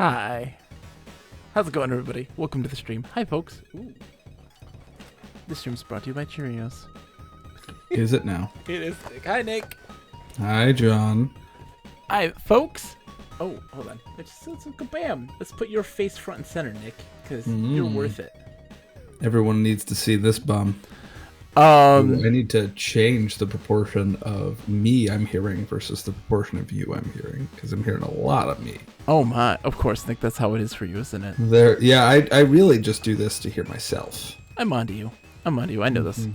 Hi. How's it going, everybody? Welcome to the stream. Hi, folks. Ooh. This stream's brought to you by Cheerios. Is it now? It is. Hi, Nick. Hi, John. Hi, folks. Oh, hold on. Let's bam. Let's put your face front and center, Nick, because you're worth it. Everyone needs to see this bum. I need to change the proportion of me I'm hearing versus the proportion of you I'm hearing, because I'm hearing a lot of me. Oh my! Of course, Nick. That's how it is for you, isn't it? I really just do this to hear myself. I'm onto you. I know this.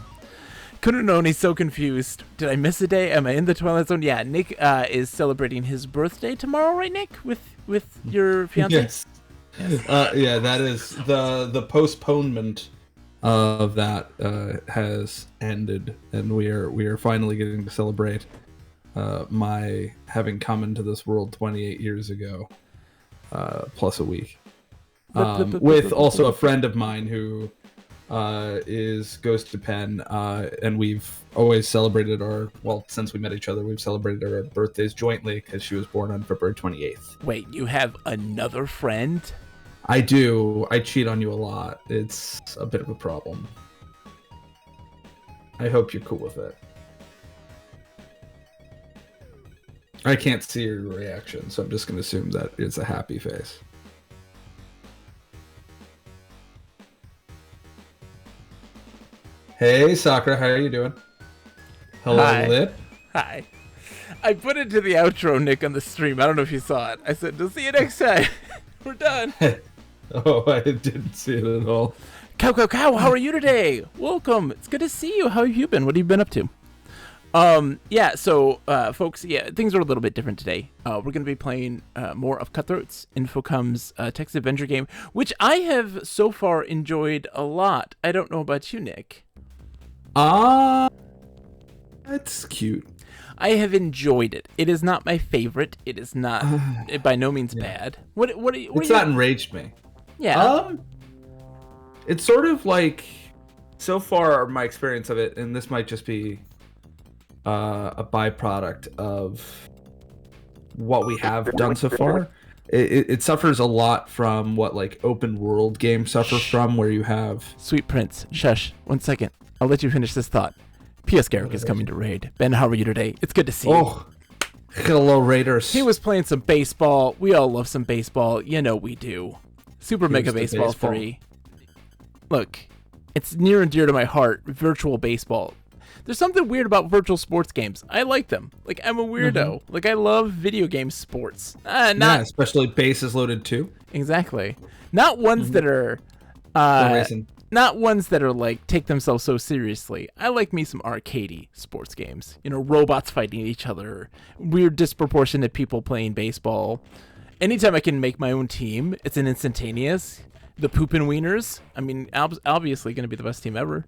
Couldn't have known. He's so confused. Did I miss a day? Am I in the Twilight Zone? Yeah, Nick is celebrating his birthday tomorrow, right, Nick? With your fiance? Yes. Yeah, that is the postponement of that has ended, and we are finally getting to celebrate my having come into this world 28 years ago, plus a week, with also a friend of mine who goes to Penn, and we've always celebrated since we met each other, we've celebrated our birthdays jointly because she was born on February 28th. Wait, you have another friend? I do. I cheat on you a lot. It's a bit of a problem. I hope you're cool with it. I can't see your reaction, so I'm just going to assume that it's a happy face. Hey, Sakura, how are you doing? Hello, Hi. Lip. Hi. I put it to the outro, Nick, on the stream. I don't know if you saw it. I said, "We'll see you next time." We're done. Oh, I didn't see it at all. Cow, how are you today? Welcome. It's good to see you. How have you been? What have you been up to? Folks, things are a little bit different today. We're going to be playing more of Cutthroats, Infocom's text adventure game, which I have so far enjoyed a lot. I don't know about you, Nick. That's cute. I have enjoyed it. It is not my favorite. It is not by no means bad. It's not enraged me. Yeah. It's sort of like, so far my experience of it, and this might just be a byproduct of what we have done so far. It suffers a lot from what like open world games suffer from, where you have. Sweet Prince, shush. 1 second. I'll let you finish this thought. P.S. Garrick is coming to raid. Ben, how are you today? It's good to see you. Oh, hello, Raiders. He was playing some baseball. We all love some baseball. You know we do. Super Mega Baseball 3. Look, it's near and dear to my heart. Virtual baseball. There's something weird about virtual sports games. I like them. Like, I'm a weirdo. Like, I love video game sports. Especially Bases Loaded 2. Exactly. Not ones that are... Not ones that are like take themselves so seriously. I like me some arcadey sports games. You know, robots fighting each other, weird disproportionate people playing baseball. Anytime I can make my own team, it's an instantaneous. The Poopin' Wieners. I mean, obviously going to be the best team ever.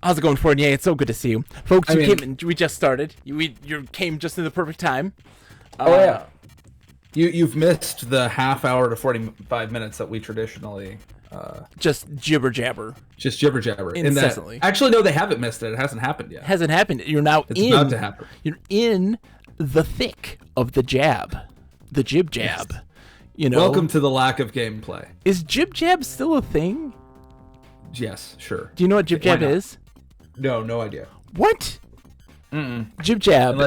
How's it going, Fournier? It's so good to see you, folks. We just started. You came just in the perfect time. Yeah. You've missed the half hour to 45 minutes that we traditionally. Just jibber jabber. Incessantly. Actually, no, they haven't missed it. It hasn't happened yet. Hasn't happened. You're now It's about to happen. You're in the thick of the jab. The jib jab. Yes. You know. Welcome to the lack of gameplay. Is jib jab still a thing? Yes, sure. Do you know what jib jab is? No idea. What? Jib jab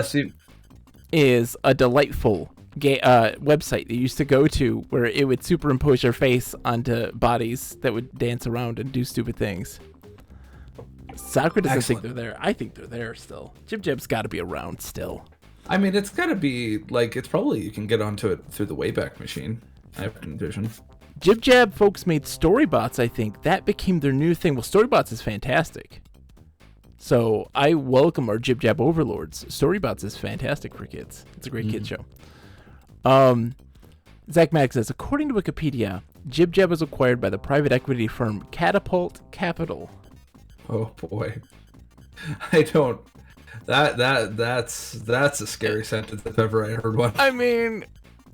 is a delightful website that you used to go to where it would superimpose your face onto bodies that would dance around and do stupid things. Sakura doesn't think they're there. I think they're there still. Jib Jab's got to be around still. I mean, it's got to be like, it's probably, you can get onto it through the Wayback Machine, I have to envision. Jib Jab folks made Storybots, I think. That became their new thing. Well, Storybots is fantastic. So I welcome our Jib Jab overlords. Storybots is fantastic for kids. It's a great kids show. Zach Mack says, according to Wikipedia, Jib Jab was acquired by the private equity firm Catapult Capital. Oh boy. I don't. That's a scary sentence if ever I heard one. I mean,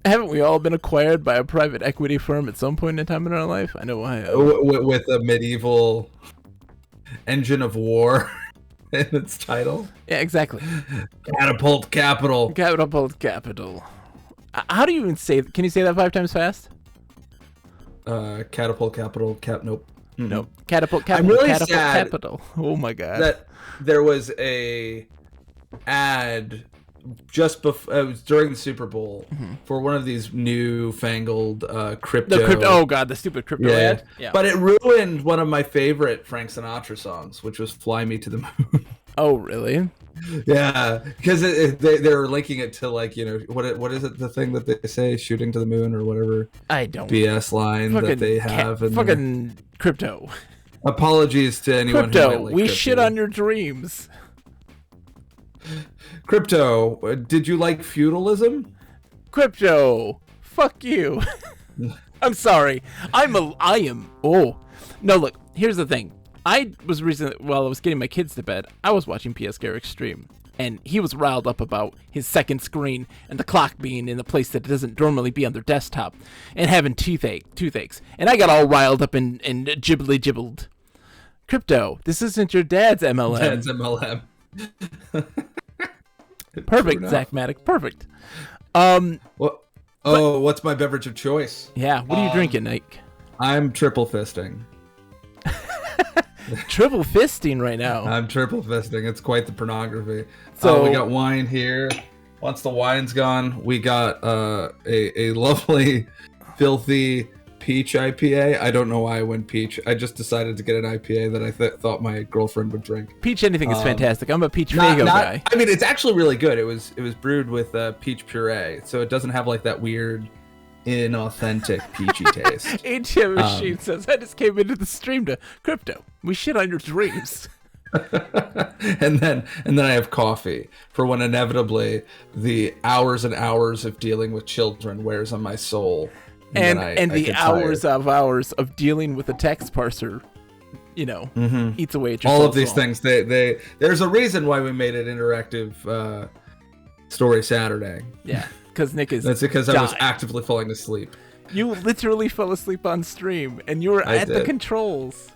haven't we all been acquired by a private equity firm at some point in time in our life? I know I have. With a medieval engine of war in its title. Yeah, exactly. Catapult Capital. Catapult Capital. How do you even say? Can you say that 5 times fast? Catapult Capital Nope. Mm-hmm. Nope. Catapult Capital. I'm really Catapult sad Capital. Oh my god. that there was a ad just before it was during the Super Bowl for one of these newfangled crypto. Oh god, the stupid crypto ad. Yeah. But it ruined one of my favorite Frank Sinatra songs, which was "Fly Me to the Moon." Oh really? Yeah, because they were linking it to like what is it, the thing that they say, shooting to the moon or whatever. I don't. BS line that they have. Fucking crypto. Apologies to anyone Crypto. who might like We crypto. shit on your dreams. Crypto. Did you like feudalism? Crypto. Fuck you. I'm sorry. I am. Oh no! Look. Here's the thing. I was recently, while I was getting my kids to bed, I was watching PS Garrick stream, and he was riled up about his second screen and the clock being in the place that it doesn't normally be on their desktop, and having toothaches. And I got all riled up and jibbly jibbled. Crypto, this isn't your dad's MLM. Dad's MLM. Perfect, Zach Maddock. Perfect. What's my beverage of choice? Yeah, what are you drinking, Nike? I'm triple fisting. Triple fisting right now. I'm triple fisting. It's quite the pornography. So we got wine here. Once the wine's gone, we got a lovely, filthy peach IPA. I don't know why I went peach. I just decided to get an IPA that I thought my girlfriend would drink. Peach anything is fantastic. I'm a peach Fago guy. I mean, it's actually really good. It was brewed with peach puree, so it doesn't have like that weird, inauthentic peachy taste. ATM Machine says, I just came into the stream to crypto. We shit on your dreams. and then I have coffee for when inevitably the hours and hours of dealing with children wears on my soul. And the hours of dealing with a text parser, eats away at your all soul. of these things. They there's a reason why we made it interactive Story Saturday. Yeah. That's because I was actively falling asleep. You literally fell asleep on stream, and you were at the controls.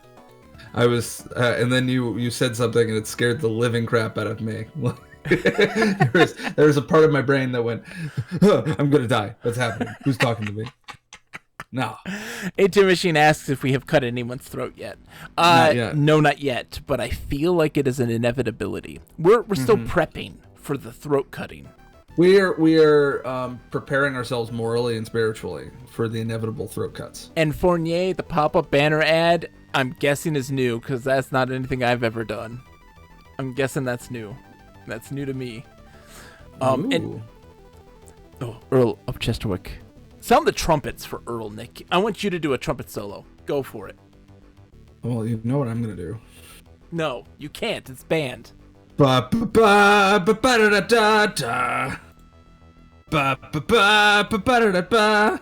I was, and then you said something, and it scared the living crap out of me. there was a part of my brain that went, "I'm gonna die. What's happening? Who's talking to me?" No. ATM Machine asks if we have cut anyone's throat yet. Not yet. No, not yet. But I feel like it is an inevitability. We're still prepping for the throat cutting. We are preparing ourselves morally and spiritually for the inevitable throat cuts. And Fournier, the pop-up banner ad, I'm guessing is new because that's not anything I've ever done. I'm guessing that's new. That's new to me. And Earl of Chesterwick, sound the trumpets for Earl, Nick. I want you to do a trumpet solo. Go for it. Well, you know what I'm gonna do. No, you can't. It's banned. Ba ba ba ba ba da da da. Ba ba ba ba ba da ba.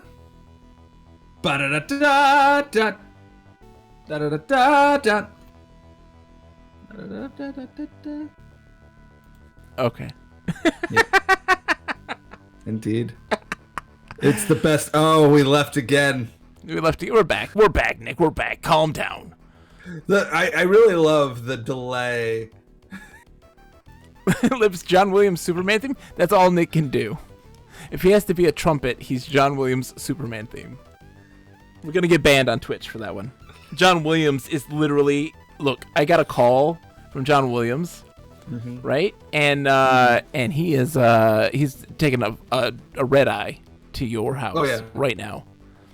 Ba da da da da. Da da da da. Da da da da. Okay. Yeah. Indeed. It's the best. Oh, we left again. We're back. We're back, Nick. We're back. Calm down. I really love the delay. Lips John Williams Superman theme. That's all Nick can do. If he has to be a trumpet, he's John Williams Superman theme. We're gonna get banned on Twitch for that one. John Williams is literally. Look, I got a call from John Williams, right? And he is he's taking a red eye to your house right now.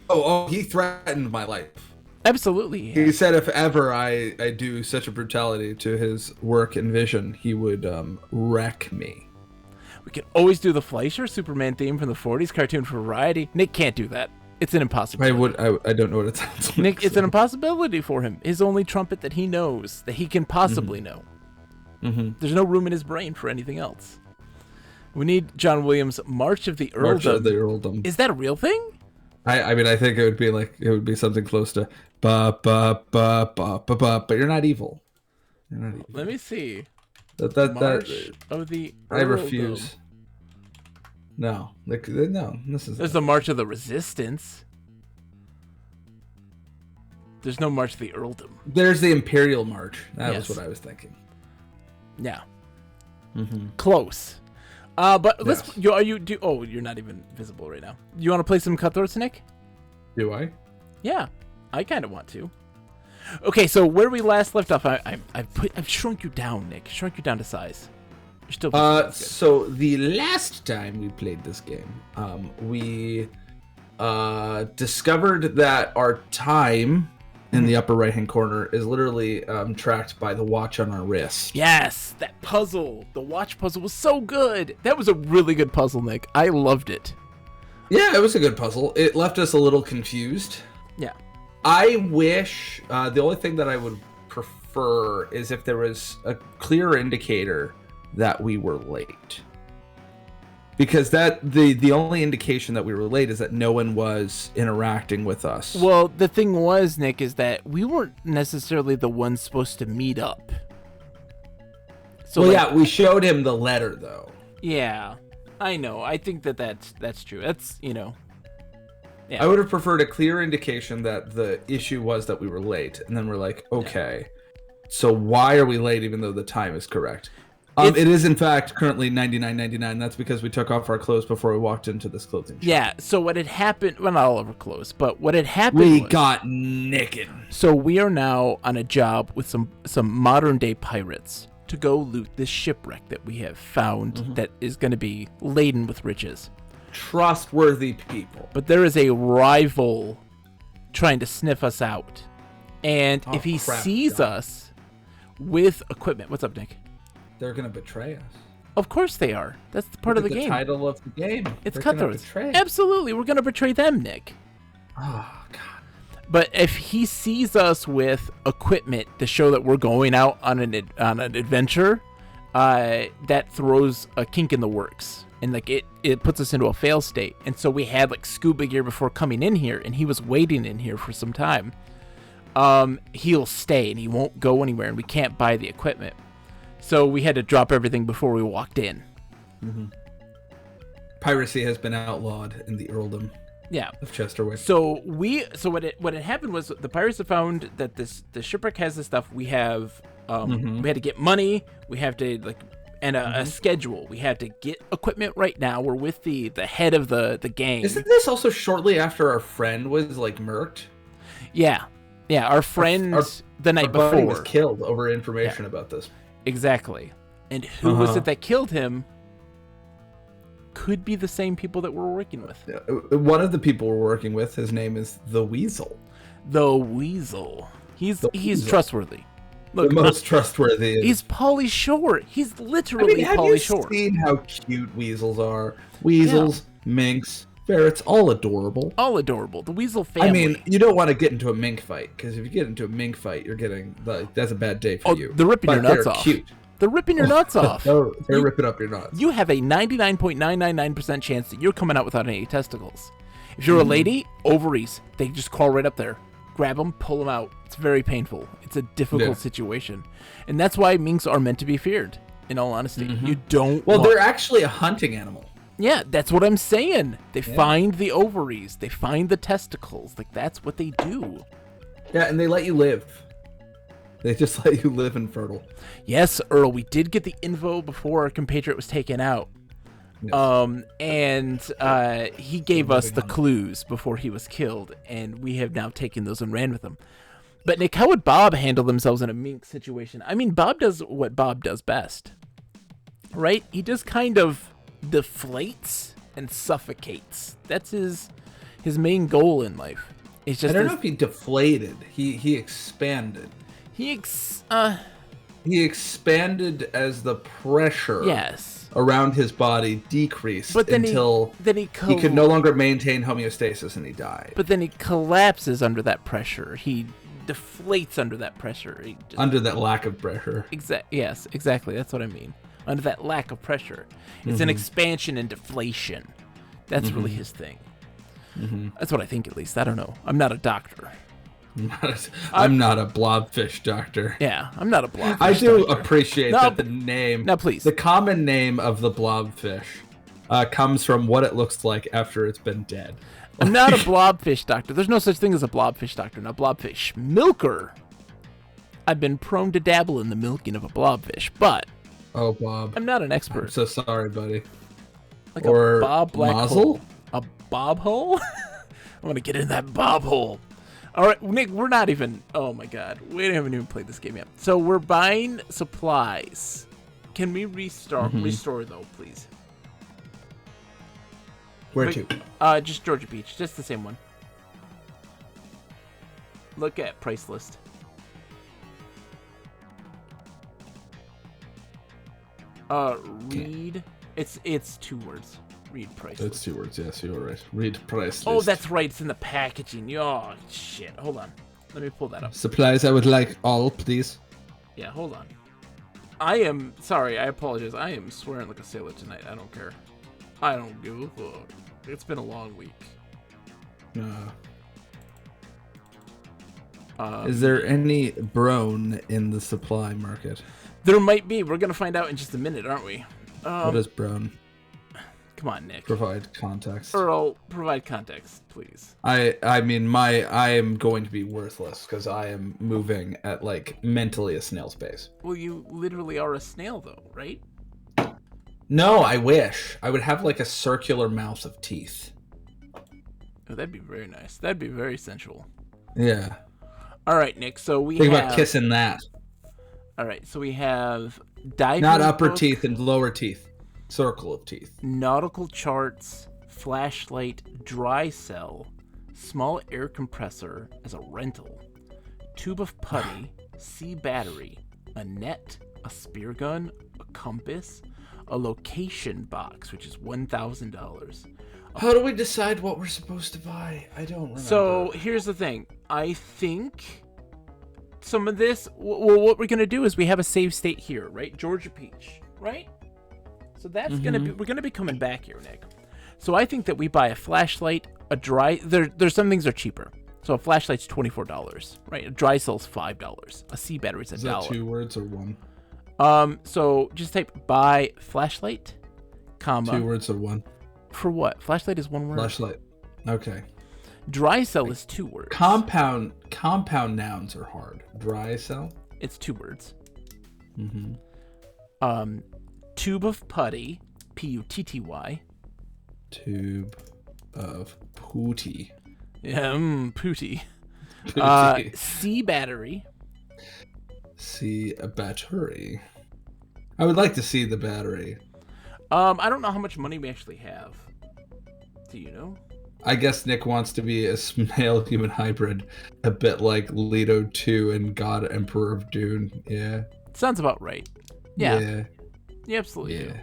Oh, he threatened my life. Absolutely. Yeah. He said if ever I do such a brutality to his work and vision, he would wreck me. We could always do the Fleischer Superman theme from the 40s cartoon for variety. Nick can't do that. It's an impossibility. I don't know what it sounds like. Nick, it's an impossibility for him. His only trumpet that he knows, that he can possibly know. There's no room in his brain for anything else. We need John Williams' March of the Earldom. March of the Earldom. Is that a real thing? I mean, I think it would be something close to ba ba ba ba ba ba. But you're not evil. You're not evil. Let me see. March of the Earldom. I refuse. No, no. There's the March of the Resistance. There's no March of the Earldom. There's the Imperial March. That was what I was thinking. Yeah. Close. But let's. You're not even visible right now. You want to play some Cutthroats, Nick? Do I? Yeah, I kind of want to. Okay, so where we last left off, I've shrunk you down, Nick. Shrunk you down to size. You're still. So the last time we played this game, we discovered that our time in the upper right-hand corner is literally tracked by the watch on our wrist. Yes, that puzzle. The watch puzzle was so good. That was a really good puzzle, Nick. I loved it. Yeah, it was a good puzzle. It left us a little confused. Yeah. I wish the only thing that I would prefer is if there was a clear indicator that we were late. Because the only indication that we were late is that no one was interacting with us. Well, the thing was, Nick, is that we weren't necessarily the ones supposed to meet up. So yeah, we showed him the letter, though. Yeah, I know. I think that's true. That's, yeah. I would have preferred a clear indication that the issue was that we were late. And then we're like, okay, so why are we late even though the time is correct? It is, in fact, currently $99.99. That's because we took off our clothes before we walked into this clothing shop. Yeah, so what had happened... Well, not all of our clothes, but what had happened We got naked. So we are now on a job with some modern-day pirates to go loot this shipwreck that we have found that is going to be laden with riches. Trustworthy people. But there is a rival trying to sniff us out. And if he sees us with equipment... What's up, Nick? They're going to betray us. Of course they are. That's part of the game. The title of the game. It's Cutthroats. Absolutely. We're going to betray them, Nick. Oh, God. But if he sees us with equipment to show that we're going out on an adventure, that throws a kink in the works. And like it puts us into a fail state. And so we had like scuba gear before coming in here, and he was waiting in here for some time. He'll stay and he won't go anywhere, and we can't buy the equipment. So we had to drop everything before we walked in. Mm-hmm. Piracy has been outlawed in the earldom of Chesterwick. So what had happened was the pirates have found that the shipwreck has this stuff. We have we had to get money. We have to a schedule. We had to get equipment right now. We're with the head of the gang. Isn't this also shortly after our friend was murked? Yeah, our friend the night before was killed over information about this. Exactly. And who was it that killed him? Could be the same people that we're working with. One of the people we're working with, his name is the Weasel. The Weasel. He's trustworthy. Look, the most trustworthy. He's Pauly Shore. He's literally Pauly Shore. Have you seen how cute weasels are? Weasels, minks, ferrets, all adorable. All adorable. The Weasel family. I mean, you don't want to get into a mink fight, because if you get into a mink fight, you're getting that's a bad day for you. They're ripping your nuts off. Cute. They're ripping your nuts off. They're ripping up your nuts. You have a 99.999% chance that you're coming out without any testicles. If you're a lady, ovaries, they just crawl right up there. Grab them, pull them out. It's very painful. It's a difficult situation. And that's why minks are meant to be feared, in all honesty. You don't they're actually a hunting animal. Yeah, that's what I'm saying. They find the ovaries. They find the testicles. Like, that's what they do. Yeah, and they let you live. They just let you live infertile. Yes, Earl, we did get the info before our compatriot was taken out. Yes. And he gave us the clues before he was killed, and we have now taken those and ran with them. But Nick, how would Bob handle themselves in a mink situation? I mean, Bob does what Bob does best, right? He just kind of deflates and suffocates. That's his main goal in life. It's just I don't know if he deflated. He expanded. He expanded as the pressure around his body decreased until he could no longer maintain homeostasis and he died. But then he collapses under that pressure. He deflates under that pressure. Under that lack of pressure. Yes, exactly. That's what I mean. Under that lack of pressure. It's an expansion and deflation. That's really his thing. That's what I think, at least. I don't know. I'm not a doctor. I'm not a blobfish doctor. Yeah, I'm not a blobfish I do doctor. appreciate that the name... Now, please. The common name of the blobfish comes from what it looks like after it's been dead. I'm not a blobfish doctor. There's no such thing as a blobfish doctor. Now, blobfish milker. I've been prone to dabble in the milking of a blobfish, but... Oh, Bob. I'm not an expert. I'm so sorry, buddy. Like or a Bob black Mazel? hole. A Bob hole? I'm going to get in that Bob hole. All right, Nick, we're not even. Oh my God, we haven't even played this game yet. So we're buying supplies. Can we restore though, please? Where to? Just Georgia Beach, just the same one. Look at price list. Read. It's 2 words. Read price list. It's 2 words. Yes, you're right. Read price list. Oh, that's right. It's in the packaging. Oh shit. Hold on. Let me pull that up. Supplies. I would like all, please. Yeah, hold on. I am sorry. I apologize. I am swearing like a sailor tonight. I don't care. I don't give a fuck. It's been a long week. Is there any brone in the supply market? There might be. We're gonna find out in just a minute, aren't we? What is brone? Come on, Nick. Provide context. Earl, provide context, please. I am going to be worthless because I am moving at like mentally a snail's pace. Well, you literally are a snail, though, right? No, I wish. I would have like a circular mouth of teeth. Oh, that'd be very nice. That'd be very sensual. Yeah. All right, Nick. So we think about kissing that. All right, so we have diving not upper book, teeth and lower teeth. Circle of teeth. Nautical charts, flashlight, dry cell, small air compressor as a rental, tube of putty, sea battery, a net, a spear gun, a compass, a location box, which is $1,000. How do we decide what we're supposed to buy? I don't remember. So here's the thing. I think some of this, well, what we're going to do is we have a save state here, right? Georgia Peach, right? So that's going to be, we're going to be coming back here, Nick. So I think that we buy a flashlight, a dry, there's some things are cheaper. So a flashlight's $24, right? A dry cell's $5. A sea battery's $1. Is that 2 words or 1? So just type buy flashlight, comma. 2 words or 1? For what? Flashlight is 1 word. Flashlight. Okay. Dry cell is 2 words. Compound nouns are hard. Dry cell? It's 2 words. Tube of putty, P-U-T-T-Y. Tube of pooty. Yeah, pooty. Sea battery. See a battery. I would like to see the battery. I don't know how much money we actually have. Do you know? I guess Nick wants to be a male human hybrid, a bit like Leto 2 and God Emperor of Dune. Yeah. Sounds about right. Yeah. You absolutely do.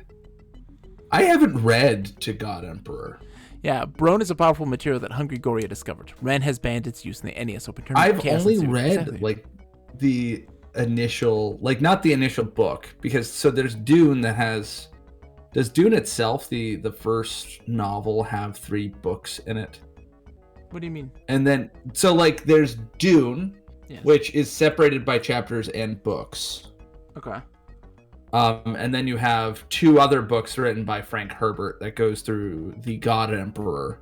I haven't read to God Emperor. Yeah, brone is a powerful material that Hungry Goria discovered. Ren has banned its use in the NES Open Tournament. I've only read like the initial, like not the initial book, because so there's Dune that has. Does Dune itself, the first novel, have 3 books in it? What do you mean? And then so like there's Dune, yes, which is separated by chapters and books. Okay. And then you have 2 other books written by Frank Herbert that goes through the God Emperor,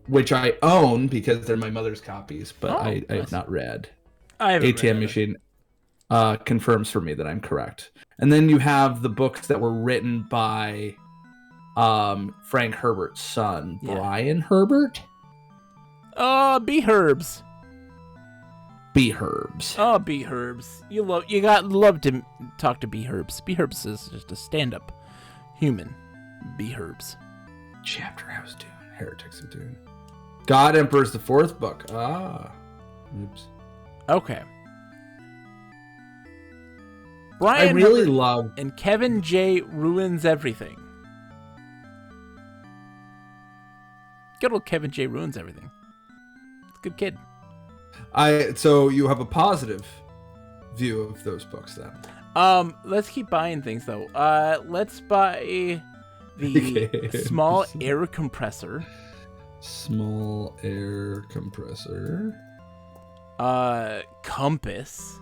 which I own because they're my mother's copies, but I have not read. I haven't ATM read machine confirms for me that I'm correct. And then you have the books that were written by Frank Herbert's son, Brian Herbert. B-Herbs. B-Herbs. Oh, B-Herbs. You got love to talk to B-Herbs. B-Herbs is just a stand-up human. B-Herbs. Chapter House Dune. Heretics of Dune. God Emperor's the 4th book. Oops. Okay. Brian I really Herbert love and Kevin J ruins everything. Good old Kevin J ruins everything. It's a good kid. So you have a positive view of those books then. Let's keep buying things though. Let's buy the small air compressor. Small air compressor. Compass.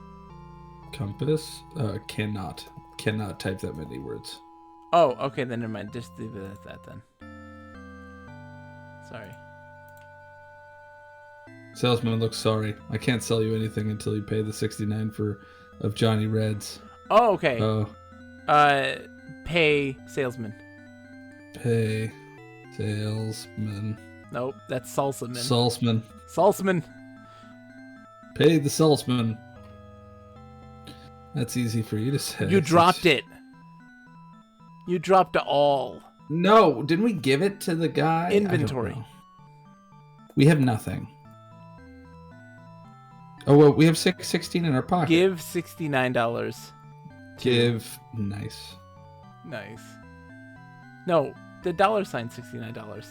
Compass? Cannot type that many words. Oh, okay, then never mind. Just leave it at that then. Sorry. Salesman looks sorry. I can't sell you anything until you pay the $69 of Johnny Reds. Oh, okay. Oh. Pay salesman. Pay salesman. Nope, that's Salsaman. Salesman. Salsaman. Pay the salesman. That's easy for you to say. You dropped it. You dropped it all. No, didn't we give it to the guy? Inventory. We have nothing. Oh, well, we have 16 in our pocket. Give $69. Give. Nice. Nice. No, the $sign $69.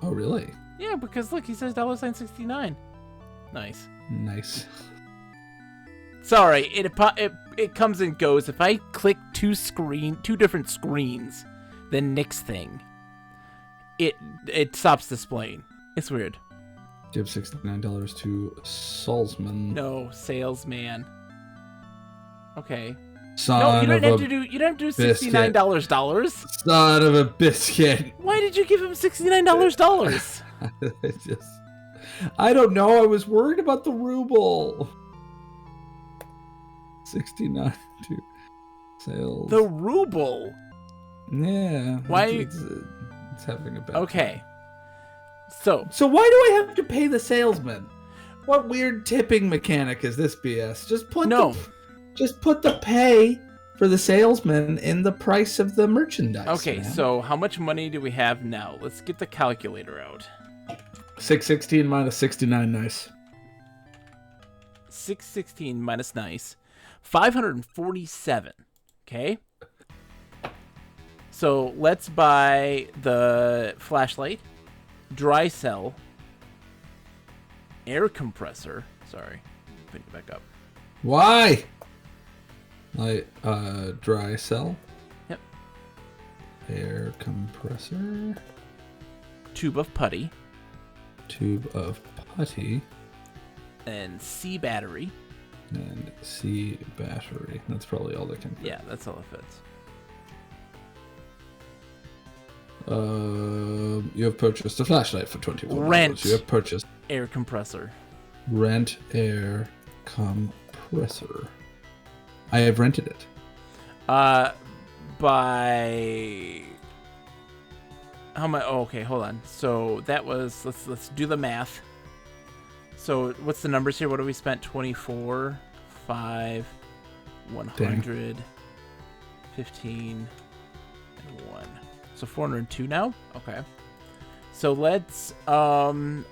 Oh, really? Yeah, because look, he says $sign 69. Nice. Nice. Sorry, it comes and goes. If I click two different screens, then Nick's thing, it stops displaying. It's weird. Give $69 to salesman. No, salesman. Okay. Son no, you don't have a to do. You don't have to do $69 dollars. Son of a biscuit. Why did you give him $69 dollars? I don't know. I was worried about the ruble. 69 to sales. The ruble. Yeah. Why? It's having a bad. Okay. So why do I have to pay the salesman? What weird tipping mechanic is this BS? Just put the pay for the salesman in the price of the merchandise. Okay, man. so how much money do we have now? Let's get the calculator out. 616 minus 69, nice. 616 minus nice. 547. Okay. So let's buy the flashlight, dry cell, air compressor. Sorry, put it back up. Why? Dry cell. Yep. Air compressor. Tube of putty. Tube of putty. And C battery. And C battery. That's probably all that can fit. Yeah, that's all that fits. You have purchased a flashlight for $21. Rent. You have purchased Air compressor. Rent air compressor. I have rented it. By how much? Oh, okay, hold on. So that was let's do the math. So what's the numbers here? What have we spent? 24, 5, 100, 15, and 1. So 402 now? Okay. So let's buy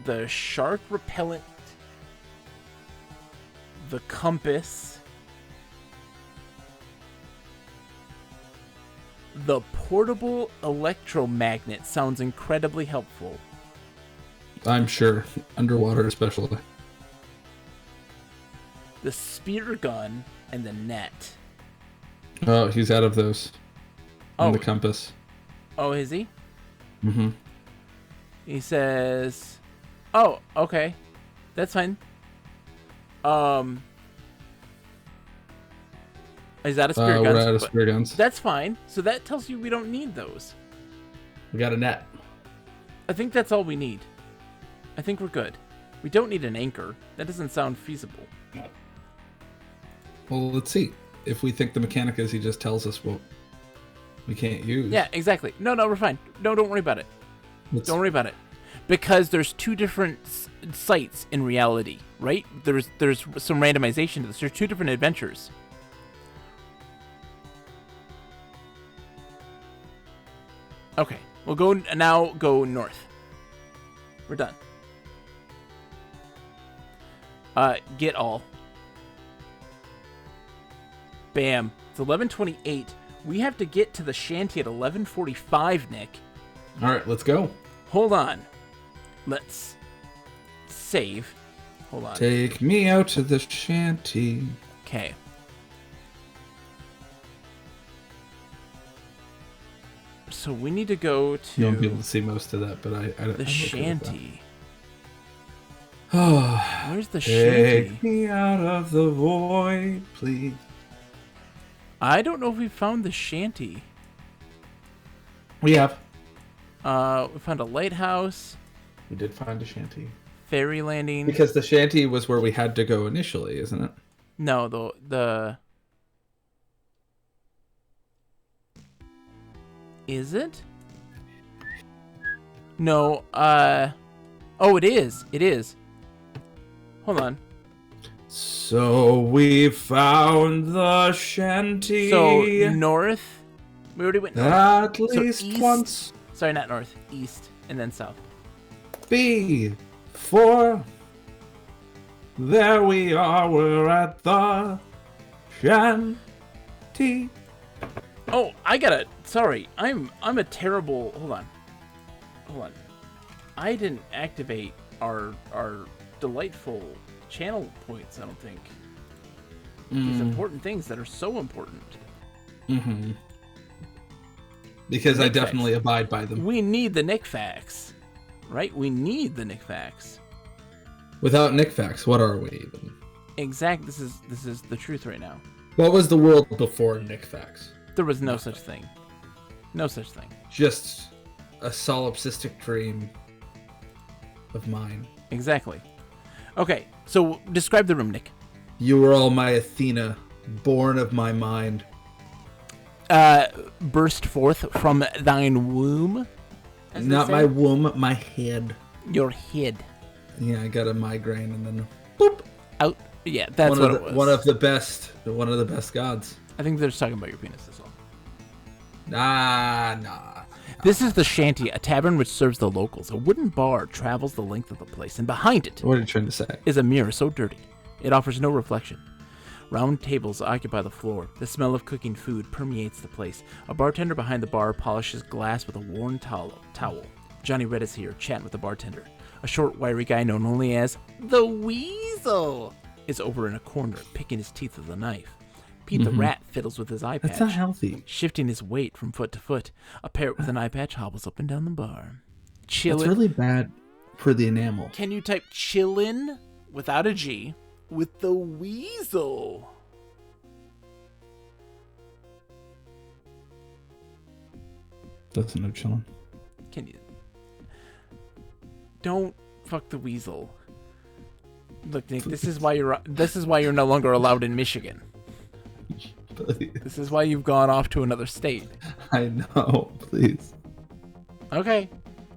the shark repellent, the compass, the portable electromagnet sounds incredibly helpful. I'm sure. Underwater especially. The spear gun and the net. Oh, he's out of those. On the compass. Oh, is he? Mm-hmm. He says, oh, okay. That's fine. Is that a spear gun? We're out of spear guns. That's fine. So that tells you we don't need those. We got a net. I think that's all we need. I think we're good. We don't need an anchor. That doesn't sound feasible. Well, let's see. If we think the mechanic is, he just tells us what we can't use. Yeah, exactly. No, we're fine. No, don't worry about it. Don't worry about it. Because there's two different sites in reality, right? There's some randomization to this. There's two different adventures. Okay, we'll go north. We're done. Get all. Bam. It's 11:28. We have to get to the shanty at 11:45, Nick. All right, let's go. Hold on. Let's save. Hold on. Take me out to the shanty. Okay. So we need to go to... You won't be able to see most of that, but the shanty. Oh, where's the shanty? Take me out of the void, please. I don't know if we found the shanty. We have. We found a lighthouse. We did find a shanty. Ferry landing. Because the shanty was where we had to go initially, isn't it? No, the Is it? No, oh, it is. It is. Hold on. So we found the shanty. So, north. We already went north. At least east, once. Sorry, not north. East, and then south. Before. There we are. We're at the shanty. Oh, I gotta. Sorry, I'm a terrible. Hold on. I didn't activate our delightful channel points. I don't think these important things that are so important. Mm-hmm. Because I definitely abide by them. We need the Nick facts, right? We need the Nick facts. Without Nick facts, what are we even? Exact. This is the truth right now. What was the world before Nick facts? There was no such thing. No such thing. Just a solipsistic dream of mine. Exactly. Okay, so describe the room, Nick. You were all my Athena, born of my mind. Burst forth from thine womb. Not my womb, my head. Your head. Yeah, I got a migraine and then boop. Out. Yeah, that's what it was. One of the best gods. I think they're just talking about your penis as well. Nah. This is the shanty, a tavern which serves the locals. A wooden bar travels the length of the place, and behind it What are you trying to say? is a mirror so dirty it offers no reflection. Round tables occupy the floor. The smell of cooking food permeates the place. A bartender behind the bar polishes glass with a worn towel. Johnny Red is here, chatting with the bartender. A short, wiry guy known only as the Weasel is over in a corner, picking his teeth with a knife. Pete the Rat fiddles with his eye patch. That's not healthy. Shifting his weight from foot to foot. A parrot with an eye patch hobbles up and down the bar. It's really bad for the enamel. Can you type chillin' without a G with the Weasel? That's no chillin'. Can you? Don't fuck the Weasel. Look, Nick, this is why you're no longer allowed in Michigan. Please. This is why you've gone off to another state. I know, please. Okay.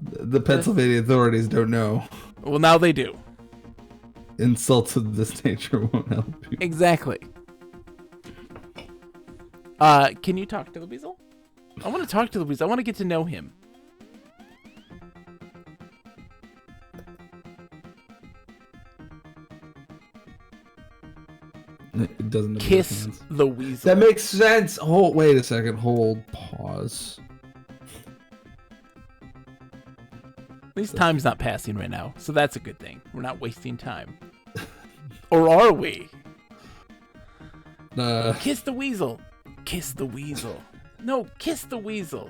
The Pennsylvania authorities don't know. Well, now they do. Insults of this nature won't help you. Exactly. Can you talk to the Weasel? I want to talk to the Weasel. I want to get to know him. It doesn't Kiss the Weasel. That makes sense. Hold, wait a second. Hold, pause. At least time's not passing right now, so that's a good thing. We're not wasting time. Or are we? Kiss the Weasel. Kiss the Weasel. No, kiss the Weasel.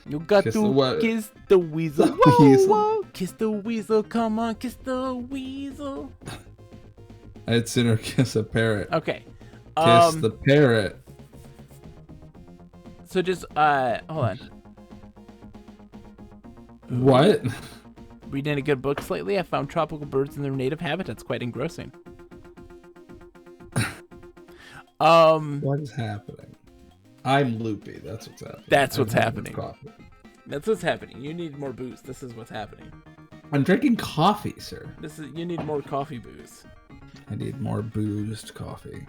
You got Kiss to the kiss the Weasel. The Whoa, Weasel. whoa. Kiss the Weasel. Come on, kiss the Weasel. I'd sooner kiss a parrot. Okay. Kiss the parrot. So just hold on. What? Reading any good books lately? I found tropical birds in their native habitats quite engrossing. What is happening? I'm loopy. That's what's happening. That's what's happening. Coffee. That's what's happening. You need more booze. This is what's happening. I'm drinking coffee, sir. You need more coffee booze. I need more boozed coffee.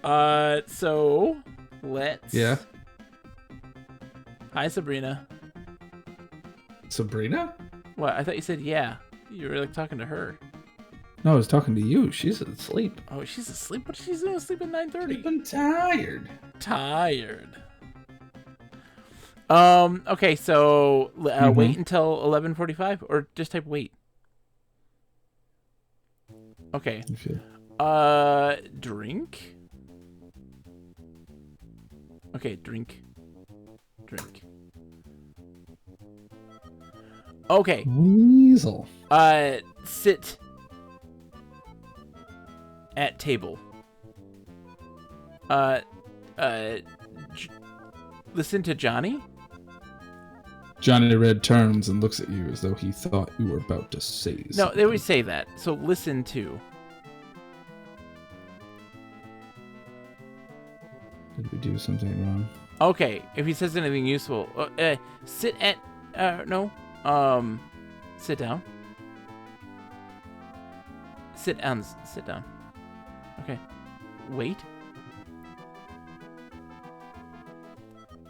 So let's. Yeah. Hi, Sabrina. Sabrina? What? I thought you said yeah. You were like talking to her. No, I was talking to you. She's asleep. Oh, she's asleep. What? She's gonna sleep at 9:30. She's been tired. Tired. Okay. So wait until 11:45, or just type wait. Okay. Drink. Okay, drink. Okay. Weasel. Sit at table. Listen to Johnny. Johnny Red turns and looks at you as though he thought you were about to say something. No, they always say that. So listen to. Did we do something wrong? Okay, if he says anything useful, sit at, no, sit down. Sit down. Okay, wait.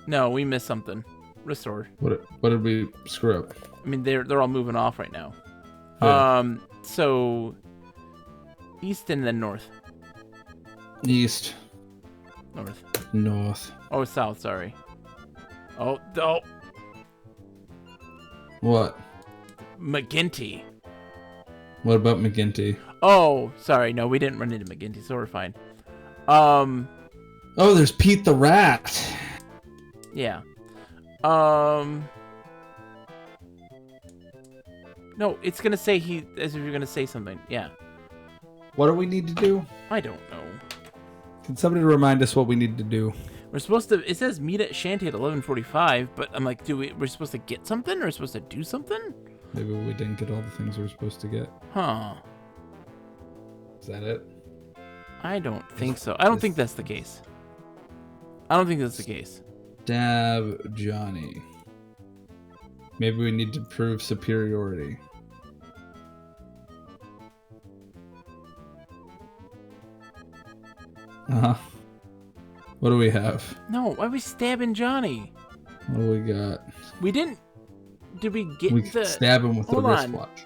No, we missed something. Restore. What did we screw up? I mean, they're all moving off right now. Yeah. So east and then north. East. North. Oh, south. Sorry. Oh. What? McGinty. What about McGinty? Oh, sorry. No, we didn't run into McGinty, so we're fine. Oh, there's Pete the Rat. Yeah. No, it's gonna say as if you're gonna say something. Yeah. What do we need to do? I don't know. Can somebody remind us what we need to do? We're supposed to. It says meet at Shanty at 11:45, but I'm like, we're supposed to get something, or we're supposed to do something? Maybe we didn't get all the things we were supposed to get. Huh. Is that it? I don't think so. I don't think that's the case. Stab Johnny. Maybe we need to prove superiority. What do we have? No, why are we stabbing Johnny? What do we got? We didn't. Did we get we the? Stab him with the wristwatch.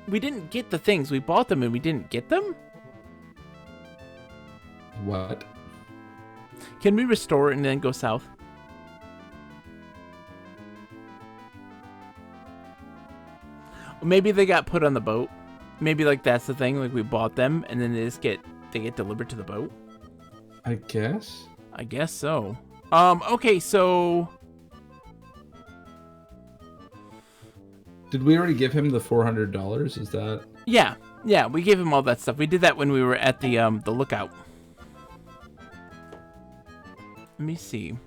We didn't get the things. We bought them and we didn't get them? What? Can we restore and then go south? Maybe they got put on the boat. Maybe like that's the thing. Like we bought them and then they get delivered to the boat. I guess. I guess so. Okay, so did we already give him the $400? Is that? Yeah, we gave him all that stuff. We did that when we were at the lookout. Let me see.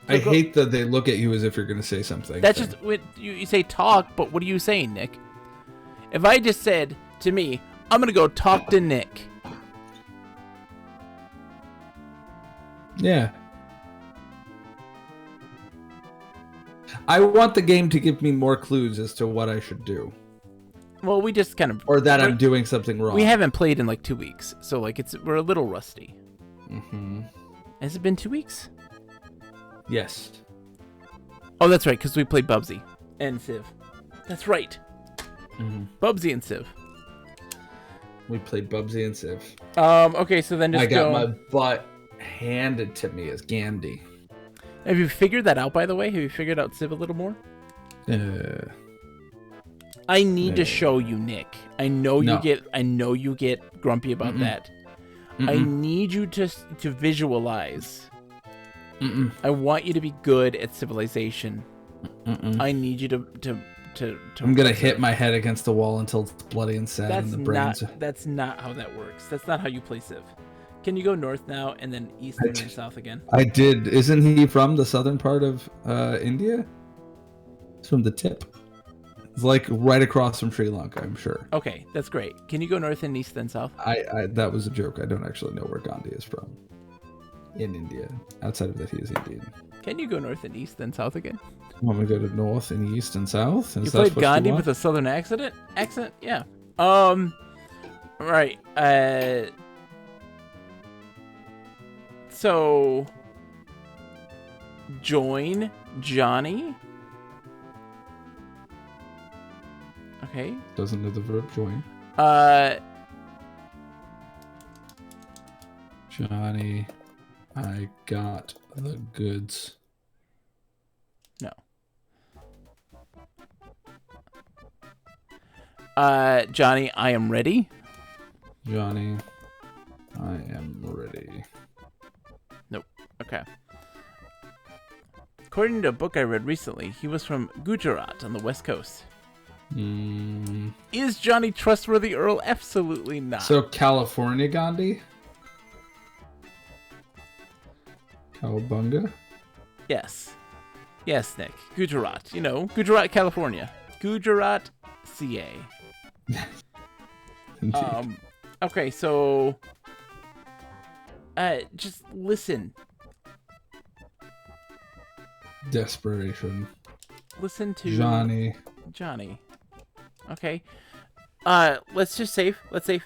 I hate that they look at you as if you're going to say something. That's just you say talk, but what are you saying, Nick? If I just said to me, I'm going to go talk to Nick. Yeah. I want the game to give me more clues as to what I should do. Well, we just kind of... Or that I'm doing something wrong. We haven't played in like 2 weeks, so like we're a little rusty. Mm-hmm. Has it been 2 weeks? Yes. Oh, that's right, because we played Bubsy and Civ. That's right. Mm-hmm. Bubsy and Civ. We played Bubsy and Civ. Okay, so then just I got my butt handed to me as Gandhi. Have you figured that out, by the way? Have you figured out Civ a little more? I need to show you, Nick. I know you get grumpy about that. I need you to visualize. I want you to be good at civilization. I need you to I'm gonna hit my head against the wall until it's bloody and sad and the brains. That's not how that works. That's not how you play Civ. Can you go north now and then east and then south again? I did. Isn't he from the southern part of India? He's from the tip. It's like right across from Sri Lanka, I'm sure. Okay, that's great. Can you go north and east then south? I that was a joke. I don't actually know where Gandhi is from. In India. Outside of that, he is Indian. Can you go north and east then south again? Want me to go to north and east and south? You played Gandhi with a southern accent? Yeah. Right. So join Johnny. Okay. Doesn't know the verb join. Johnny, I got the goods. No. Johnny, I am ready. Johnny, I am ready. Nope. Okay. According to a book I read recently, he was from Gujarat on the west coast. Is Johnny trustworthy, Earl? Absolutely not. So California Gandhi? Cowabunga? Yes. Yes, Nick. Gujarat. You know, Gujarat, California. Gujarat, CA. Okay, so Just listen. Desperation. Listen to Johnny. Okay. Let's just save. Let's save.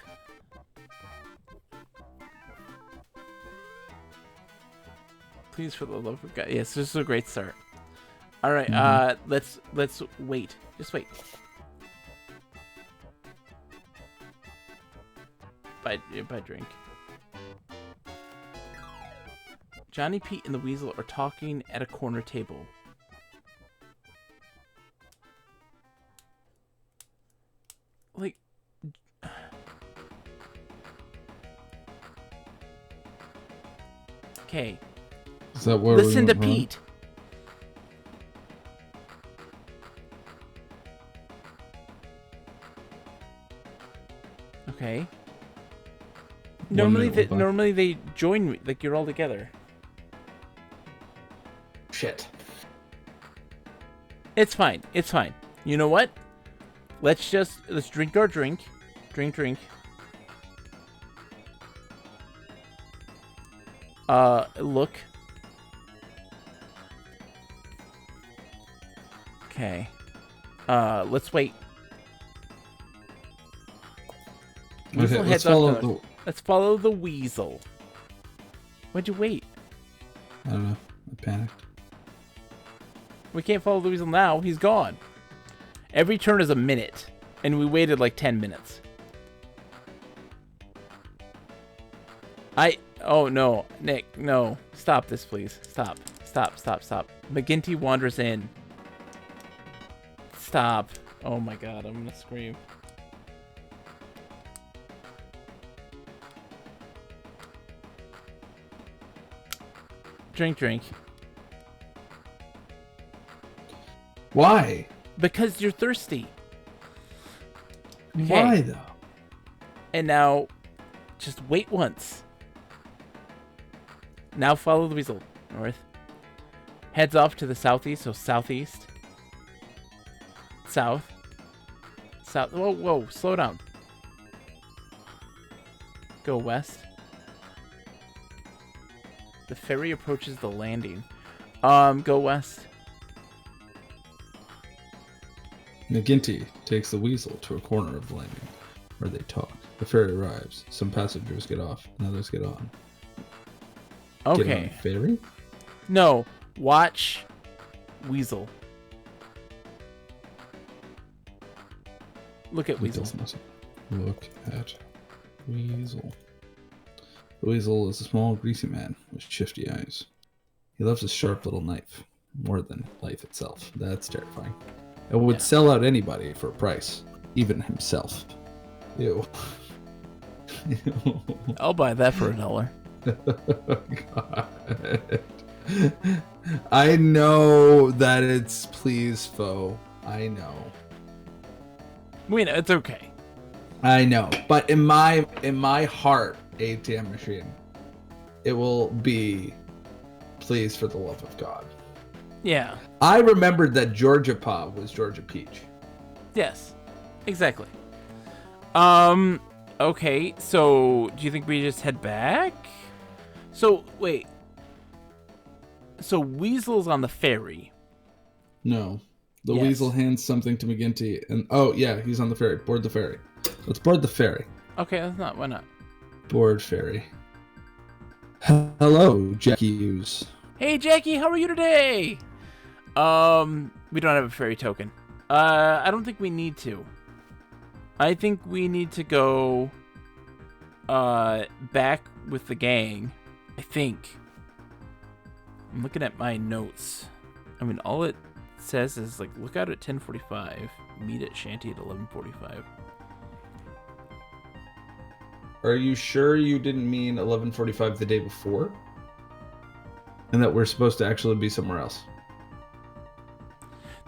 Please, for the love of God. Yes, this is a great start. All right. Let's wait. Just wait. Buy drink. Johnny, Pete, and the Weasel are talking at a corner table. Like, okay. Is that where Listen to Pete. Okay. Normally they join me, like you're all together. Shit. It's fine. It's fine. You know what? Let's drink our drink. Drink. Look. Okay. Let's wait. Okay, let's follow the Weasel. Why'd you wait? I don't know. I panicked. We can't follow the Weasel now. He's gone. Every turn is a minute, and we waited like 10 minutes. Oh no, Nick, no. Stop this, please. Stop. McGinty wanders in. Stop. Oh my God, I'm gonna scream. Drink. Why? Because you're thirsty. Okay. Why though? And now, just wait once. Now follow the Weasel north. Heads off to the southeast, so southeast. South. Whoa, slow down. Go west. The ferry approaches the landing. Go west. McGinty takes the Weasel to a corner of the landing, where they talk. The ferry arrives. Some passengers get off, and others get on. Okay. Get on ferry? No. Watch Weasel. Look at Weasel. Look at Weasel. The Weasel is a small, greasy man with shifty eyes. He loves his sharp little knife more than life itself. That's terrifying. It would sell out anybody for a price, even himself. Ew. Ew. I'll buy that for $1. God. I know that it's please foe. I know. It's okay. I know, but in my heart, ATM machine, it will be please for the love of God. Yeah. I remembered that Georgia Pa was Georgia Peach. Yes, exactly. Okay, so do you think we just head back? So, wait. So Weasel's on the ferry. No. The Weasel hands something to McGinty and he's on the ferry. Board the ferry. Let's board the ferry. Okay, why not? Board ferry. Hello, Jackie Hughes. Hey Jackie, how are you today? We don't have a ferry token. I don't think we need to. I think we need to go back with the gang. I think. I'm looking at my notes. I mean, all it says is like look out at 10:45, meet at Shanty at 11:45. Are you sure you didn't mean 11:45 the day before? And that we're supposed to actually be somewhere else?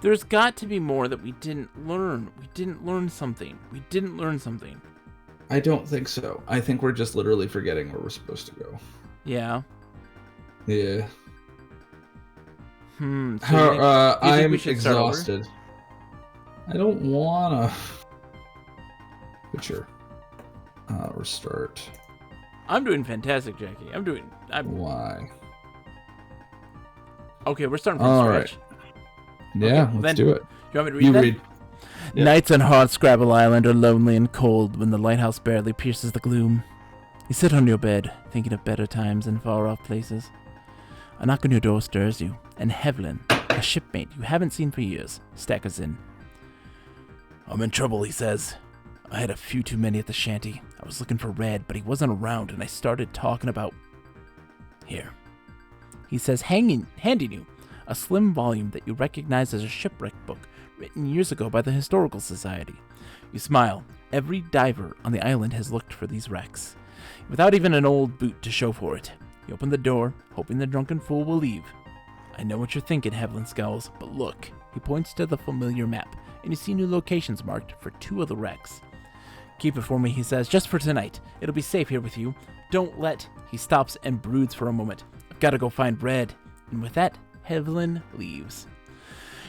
There's got to be more that we didn't learn. We didn't learn something. I don't think so. I think we're just literally forgetting where we're supposed to go. Yeah. Yeah. So I'm exhausted. I don't wanna. But sure. Restart. I'm doing fantastic, Jackie. Why? Okay, we're starting from scratch. Right. Yeah, okay, let's do it. You want me to read that? Yep. Nights on Hardscrabble Island are lonely and cold when the lighthouse barely pierces the gloom. You sit on your bed, thinking of better times and far-off places. A knock on your door stirs you, and Hevlin, a shipmate you haven't seen for years, staggers in. I'm in trouble, he says. I had a few too many at the shanty. I was looking for Red, but he wasn't around, and I started talking about... Here. He says, handing you a slim volume that you recognize as a shipwreck book written years ago by the Historical Society. You smile. Every diver on the island has looked for these wrecks, without even an old boot to show for it. You open the door, hoping the drunken fool will leave. I know what you're thinking, Hevlin scowls, but look. He points to the familiar map, and you see new locations marked for 2 of the wrecks. Keep it for me, he says, just for tonight. It'll be safe here with you. Don't let... He stops and broods for a moment. I've got to go find Red. And with that, Hevlin leaves.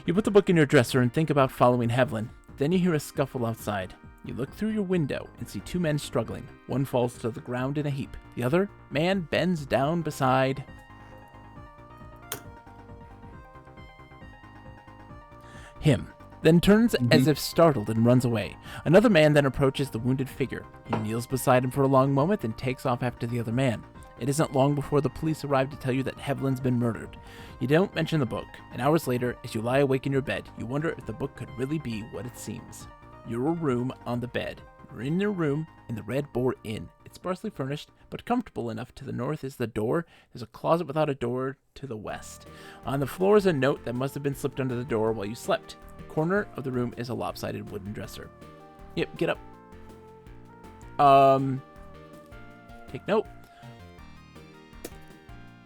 You put the book in your dresser and think about following Hevlin. Then you hear a scuffle outside. You look through your window and see 2 men struggling. One falls to the ground in a heap. The other man bends down beside... him, then turns as if startled and runs away. Another man then approaches the wounded figure. He kneels beside him for a long moment, then takes off after the other man. It isn't long before the police arrive to tell you that Hevlin's been murdered. You don't mention the book, and hours later, as you lie awake in your bed, you wonder if the book could really be what it seems. Your room on the bed. You're in your room in the Red Boar Inn. It's sparsely furnished, but comfortable enough. To the north is the door. There's a closet without a door to the west. On the floor is a note that must have been slipped under the door while you slept. The corner of the room is a lopsided wooden dresser. Yep, get up. Take note.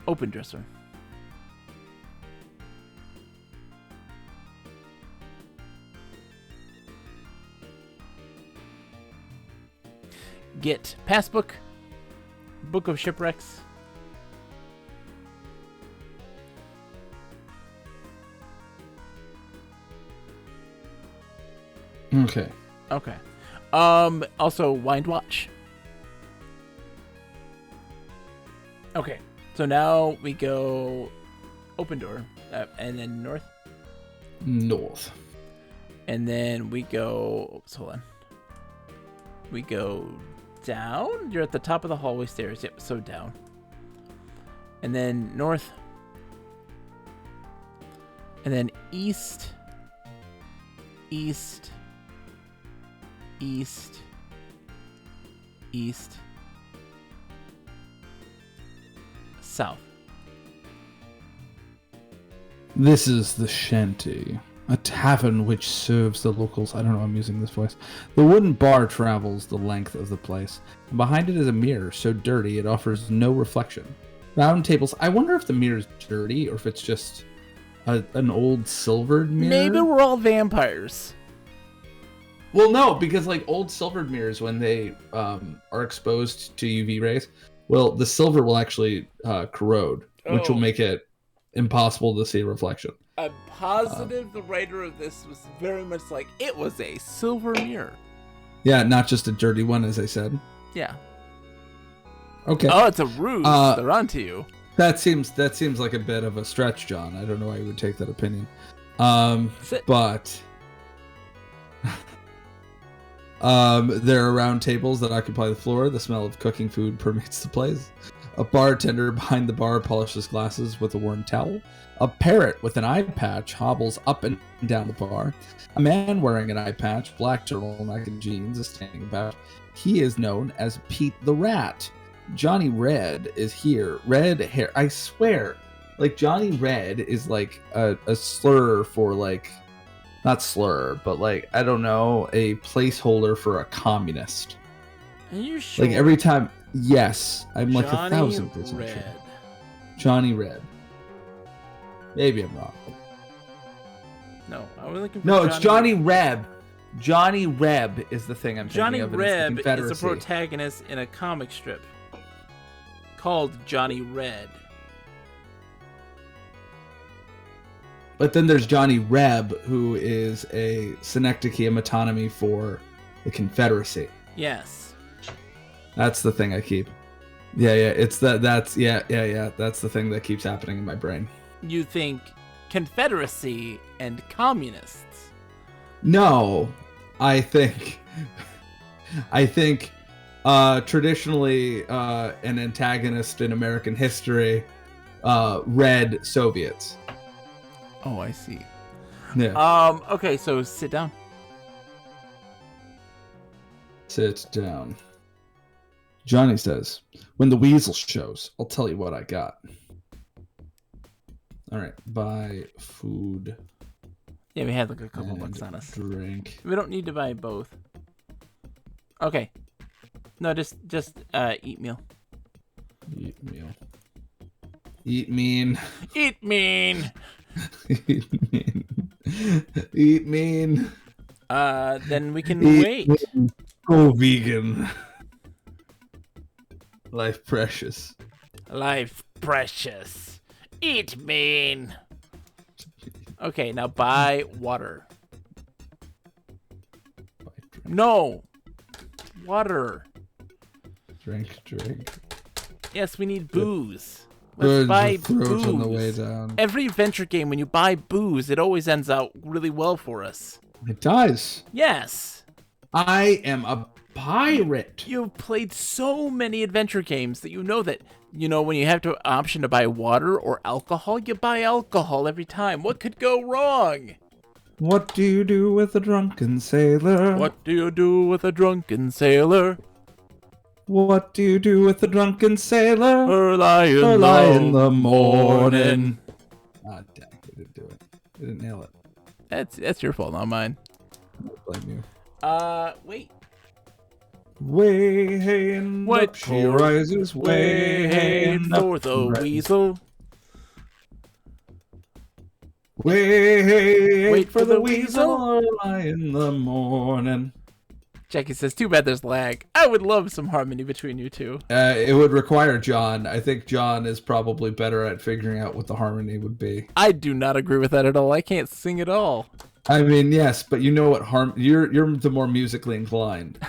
Open dresser. Get passbook, book of shipwrecks. Okay. Okay. Also wind watch. Okay. So now we go open door, and then north. North. And then we go. Hold on. We go down. You're at the top of the hallway stairs. Yep. So down. And then north. And then east. East. East. East. South. This is the shanty, a tavern which serves the locals. I don't know, I'm using this voice. The wooden bar travels the length of the place, and behind it is a mirror so dirty it offers no reflection. Round tables. I wonder if the mirror is dirty or if it's just an old silvered mirror. Maybe we're all vampires. Well, no, because like old silvered mirrors, when they are exposed to UV rays, well, the silver will actually corrode, which will make it impossible to see a reflection. I'm positive the writer of this was very much like, it was a silver mirror. Yeah, not just a dirty one, as I said. Yeah. Okay. Oh, it's a ruse. They're onto you. That seems like a bit of a stretch, John. I don't know why you would take that opinion. But there are round tables that occupy the floor. The smell of cooking food permeates the place. A bartender behind the bar polishes glasses with a worn towel. A parrot with an eye patch hobbles up and down the bar. A man wearing an eye patch, black turtleneck and jeans is standing about. He is known as Pete the Rat. Johnny Red is here. Red hair. I swear, like Johnny Red is like a slur for like, not slur, but like, I don't know, a placeholder for a communist. Are you sure? Like every time, yes, I'm like Johnny 1,000% Red. sure. Johnny Red. Maybe I'm wrong. No, I was looking for No, it's Johnny Reb. Johnny Reb is the thing I'm Johnny thinking of. Reb is is a protagonist in a comic strip called Johnny Red. But then there's Johnny Reb, who is a synecdoche, a metonymy for the Confederacy. Yes. That's the thing I keep. Yeah, it's that's the thing that keeps happening in my brain. You think Confederacy and communists. No, I think traditionally an antagonist in American history, red Soviets. Oh, I see. Yeah. Okay, so sit down. Sit down. Johnny says, when the weasel shows, I'll tell you what I got. All right, buy food. Yeah, we had like a couple bucks on us. Drink. We don't need to buy both. Okay. No, just eat meal. Eat meal. Eat mean. Eat mean. Eat mean. Eat mean. Then we can Eat wait. Mean. Go vegan. Life precious. Life precious. Eat mean. Okay, now buy water. No. Water. Drink. Yes, we need booze. Let's buy booze. On the way down. Every adventure game, when you buy booze, it always ends out really well for us. It does. Yes. I am a pirate. You've played so many adventure games that you know when you have the option to buy water or alcohol, you buy alcohol every time. What could go wrong? What do you do with a drunken sailor? What do you do with a drunken sailor? What do you do with a drunken sailor? Early in the morning. Ah, dang, I didn't do it. I didn't nail it. That's your fault, not mine. I blame you. Wait. Way hey and up she rises. Way hey and for the weasel. Way hey, wait for the weasel. Early in the morning. Jackie says, too bad there's lag. I would love some harmony between you two. It would require John. I think John is probably better at figuring out what the harmony would be. I do not agree with that at all. I can't sing at all. I mean, yes, but you know what you're the more musically inclined.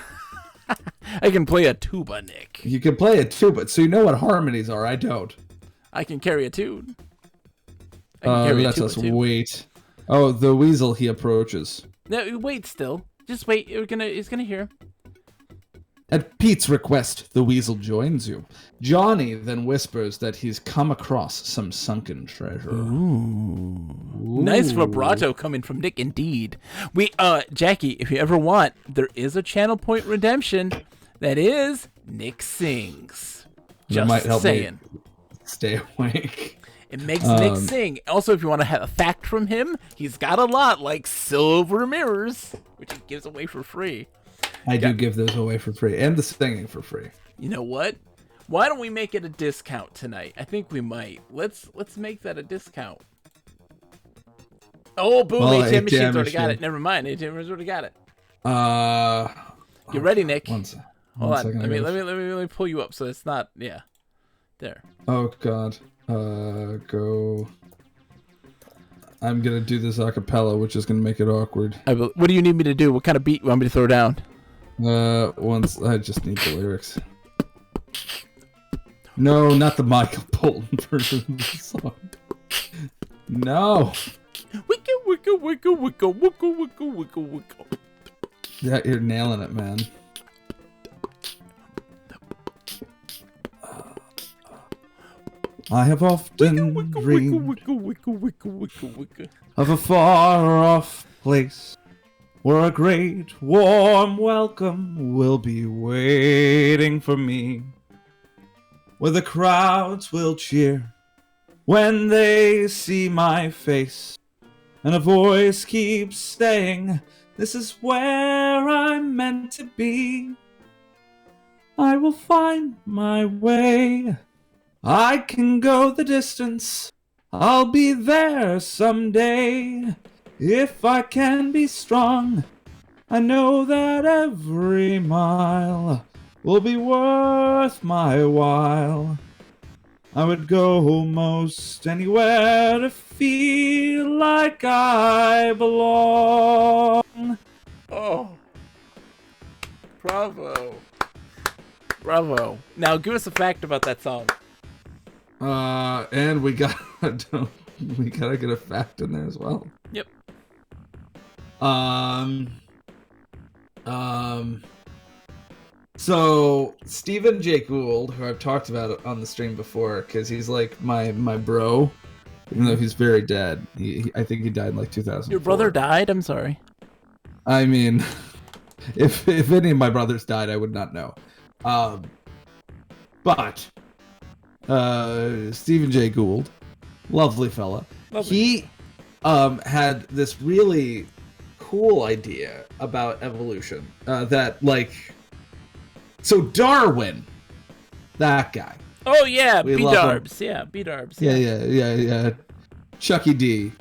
I can play a tuba, Nick. You can play a tuba, so you know what harmonies are. I don't. I can carry a tune. Let us wait. Oh, the weasel he approaches. No, wait still. Just wait. He's gonna hear. At Pete's request, the weasel joins you. Johnny then whispers that he's come across some sunken treasure. Ooh. Nice vibrato coming from Nick, indeed. Jackie, if you ever want, there is a channel point redemption. That is Nick Sings. Just might help saying. Me stay awake. It makes Nick sing. Also, if you want to have a fact from him, he's got a lot, like silver mirrors, which he gives away for free. I do give those away for free, and the singing for free. You know what? Why don't we make it a discount tonight? I think we might. Let's make that a discount. Oh, boom! Well, ATM machine's already got it. Never mind. ATM machine's already got it. You ready, Nick? Hold on. Let me pull you up so it's not. Yeah. There. Oh God. Go. I'm gonna do this a cappella, which is gonna make it awkward. What do you need me to do? What kind of beat you want me to throw down? I just need the lyrics. No, not the Michael Bolton version of the song. No. Wicka wicka wicka wicka wicka wicka wicka wicka. Yeah, you're nailing it, man. I have often dreamed of a far-off place where a great warm welcome will be waiting for me, where the crowds will cheer when they see my face, and a voice keeps saying, "This is where I'm meant to be. I will find my way. I can go the distance. I'll be there someday. If I can be strong, I know that every mile will be worth my while. I would go most anywhere to feel like I belong." Oh, bravo. Bravo. Now give us a fact about that song. And we gotta get a fact in there as well. Yep. So Stephen J. Gould, who I've talked about on the stream before, because he's like my bro, even though he's very dead. I think he died in like 2000. Your brother died? I'm sorry. I mean, if any of my brothers died, I would not know. But Stephen J. Gould, lovely fella. Lovely. He had this really cool idea about evolution that like. So Darwin, that guy. Oh yeah, B-Darbs. Yeah, B-Darbs. Yeah. Chucky D.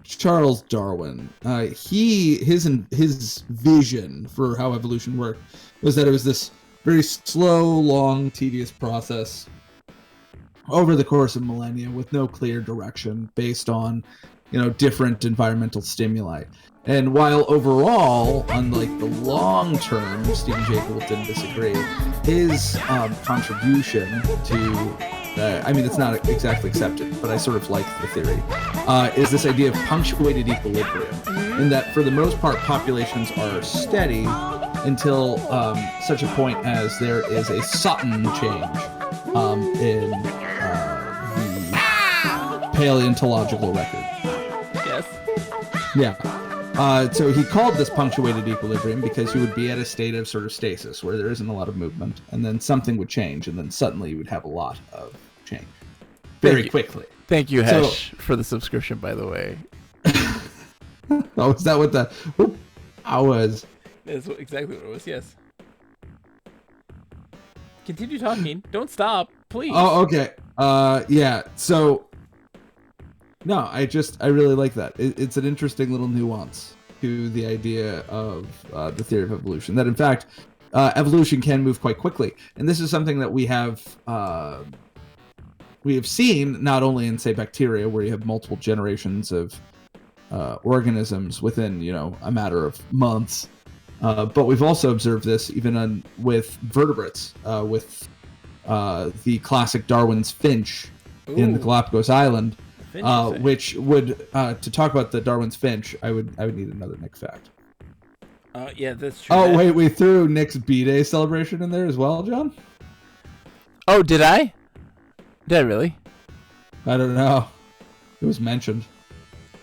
Charles Darwin. His vision for how evolution worked was that it was this very slow, long, tedious process over the course of millennia with no clear direction based on, different environmental stimuli. And while overall, on like the long term, Stephen Jay Gould didn't disagree, his contribution to, it's not exactly accepted, but I sort of like the theory, is this idea of punctuated equilibrium, in that for the most part, populations are steady until such a point as there is a sudden change in the paleontological record. Yes. Yeah. So he called this punctuated equilibrium because you would be at a state of sort of stasis where there isn't a lot of movement, and then something would change, and then suddenly you would have a lot of change very quickly. Thank you, Hesh, for the subscription, by the way. Oh, is that what I was? That's exactly what it was, yes. Continue talking. Don't stop, please. Oh, okay. Yeah, so... No, I really like that. It's an interesting little nuance to the idea of the theory of evolution. That in fact, evolution can move quite quickly, and this is something that we have seen not only in, say, bacteria, where you have multiple generations of organisms within a matter of months, but we've also observed this even with vertebrates, with the classic Darwin's finch in the Galapagos Island. Which would to talk about the Darwin's finch, I would need another Nick fact. Yeah, that's true. Oh wait, we threw Nick's B-Day celebration in there as well, John. Oh, did I? Did I really? I don't know. It was mentioned.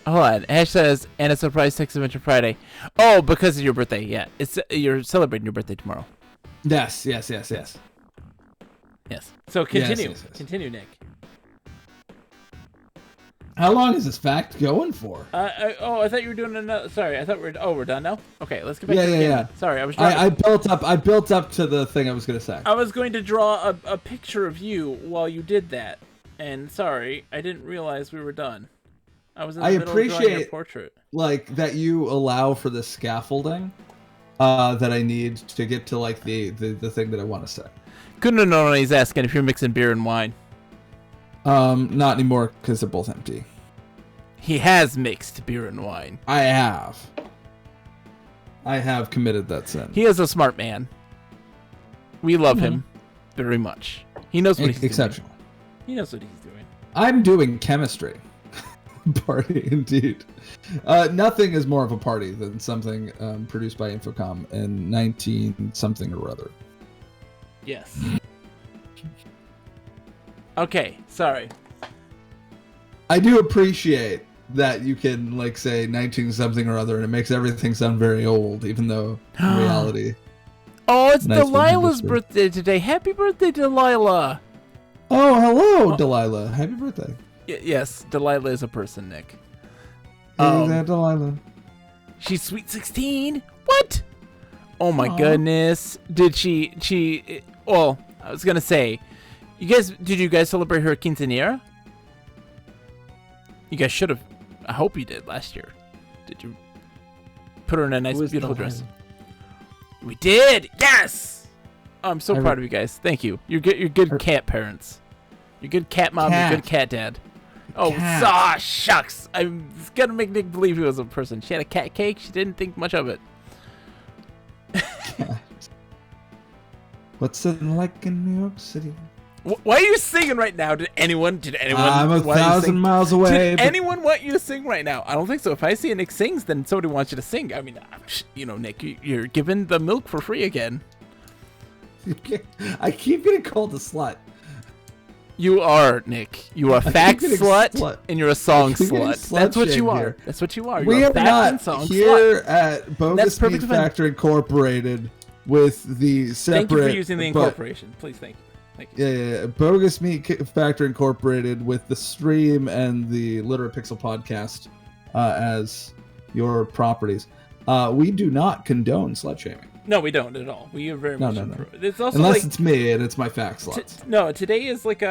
Hold on. Ash says, and a surprise text adventure Friday. Oh, because of your birthday. Yeah, you're celebrating your birthday tomorrow. Yes. So continue. Yes. Continue, Nick. How long is this fact going for? I thought you were doing another. Sorry, I thought we're done now. Okay, let's get back to the game. Yeah. Sorry, I was. I built up to the thing I was gonna say. I was going to draw a picture of you while you did that, and sorry, I didn't realize we were done. I was in the middle of drawing your portrait. Like that you allow for the scaffolding that I need to get to like the thing that I want to say. Couldn't have known. He's asking if you're mixing beer and wine. Not anymore because they're both empty. He has mixed beer and wine. I have committed that sin. He is a smart man. We love him very much. He knows what he's exceptional. doing. He knows what he's doing. I'm doing chemistry. Party indeed. Nothing is more of a party than something produced by Infocom in 19 something or other. Yes. Okay, sorry. I do appreciate that you can like say 19 something or other and it makes everything sound very old, even though in reality. Oh, it's Delilah's birthday today. Happy birthday, Delilah. Oh, hello, Delilah. Happy birthday. Yes, Delilah is a person, Nick. Hey there, Delilah. She's sweet 16. What? Oh my goodness. Did she well, I was going to say, did you guys celebrate her quinceañera? You guys should have. I hope you did last year. Did you put her in a nice, beautiful dress? We did. Yes. Oh, I'm so proud of you guys. Thank you. You're good cat parents. You're good cat mom. You're good cat dad. Oh, shucks. I'm gonna make Nick believe he was a person. She had a cat cake. She didn't think much of it. What's it like in New York City? Why are you singing right now? Did anyone? I'm 1,000 miles away. Did anyone want you to sing right now? I don't think so. If I see Nick sings, then somebody wants you to sing. I mean, Nick, you're giving the milk for free again. I keep getting called a slut. You are, Nick. You are a fact slut, and you're a song slut. That's what you are. That's what you are. We are not here at Bogus Meat Factory Incorporated with the separate... Thank you for using the incorporation. Please, thank you. Thank you. Yeah. Bogus Meat Factory Incorporated with the stream and the Literate Pixel podcast as your properties. We do not condone slut shaming. No, we don't at all. We are very much. No. It's also unless it's me and it's my fact sluts. No, today is like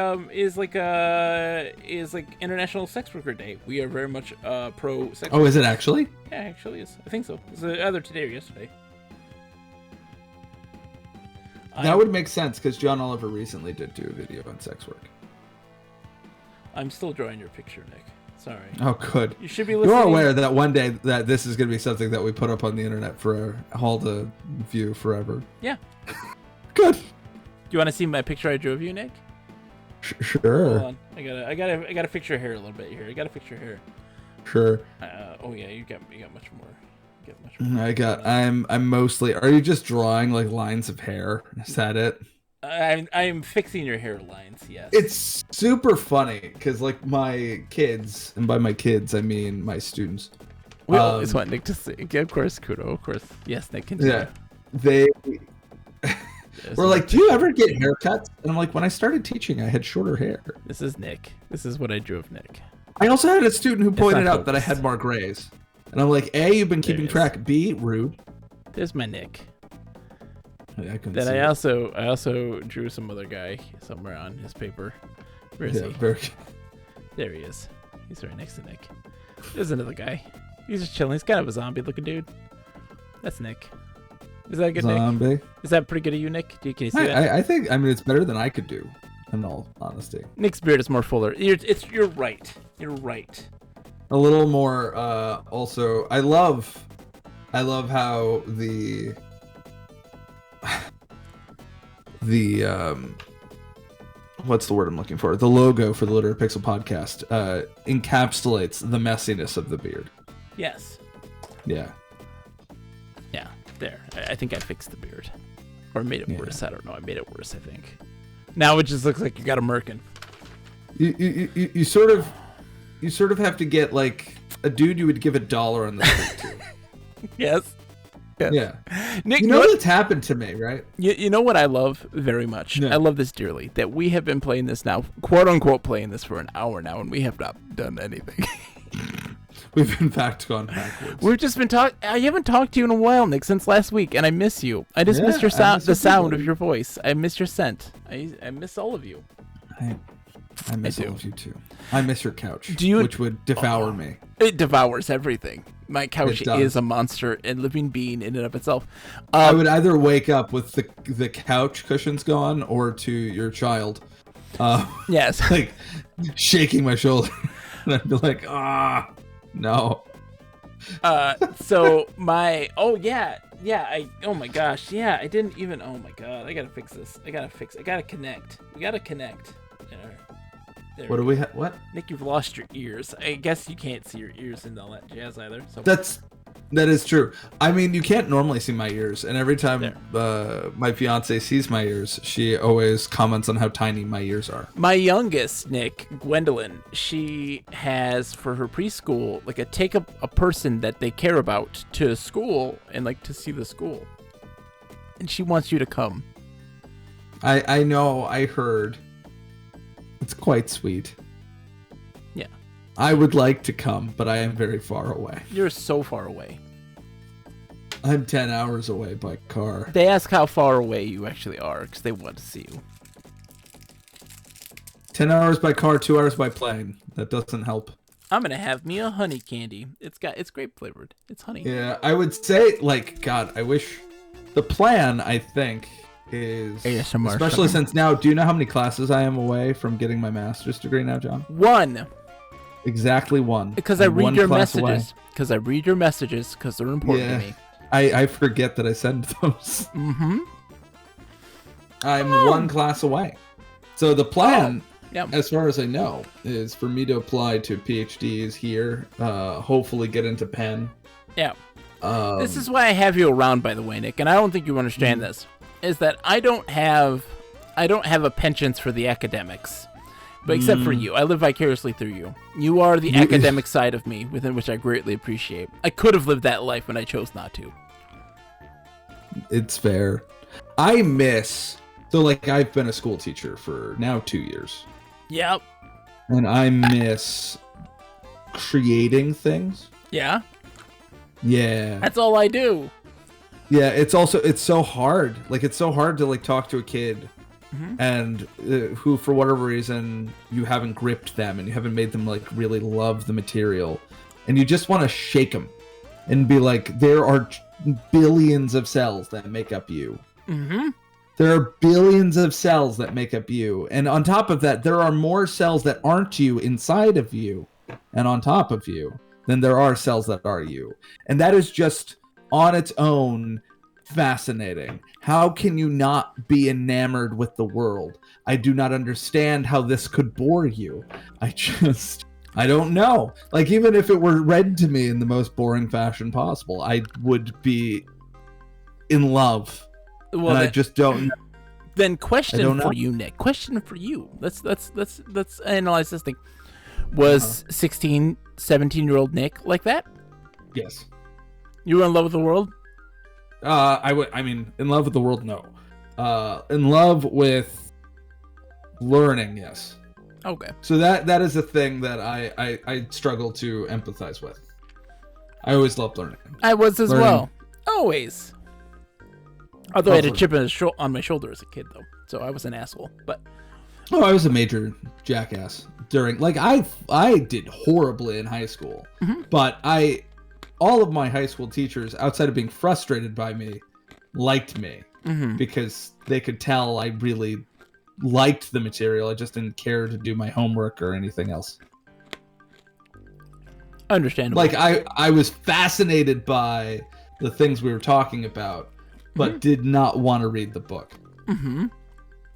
International Sex Worker Day. We are very much pro sex. Oh, is it actually? Yeah, it actually is. I think so. It's either today or yesterday. That would make sense because John Oliver recently did do a video on sex work. I'm still drawing your picture, Nick. Sorry. Oh, good. You should be listening. You're aware that one day that this is going to be something that we put up on the internet for all to view forever. Yeah. Good. Do you want to see my picture I drew of you, Nick? Sure. Hold on. I gotta fix your hair a little bit here. I gotta fix your hair. Sure. Oh yeah, you got much more. I'm mostly. Are you just drawing like lines of hair? Is that it? I'm fixing your hairlines. Yes. It's super funny because like my kids, and by my kids I mean my students. We always want Nick to sing. Of course, Kudo. Of course. Yes, Nick. Continue. Yeah. They were like, "Do you ever get haircuts?" And I'm like, "When I started teaching, I had shorter hair." This is Nick. This is what I drew of Nick. I also had a student who pointed out that I had more grays. And I'm like, A, you've been keeping track. B, rude. There's my Nick. Then I also drew some other guy somewhere on his paper. Where is he? There he is. He's right next to Nick. There's another guy. He's just chilling. He's kind of a zombie looking dude. That's Nick. Is that a good zombie? Nick? Is that pretty good of you, Nick? Can you see that? I think, it's better than I could do, in all honesty. Nick's beard is more fuller. You're right. You're right. A little more, also, I love how the what's the word I'm looking for? The logo for the Literate Pixel podcast encapsulates the messiness of the beard. Yes. Yeah. Yeah, there. I think I fixed the beard. Or made it worse. I don't know. I made it worse, I think. Now it just looks like you got a merkin. You sort of have to get like a dude you would give $1 on the street to. Yes. Yeah. Nick, you know what's happened to me, right? You know what I love very much? Yeah. I love this dearly. That we have been playing this now, quote unquote playing this for an hour now, and we have not done anything. We've in fact gone backwards. We've just been talking. I haven't talked to you in a while, Nick, since last week, and I miss you. I just missed your the sound of your voice. I miss your scent. I miss all of you. I miss all of you too. I miss your couch, which would devour me. It devours everything. My couch is a monster and living being in and of itself. I would either wake up with the couch cushions gone, or to your child. Yes, like shaking my shoulder, and I'd be like, no. So my oh my gosh, yeah, I didn't even. Oh my god, I gotta fix this. I gotta connect. We gotta connect. There what do we have? What? Nick, you've lost your ears. I guess you can't see your ears and all that jazz either. So that is true. I mean, you can't normally see my ears, and every time my fiance sees my ears, she always comments on how tiny my ears are. My youngest, Nick, Gwendolyn, she has for her preschool take a person that they care about to school and to see the school, and she wants you to come. I know. I heard. It's quite sweet. Yeah. I would like to come, but I am very far away. You're so far away. I'm 10 hours away by car. They ask how far away you actually are because they want to see you. 10 hours by car, 2 hours by plane. That doesn't help. I'm going to have me a honey candy. It's grape flavored. It's honey. Yeah, I would say, God, I wish the plan, I think, is ASMR especially since now, do you know how many classes I am away from getting my master's degree now, John? 1. Exactly 1. Because I read your messages. Because they're important to me. I forget that I send those. Mm-hmm. I'm one class away. So the plan, as far as I know, is for me to apply to PhDs here, hopefully get into Penn. Yeah. This is why I have you around, by the way, Nick, and I don't think you understand this, is that I don't have a penchant for the academics. But except for you, I live vicariously through you. You are the academic side of me, within which I greatly appreciate. I could have lived that life, but I chose not to. It's fair. I miss... So, like, I've been a school teacher for now 2 years. Yep. And I miss creating things. Yeah? Yeah. That's all I do. Yeah, it's so hard. Like, it's so hard to, like, talk to a kid and who, for whatever reason, you haven't gripped them and you haven't made them, like, really love the material. And you just want to shake them and be like, there are billions of cells that make up you. Mm-hmm. There are billions of cells that make up you. And on top of that, there are more cells that aren't you inside of you and on top of you than there are cells that are you. And that is just on its own fascinating. How can you not be enamored with the world? I do not understand how this could bore you. I don't know. Like, even if it were read to me in the most boring fashion possible, I would be in love. Well, and I just don't know. Then question for you, Nick. Question for you. Let's analyze this thing. Was 16, 17-year-old Nick like that? Yes. You were in love with the world? I mean, in love with the world, no. In love with learning, yes. Okay. So that is a thing that I struggle to empathize with. I always loved learning. I was as well. Always. Although I had a chip on my shoulder as a kid, though, so I was an asshole. But I was a major jackass during. Like, I did horribly in high school, but all of my high school teachers, outside of being frustrated by me, liked me because they could tell I really liked the material. I just didn't care to do my homework or anything else. Understandable. Like, I was fascinated by the things we were talking about, but did not want to read the book.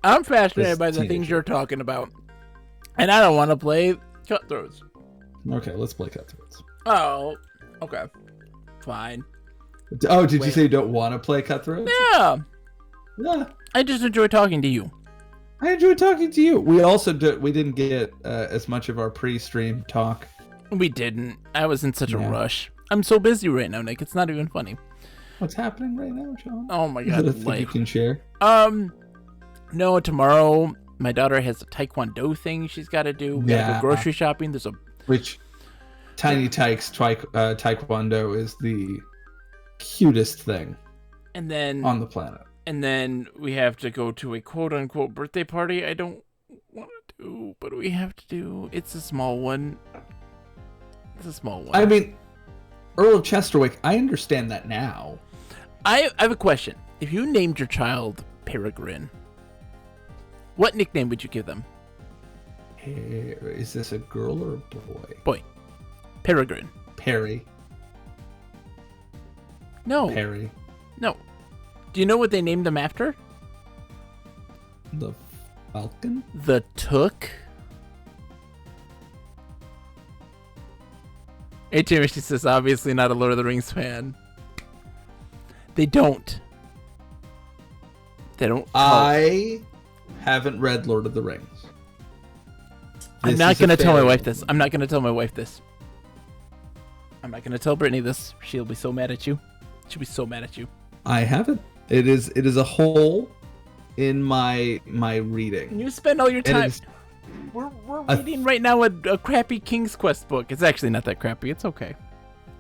I'm fascinated by the things you're talking about, and I don't want to play Cutthroats. Okay, let's play Cutthroats. Oh, okay. Fine. Oh, did you say you don't want to play Cutthroats? Yeah. Yeah. I just enjoy talking to you. I enjoy talking to you. We also we didn't get as much of our pre-stream talk. We didn't. I was in such a rush. I'm so busy right now, Nick. It's not even funny. What's happening right now, John? Oh my God. Is that a thing you can share? No, tomorrow my daughter has a Taekwondo thing she's got to do. We gotta go grocery shopping. Which Tiny Tyke's Taekwondo is the cutest thing and then on the planet. And then we have to go to a quote-unquote birthday party I don't want to do, but we have to do. It's a small one. It's a small one. I mean, Earl of Chesterwick, I understand that now. I have a question. If you named your child Peregrine, what nickname would you give them? Is this a girl or a boy? Boy. Peregrine. Perry. No. Perry. No. Do you know what they named them after? The Falcon? The Took. H.M.H. says, obviously not a Lord of the Rings fan. They don't. I haven't read Lord of the Rings. I'm not going to tell my wife this. I'm not going to tell Brittany this. She'll be so mad at you. She'll be so mad at you. I haven't. It is a hole in my reading. You spend all your time. We're reading right now a crappy King's Quest book. It's actually not that crappy. It's okay.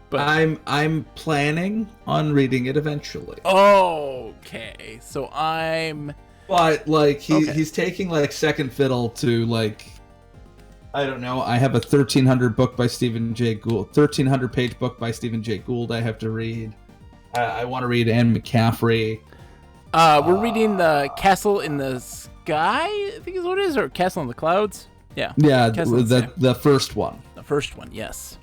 But I'm planning on reading it eventually. Okay. So But like he's taking like second fiddle to like, I don't know. I have a 1300 book by Stephen Jay Gould, 1300 page book by Stephen Jay Gould. I have to read. I want to read Anne McCaffrey. We're reading the Castle in the Sky, I think is what it is, or Castle in the Clouds. Yeah. Yeah, the first one. The first one, yes.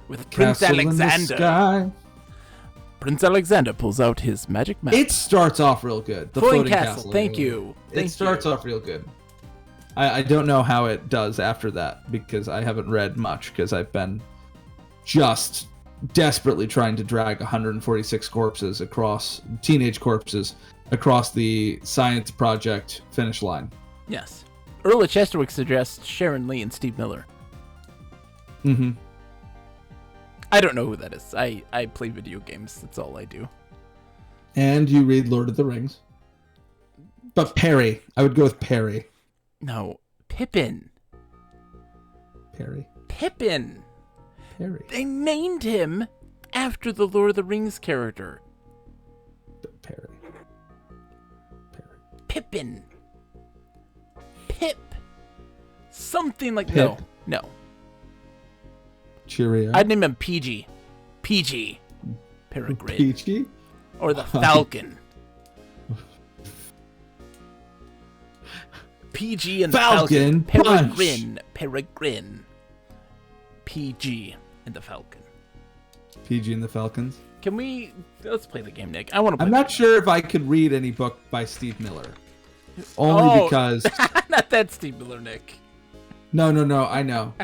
With Castle Prince Alexander. In the Sky. Prince Alexander pulls out his magic map. It starts off real good. The floating castle. Thank you. It starts off real good. I don't know how it does after that because I haven't read much because I've been just desperately trying to drag 146 teenage corpses across the science project finish line. Yes. Earl of Chesterwick suggests Sharon Lee and Steve Miller. Mm-hmm. I don't know who that is. I play video games. That's all I do. And you read Lord of the Rings. But Perry. I would go with Perry. No. Pippin. Perry. Pippin. Perry. They named him after the Lord of the Rings character. Perry. Pippin. Pip. Something like... Pip. No. Cheerio. I'd name him PG. PG. Peregrine. Peachy? Or the Falcon. PG and the Falcon. Peregrine. PG and the Falcon. PG and the Falcons. Let's play the game, Nick. I want to play. I'm not sure if I could read any book by Steve Miller. Only because... Not that Steve Miller, Nick. No, I know.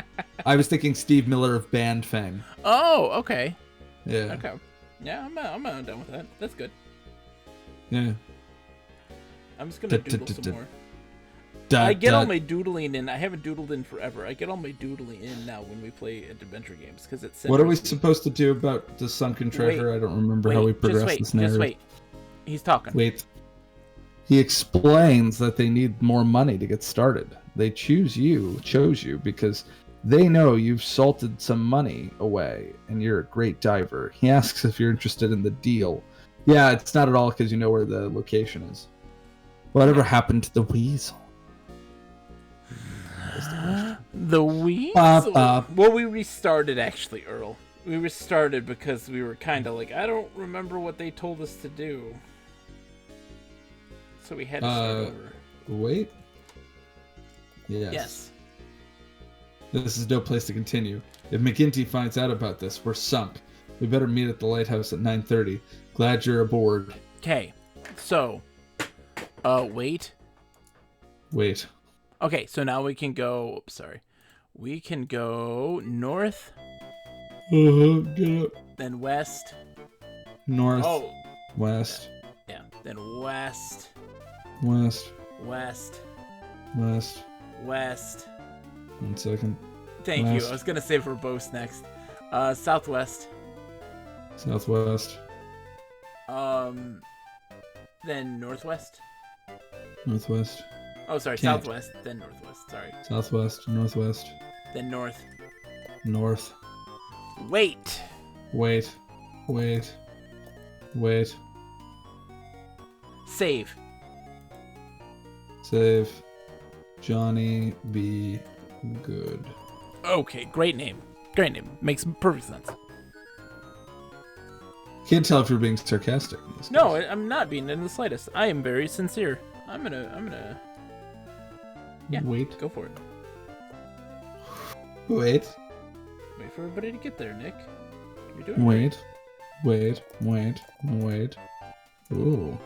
I was thinking Steve Miller of band fame. Oh, okay. Yeah. Okay. Yeah, I'm down with that. That's good. Yeah. I'm just gonna doodle some more. I get all my doodling in. I haven't doodled in forever. I get all my doodling in now when we play adventure games because it's. What are we supposed to do about the sunken treasure? I don't remember how we progress this narrative. Just wait. He's talking. Wait. He explains that they need more money to get started. They chose you because they know you've salted some money away and you're a great diver. He asks if you're interested in the deal. Yeah, it's not at all because you know where the location is. Whatever happened to the weasel? The weasel? Well, we restarted actually, Earl. We restarted because we were kind of like, I don't remember what they told us to do. So we had to start over. Wait. Yes. This is no place to continue. If McGinty finds out about this, we're sunk. We better meet at the lighthouse at 9:30. Glad you're aboard. Okay. So, wait. Okay, so now we can go... We can go north. Get up. Then west. North. Oh. West. Yeah. Then west. West. West. West. West. 1 second. Thank West. you. I was going to say verbose next. Southwest. Southwest. Then northwest. Northwest. Oh, sorry. Can't. Southwest, then northwest. Sorry. Southwest, northwest. Then north. North. Wait. Save. Johnny be good. Okay, great name. Makes perfect sense. Can't tell if you're being sarcastic in this No, case. I'm not being in the slightest. I am very sincere. I'm gonna. Yeah. Wait. Go for it. Wait for everybody to get there, Nick. You're doing Wait. Ooh.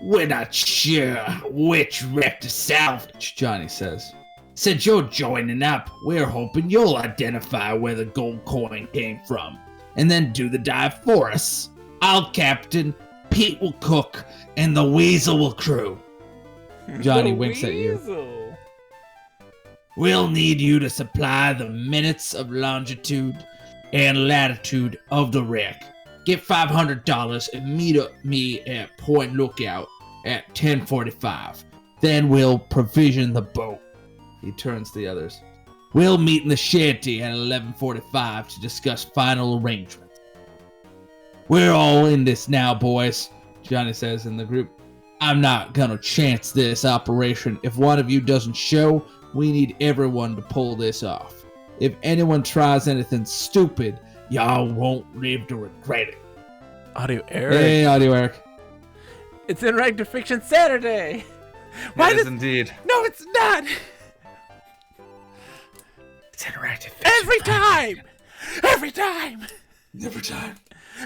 We're not sure which wreck to salvage, Johnny says. Since you're joining up, we're hoping you'll identify where the gold coin came from, and then do the dive for us. I'll captain, Pete will cook, and the weasel will crew. Johnny winks at you. We'll need you to supply the minutes of longitude and latitude of the wreck. Get $500 and meet me at Point Lookout at 10:45. Then we'll provision the boat. He turns to the others. We'll meet in the shanty at 11:45 to discuss final arrangements. We're all in this now, boys, Johnny says in the group. I'm not gonna chance this operation. If one of you doesn't show, we need everyone to pull this off. If anyone tries anything stupid, y'all won't live to regret it. Audio Eric. Hey, Audio Eric. It's Interactive Fiction Saturday. It is indeed. No, it's not. It's Interactive Fiction. Every time.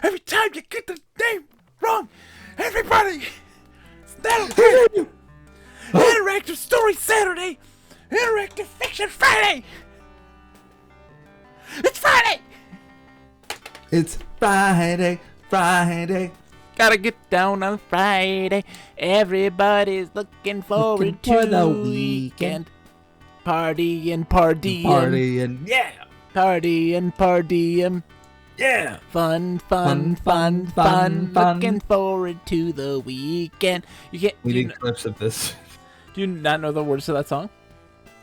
Every time you get the name wrong, everybody. Saturday. Interactive Story Saturday. Interactive Fiction Friday. It's Friday. It's Friday. Friday. Gotta get down on Friday. Everybody's looking forward to the weekend. Partying. Yeah. Partying. Yeah. Fun. Looking forward to the weekend. You can't. We need clips of this. Do you not know the words to that song?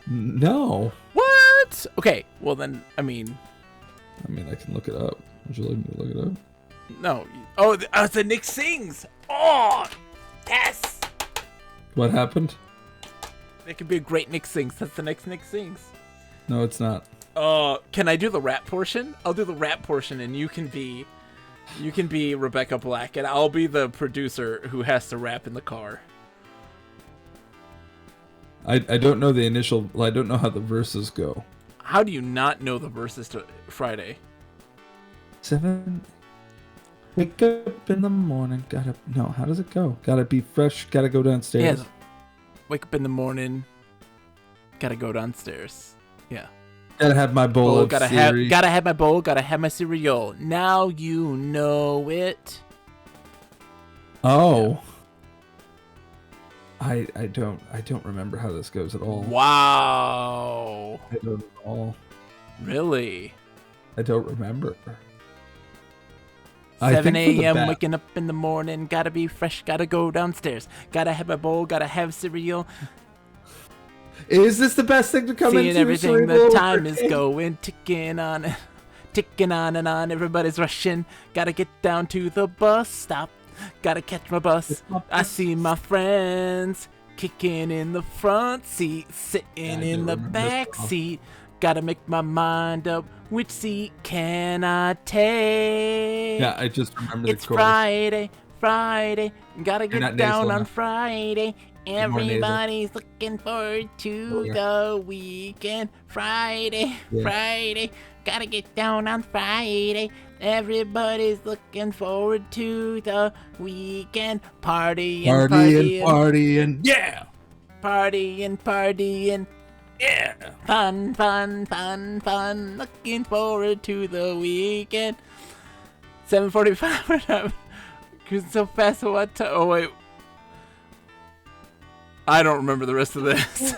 No. What? Okay. Well then, I mean, I can look it up. Would you like me to look it up? No. Oh, it's a Nick Sings. Oh, yes. What happened? It could be a great Nick Sings. That's the next Nick Sings. No, it's not. Can I do the rap portion? I'll do the rap portion, and you can be Rebecca Black, and I'll be the producer who has to rap in the car. I don't know the initial. I don't know how the verses go. How do you not know the verses to Friday? 7. Wake up in the morning. How does it go? Gotta be fresh. Gotta go downstairs. Yeah. Wake up in the morning. Gotta go downstairs. Yeah. Gotta have my bowl of cereal. Gotta have my bowl. Gotta have my cereal. Now you know it. Oh. Yeah. I don't remember how this goes at all. Wow. I don't at all. Really? I don't remember. 7 a.m. waking up in the morning, gotta be fresh, gotta go downstairs, gotta have a bowl, gotta have cereal. Is this the best thing to come Seeing into everything, the time is going, ticking on and on. Everybody's rushing, gotta get down to the bus stop, gotta catch my bus. I see my friends kicking in the front seat, sitting in the back seat. Gotta make my mind up. Which seat can I take? Yeah, I just remember it's the chorus. Friday. Gotta get down on Friday. Everybody's looking forward to the weekend. Friday. Gotta get down on Friday. Everybody's looking forward to the weekend. Partying. Yeah. Partying. Yeah. Fun. Looking forward to the weekend. 7:45. We're not cruising so fast. What time? Oh, wait. I don't remember the rest of this.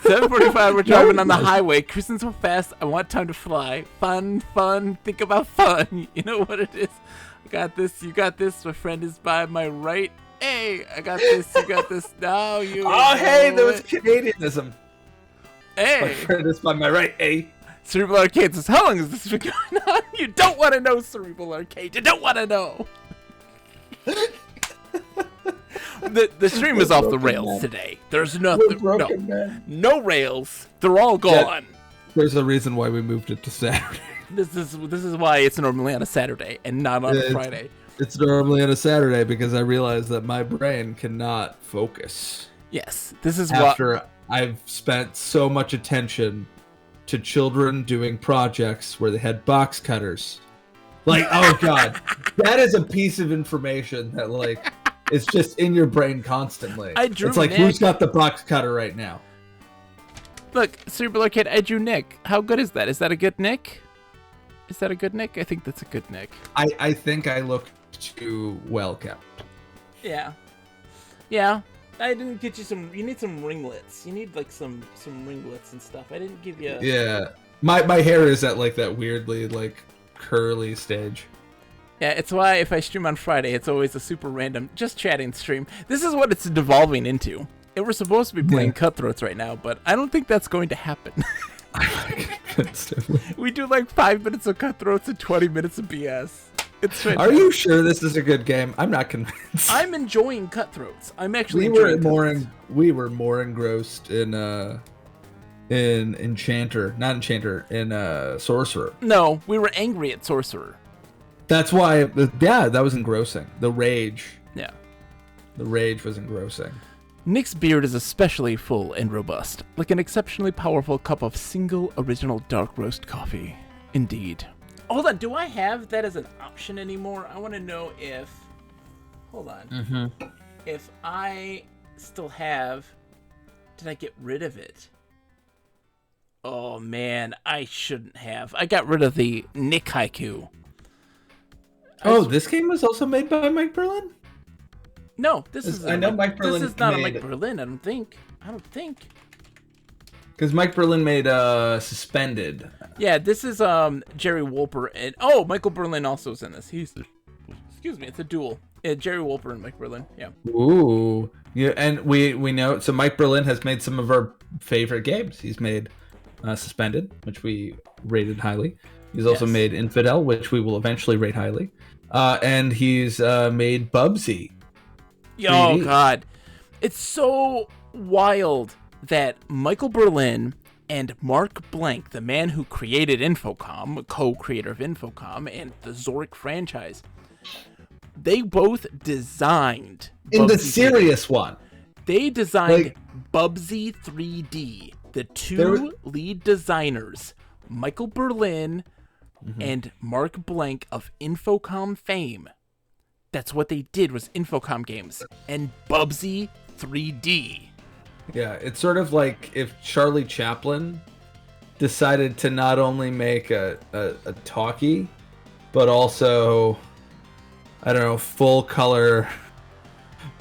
7:45. We're driving on the highway. Cruising so fast. I want time to fly. Fun. Think about fun. You know what it is. I got this. You got this. My friend is by my right. Hey, I got this. You got this. Now you. Oh, hey, there was Canadianism. Hey. My friend is by my right. Hey. Cerebral Arcade says, how long has this been going on? You don't want to know, Cerebral Arcade. You don't want to know. The stream is off the rails today. There's nothing. No rails. They're all gone. There's a reason why we moved it to Saturday. This is why it's normally on a Saturday and not on a Friday. It's normally on a Saturday because I realize that my brain cannot focus. Yes, this is after I've spent so much attention to children doing projects where they had box cutters. Like, oh god, that is a piece of information that like is just in your brain constantly. It's like, Nick. Who's got the box cutter right now? Look, Cerebral Arcade, I drew Nick. How good is that? Is that a good Nick? Is that a good Nick? I think that's a good Nick. I think I look too well kept. Yeah. I didn't get you some. You need some ringlets. You need like some ringlets and stuff. I didn't give you. Yeah, my hair is at like that weirdly like curly stage. Yeah, it's why if I stream on Friday, it's always a super random, just chatting stream. This is what it's devolving into. And we're supposed to be playing Cutthroats right now, but I don't think that's going to happen. We do like 5 minutes of Cutthroats and 20 minutes of BS. It's Are you sure this is a good game? I'm not convinced. I'm enjoying Cutthroats. I'm actually enjoying Cutthroats. We were more engrossed in Sorcerer. No, we were angry at Sorcerer. That's why, that was engrossing. The rage. Yeah. The rage was engrossing. Nick's beard is especially full and robust, like an exceptionally powerful cup of single original dark roast coffee. Indeed. hold on. Do I have that as an option anymore? I want to know if. Hold on. Mm-hmm. If I still have. Did I get rid of it? Oh man, I shouldn't have. I got rid of the Nick Haiku. This game was also made by Mike Berlin? No, this is. I know Mike Berlin. This is not a Mike Berlin. I don't think. Because Mike Berlin made Suspended. Yeah, this is Jerry Wolper and Michael Berlin also is in this. Excuse me, it's a duel. Yeah, Jerry Wolper and Mike Berlin. Yeah. Ooh, yeah, and we know. So Mike Berlin has made some of our favorite games. He's made Suspended, which we rated highly. He's also made Infidel, which we will eventually rate highly. And he's made Bubsy. Oh God, it's so wild that Michael Berlin and Mark Blank, the man who created Infocom, co-creator of Infocom and the Zork franchise, they both designed in the serious one. They designed Bubsy 3D. The two lead designers, Michael Berlin and Mark Blank of Infocom fame. That's what they did, was Infocom games and Bubsy 3D. Yeah, it's sort of like if Charlie Chaplin decided to not only make a talkie, but also, I don't know, full color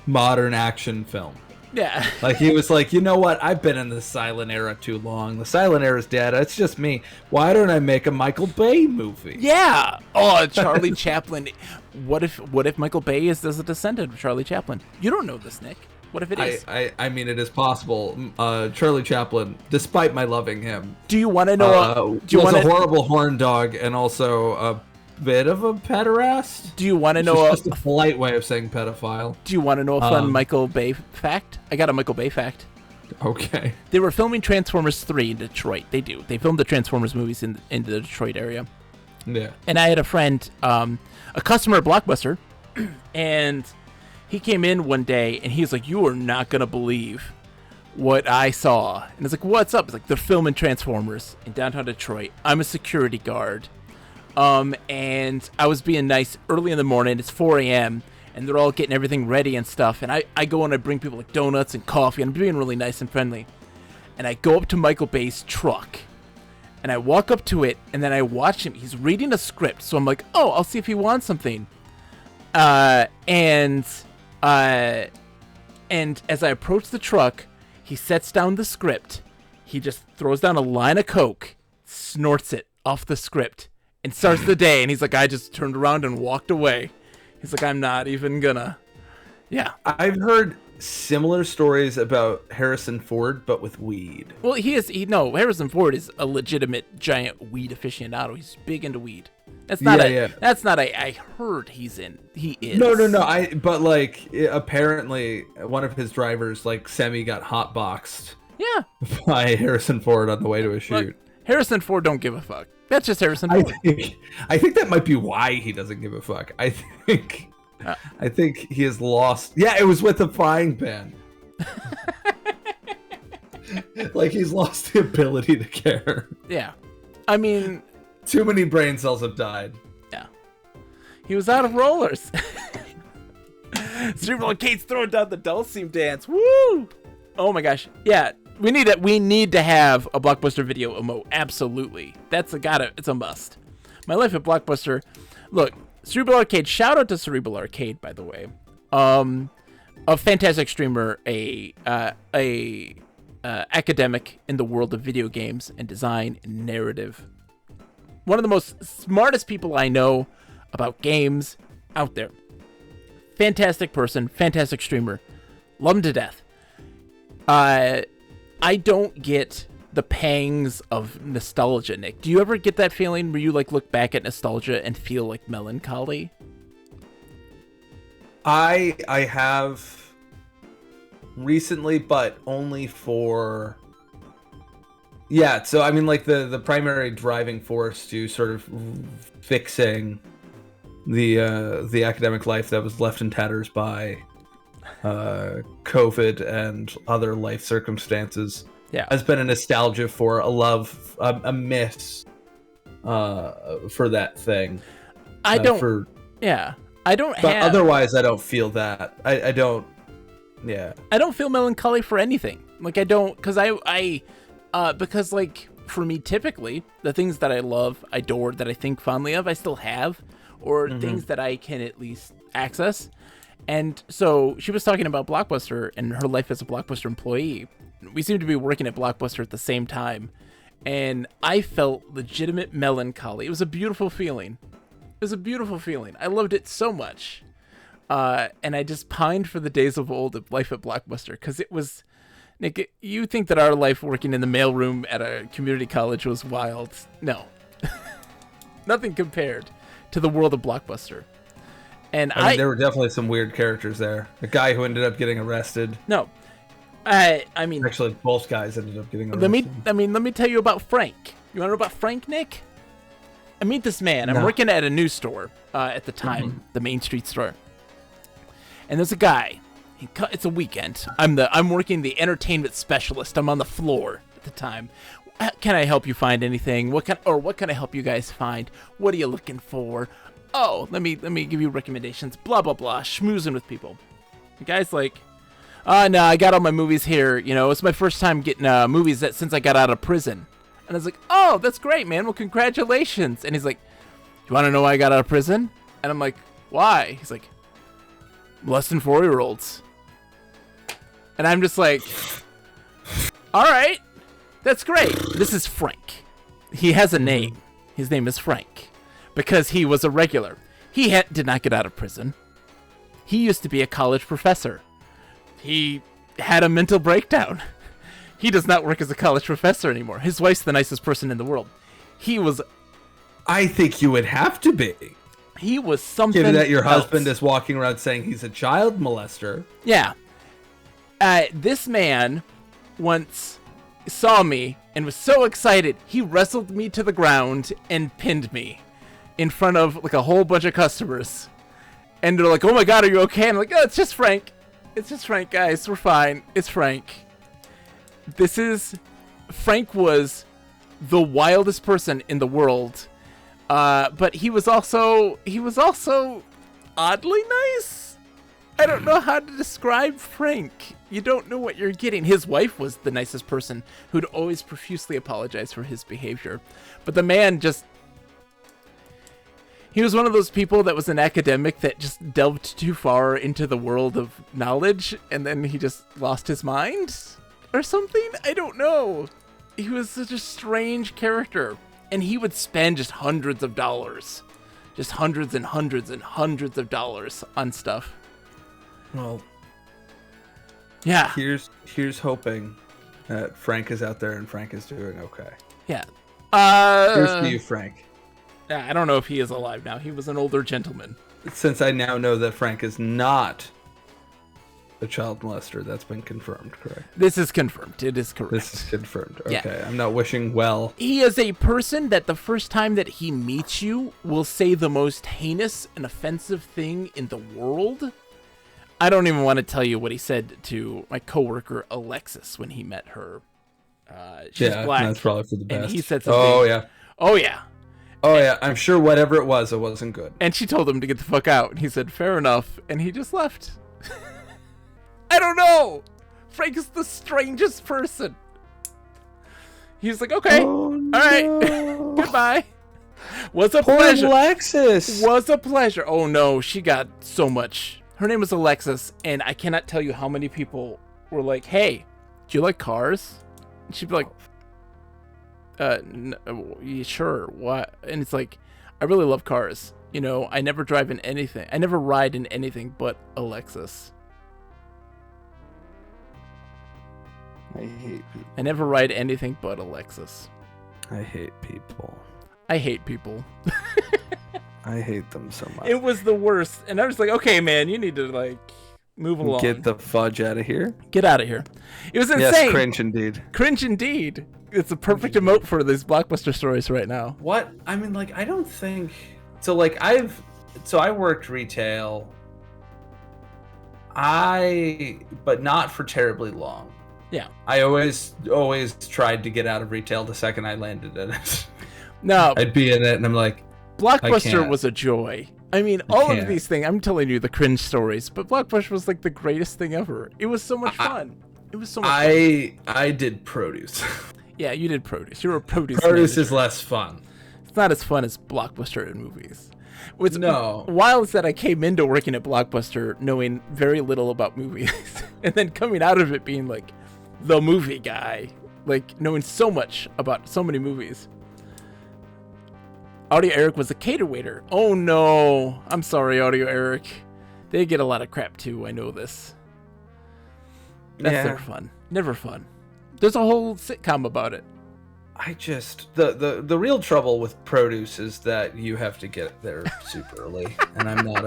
modern action film. Yeah. Like he was like, you know what? I've been in the silent era too long. The silent era's dead. It's just me. Why don't I make a Michael Bay movie? Yeah. Oh, Charlie Chaplin. What if Michael Bay is a descendant of Charlie Chaplin? You don't know this, Nick. What if it is? I mean, it is possible. Charlie Chaplin, despite my loving him, do you want to know? Was a horrible horn dog and also a bit of a pederast. Do you want to know? Just a polite way of saying pedophile. Do you want to know a fun Michael Bay fact? I got a Michael Bay fact. Okay. They were filming Transformers 3 in Detroit. They filmed the Transformers movies in the Detroit area. Yeah. And I had a friend, a customer at Blockbuster, and he came in one day and he was like, "You are not gonna believe what I saw." And it's like, "What's up?" It's like, "They're filming Transformers in downtown Detroit. I'm a security guard. And I was being nice early in the morning. It's 4 a.m. and they're all getting everything ready and stuff. And I go and I bring people like donuts and coffee, and I'm being really nice and friendly. And I go up to Michael Bay's truck, and I walk up to it, and then I watch him. He's reading a script, so I'm like, "Oh, I'll see if he wants something." And as I approach the truck, he sets down the script. He just throws down a line of Coke, snorts it off the script, and starts the day. And he's like, "I just turned around and walked away." He's like, "I'm not even gonna." Yeah. I've heard similar stories about Harrison Ford, but with weed. Well, Harrison Ford is a legitimate giant weed aficionado. He's big into weed. That's not That's not I heard he is. No. But like, apparently one of his drivers like semi got hotboxed. Yeah. By Harrison Ford on the way to a shoot. Look, Harrison Ford don't give a fuck. That's just Harrison Ford. I think that might be why he doesn't give a fuck. I think he has lost. Yeah, it was with the frying pan. Like he's lost the ability to care. Yeah. I mean, too many brain cells have died. Yeah. He was out of rollers. Cerebral Arcade's throwing down the Dulcim dance. Woo! Oh my gosh. Yeah. We need to have a Blockbuster video emote. Absolutely. It's a must. My life at Blockbuster. Look, Cerebral Arcade. Shout out to Cerebral Arcade, by the way. A fantastic streamer, a academic in the world of video games and design and narrative. One of the most smartest people I know about games out there. Fantastic person, fantastic streamer. Love him to death. I don't get the pangs of nostalgia, Nick. Do you ever get that feeling where you like look back at nostalgia and feel like melancholy? I have recently, but only for so I mean, like the primary driving force to sort of fixing the academic life that was left in tatters by COVID and other life circumstances has been a nostalgia for a love, a miss for that thing. I don't. Yeah, I don't. But otherwise, I don't feel that. I don't. Yeah. I don't feel melancholy for anything. Like I don't, because because like for me, typically the things that I love, adore, that I think fondly of, I still have, or things that I can at least access. And so she was talking about Blockbuster and her life as a Blockbuster employee. We seem to be working at Blockbuster at the same time. And I felt legitimate melancholy. It was a beautiful feeling. It was a beautiful feeling. I loved it so much. And I just pined for the days of old of life at Blockbuster. Because it was... Nick, you think that our life working in the mailroom at a community college was wild. No. Nothing compared to the world of Blockbuster. And I mean, there were definitely some weird characters there. A guy who ended up getting arrested. No. I mean... Actually, both guys ended up getting arrested. Let me tell you about Frank. You want to know about Frank, Nick? I meet this man. I'm working at a news store at the time, the Main Street store. And there's a guy. It's a weekend. I'm working the entertainment specialist. I'm on the floor at the time. Can I help you find anything? What can I help you guys find? What are you looking for? Oh, let me give you recommendations. Blah blah blah. Schmoozing with people. The guy's like, no, I got all my movies here. You know, it's my first time getting movies since I got out of prison. And I was like, oh, that's great, man. Well, congratulations. And he's like, you want to know why I got out of prison? And I'm like, why? He's like, molesting 4-year-olds. And I'm just like, all right, that's great. This is Frank. He has a name. His name is Frank because he was a regular. He did not get out of prison. He used to be a college professor. He had a mental breakdown. He does not work as a college professor anymore. His wife's the nicest person in the world. He was... I think you would have to be. He was something given that your else. husband is walking around saying he's a child molester. Yeah. This man once saw me and was so excited, he wrestled me to the ground and pinned me in front of like a whole bunch of customers. And they're like, oh my God, are you okay? And I'm like, oh, it's just Frank. It's just Frank, guys. We're fine. It's Frank. Frank was the wildest person in the world. But he was also oddly nice. I don't know how to describe Frank. You don't know what you're getting. His wife was the nicest person who'd always profusely apologize for his behavior. But the man he was one of those people that was an academic that just delved too far into the world of knowledge and then he just lost his mind or something. I don't know. He was such a strange character. And he would spend just hundreds of dollars. Just hundreds and hundreds and hundreds of dollars on stuff. Well, yeah. Here's hoping that Frank is out there and Frank is doing okay. Yeah. Here's to you, Frank. Yeah, I don't know if he is alive now. He was an older gentleman. Since I now know that Frank is not a child molester, that's been confirmed, correct? This is confirmed. It is correct. This is confirmed. Okay, Yeah. I'm not wishing well. He is a person that the first time that he meets you will say the most heinous and offensive thing in the world. I don't even want to tell you what he said to my coworker Alexis when he met her. She's black. That's probably for the best. And he said something. Oh yeah. Oh yeah. Oh yeah. I'm sure whatever it wasn't good. And she told him to get the fuck out. And he said, fair enough. And he just left. I don't know. Frank is the strangest person. He's like, okay. Oh, all right. Goodbye. Was a Poor pleasure. Alexis. Was a pleasure. Oh no, she got so much. Her name was Alexis, and I cannot tell you how many people were like, hey, do you like cars? And she'd be like, yeah, sure, what? And it's like, I really love cars. You know, I never drive in anything. I never ride in anything but a Lexus. I hate people. I never ride anything but a Lexus. I hate people. I hate people. I hate them so much. It was the worst. And I was like, okay, man, you need to, like, move along. Get the fudge out of here. Get out of here. It was insane. Yes, cringe indeed. Cringe indeed. It's a perfect emote for these Blockbuster stories right now. What? I mean, like, I don't think... So, like, I worked retail. But not for terribly long. Yeah. I always tried to get out of retail the second I landed in it. No, I'd be in it, and I'm like, Blockbuster was a joy. I mean, all of these things, I'm telling you the cringe stories, but Blockbuster was like the greatest thing ever. It was so much fun. It was so much fun. I did produce. Yeah, you did produce. You were a produce Produce manager. is less fun. It's not as fun as Blockbuster in movies. What's No. wild is that I came into working at Blockbuster knowing very little about movies, and then coming out of it being like the movie guy, like knowing so much about so many movies. Audio Eric was a cater waiter. Oh no, I'm sorry, Audio Eric. They get a lot of crap too. I know this. That's never fun. Never fun. There's a whole sitcom about it. I just the real trouble with produce is that you have to get there super early, and I'm not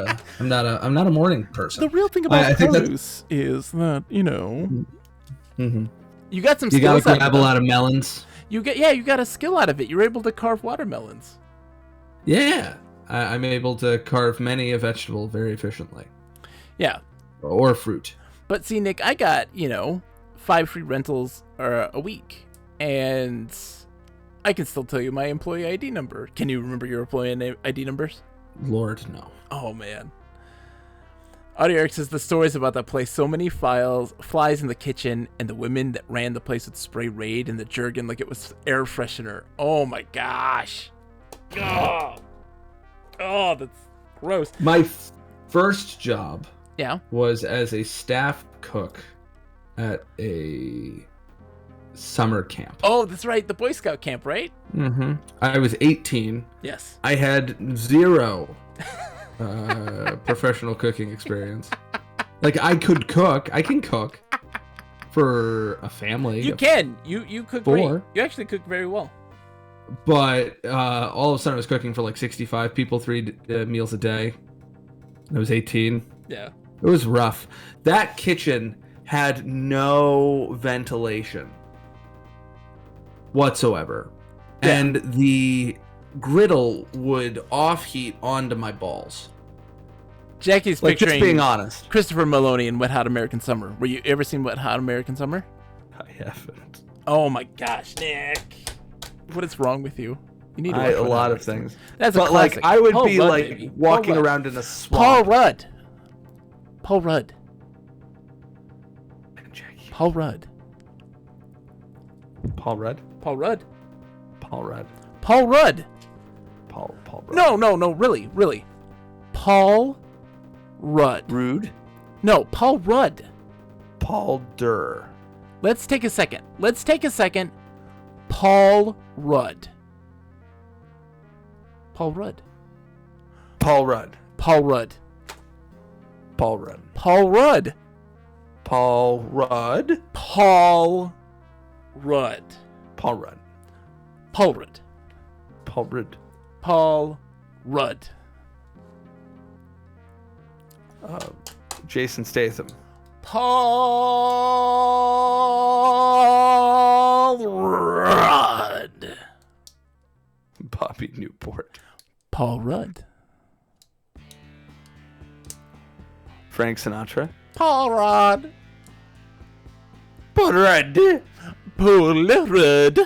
a morning person. The real thing about produce is that you got some. You got to skills grab a lot of melons. You got a skill out of it. You're able to carve watermelons. Yeah, I'm able to carve many a vegetable very efficiently. Yeah, or fruit. But see, Nick, I got 5 free rentals a week, and I can still tell you my employee ID number. Can you remember your employee ID numbers? Lord, no. Oh, man. Audio Eric says the stories about that place. So many flies in the kitchen, and the women that ran the place would spray Raid in the Jergen like it was air freshener. Oh, my gosh. Oh, that's gross. My first job Yeah. was as a staff cook at a summer camp. Oh, that's right. The Boy Scout camp, right? Mm-hmm. I was 18. Yes. I had 0 professional cooking experience. Like, I could cook. I can cook for a family. You can. You cook 4. great. You actually cook very well. But all of a sudden I was cooking for like 65 people 3 meals a day. I was 18. Yeah. It was rough. That kitchen had no ventilation whatsoever. Yeah. And the griddle would off-heat onto my balls. Jackie's Like, picturing just being honest. Christopher Maloney in Wet Hot American Summer. Were you ever seen Wet Hot American Summer? I haven't. Oh my gosh, Nick. What is wrong with you? You need to watch A Wet lot Hot of American things. Summer. That's But a classic. like, I would Paul be Rudd, like baby. walking Paul Rudd. around in a Paul swamp. Rudd. Paul Rudd. Jackie. Paul Rudd. Paul Rudd. Paul Rudd. Paul Rudd. Paul Rudd. Paul Rudd. No, really. Paul Rudd. Rude. No, Paul Rudd. Paul Durr. Let's take a second. Paul Rudd. Paul Rudd. Paul Rudd. Paul Rudd. Paul Rudd. Paul Rudd. Paul Rudd. Paul Rudd. Paul Rudd. Paul Rudd. Paul Rudd. Paul Rudd. Jason Statham. Paul Rudd. Bobby Newport. Paul Rudd. Frank Sinatra. Paul Rudd. Paul Rudd. Paul Rudd.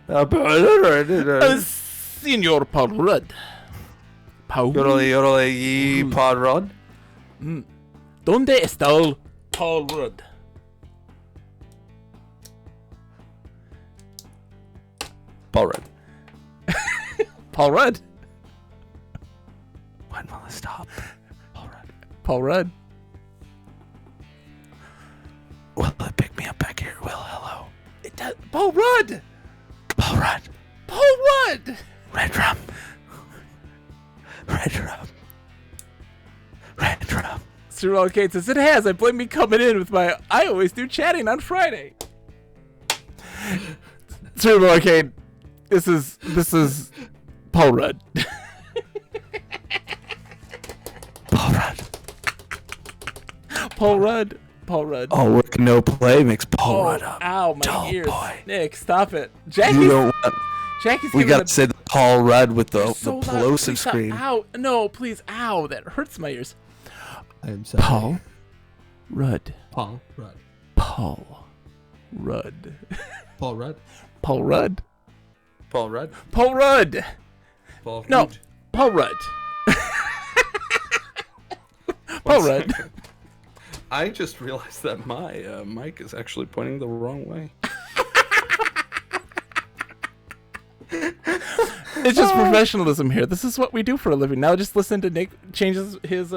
Paul Rudd. Senor Paul Rudd. Paul. Yodelay, Paul Rudd. ¿Dónde está Paul Rudd? Paul Rudd. Paul Rudd. When will it stop? Paul Rudd. Paul Rudd. Will it pick me up back here? Will, hello. It does. Paul Rudd. Paul Rudd. Paul Rudd. Red rum. Red rum. Red rum. Cyril Kate says, it has. I blame me coming in with my I always do chatting on Friday. Cyril Arcade, this is Paul Rudd. Paul Rudd. Paul Rudd. Paul Rudd. All work and no play makes Paul Rudd up. Ow, my Tall ears. boy. Nick, stop it. You Jackie's don't want, we giving gotta say the Paul Rudd with the so loud. plosive Please stop. scream. Ow. No, please. Ow. That hurts my ears. I'm sorry. Paul Rudd. Paul Rudd. Paul Rudd. Paul Rudd. Paul Rudd. Paul Rudd. Paul Rudd. Paul No, Rudd. Paul Rudd. Paul Rudd. I just realized that my mic is actually pointing the wrong way. It's just professionalism here. This is what we do for a living. Now just listen to Nick changes his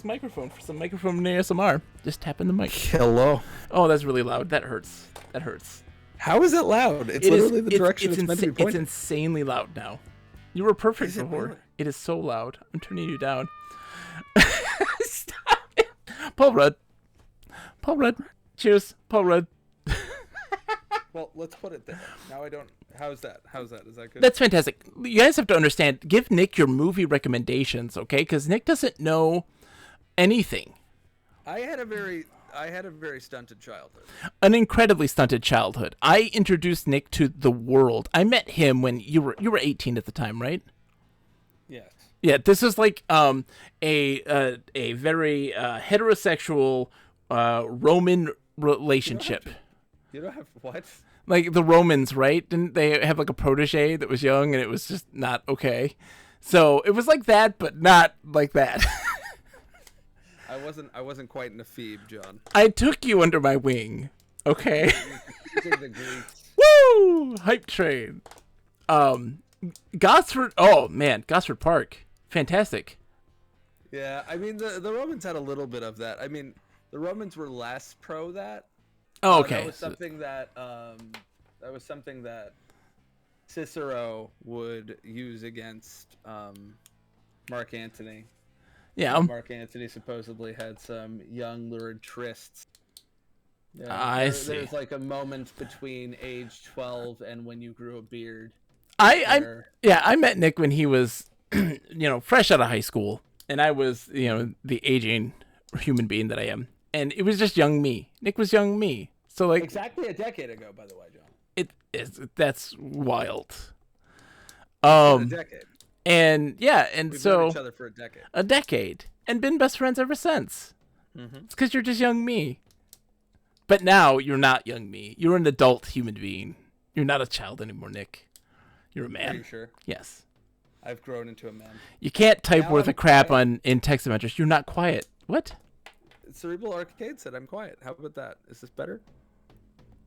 microphone for some microphone ASMR. Just tapping the mic. Hello. Oh, that's really loud. That hurts. That hurts. How is it loud? It's literally the direction it's meant to be pointing. It's insanely loud now. You were perfect Is it before. really? It is so loud. I'm turning you down. Stop it. Paul Rudd. Paul Rudd. Cheers. Paul Rudd. Well, let's put it there. Now I don't. How's that? Is that good? That's fantastic. You guys have to understand. Give Nick your movie recommendations, okay? Because Nick doesn't know anything. I had a very stunted childhood. An incredibly stunted childhood. I introduced Nick to the world. I met him when you were 18 at the time, right? Yes. Yeah. This is like a very heterosexual Roman relationship. You don't have what? Like the Romans, right? Didn't they have like a protege that was young and it was just not okay? So it was like that, but not like that. I wasn't quite an ephebe, John. I took you under my wing. Okay. The Greeks. Woo! Hype train. Gosford. Oh man, Gosford Park. Fantastic. Yeah, I mean the Romans had a little bit of that. I mean, the Romans were less pro that. Oh, okay. That was something that Cicero would use against Mark Antony. Yeah. Mark Antony supposedly had some young lurid trysts. Yeah, I see. There's like a moment between age 12 and when you grew a beard. I met Nick when he was, fresh out of high school, and I was, the aging human being that I am, and it was just young me. Nick was young me. So like exactly a decade ago, by the way, John. That's wild. A decade. And yeah, and We've so known each other for a decade, and been best friends ever since. Mm-hmm. It's because you're just young me. But now you're not young me. You're an adult human being. You're not a child anymore, Nick. You're a man. Are you sure? Yes. I've grown into a man. You can't type Now worth I'm of crap quiet. in text messages. You're not quiet. What? Cerebral Arcade said I'm quiet. How about that? Is this better?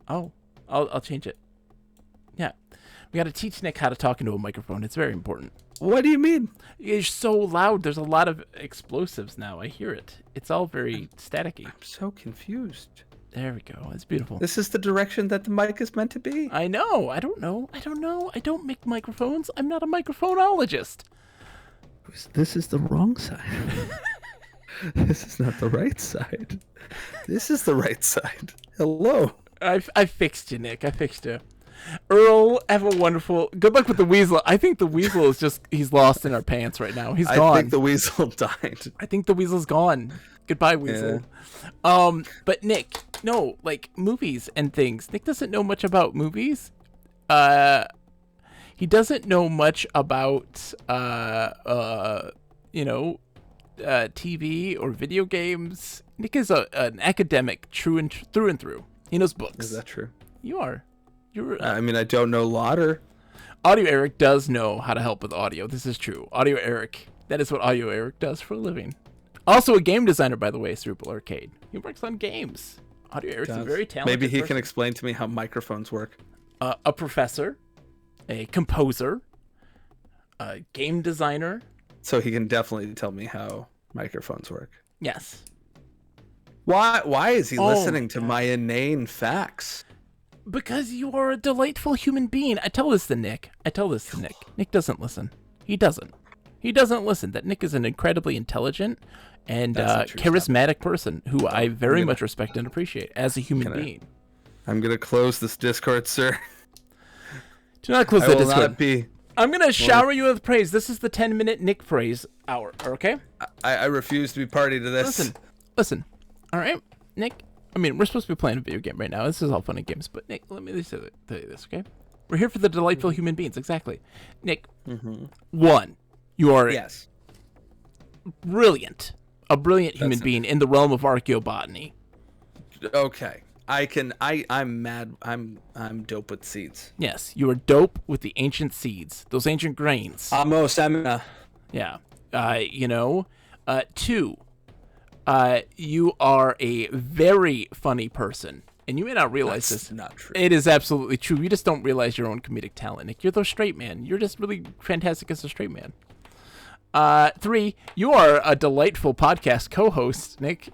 Oh, I'll change it. Yeah. We got to teach Nick how to talk into a microphone. It's very important. What do you mean? It's so loud. There's a lot of explosives now. I hear it. It's all very staticky. I'm so confused. There we go. It's beautiful. This is the direction that the mic is meant to be. I know. I don't know. I don't make microphones. I'm not a microphonologist. This is the wrong side. This is not the right side. This is the right side. Hello. I fixed you, Nick. I fixed you. Earl, have a wonderful... Good luck with the weasel. I think the weasel is just... He's lost in our pants right now. He's gone. I think the weasel died. I think the weasel's gone. Goodbye, weasel. Yeah. But Nick, no, like movies and things. Nick doesn't know much about movies. He doesn't know much about, TV or video games. Nick is an academic through and through. He knows books. Is that true? You are. You're. I mean, I don't know Lauder. Audio Eric does know how to help with audio. This is true. Audio Eric. That is what Audio Eric does for a living. Also a game designer, by the way, Cerebral Arcade. He works on games. Audio Eric's a very talented Maybe he person. can explain to me how microphones work. A professor, a composer, a game designer. So he can definitely tell me how microphones work. Yes. Why is he listening to God. my inane facts? Because you are a delightful human being. I tell this to Nick. Nick doesn't listen. He doesn't listen. That Nick is an incredibly intelligent and charismatic person who I very much respect and appreciate as a human being. I'm going to close this Discord, sir. Do not close the Discord. Not I'm going to shower you with praise. This is the 10-minute Nick praise hour, okay? I refuse to be party to this. Listen. All right, Nick? I mean, we're supposed to be playing a video game right now. This is all fun and games, but Nick, let me tell you this, okay? We're here for the delightful human beings, exactly. Nick, one, you are brilliant. A brilliant human being in the realm of archaeobotany. Okay. I'm mad. I'm dope with seeds. Yes, you are dope with the ancient seeds, those ancient grains. Amo semina. Yeah. 2, you are a very funny person. And you may not realize That's this. not true. It is absolutely true. You just don't realize your own comedic talent, Nick. You're the straight man. You're just really fantastic as a straight man. 3, you are a delightful podcast co-host, Nick.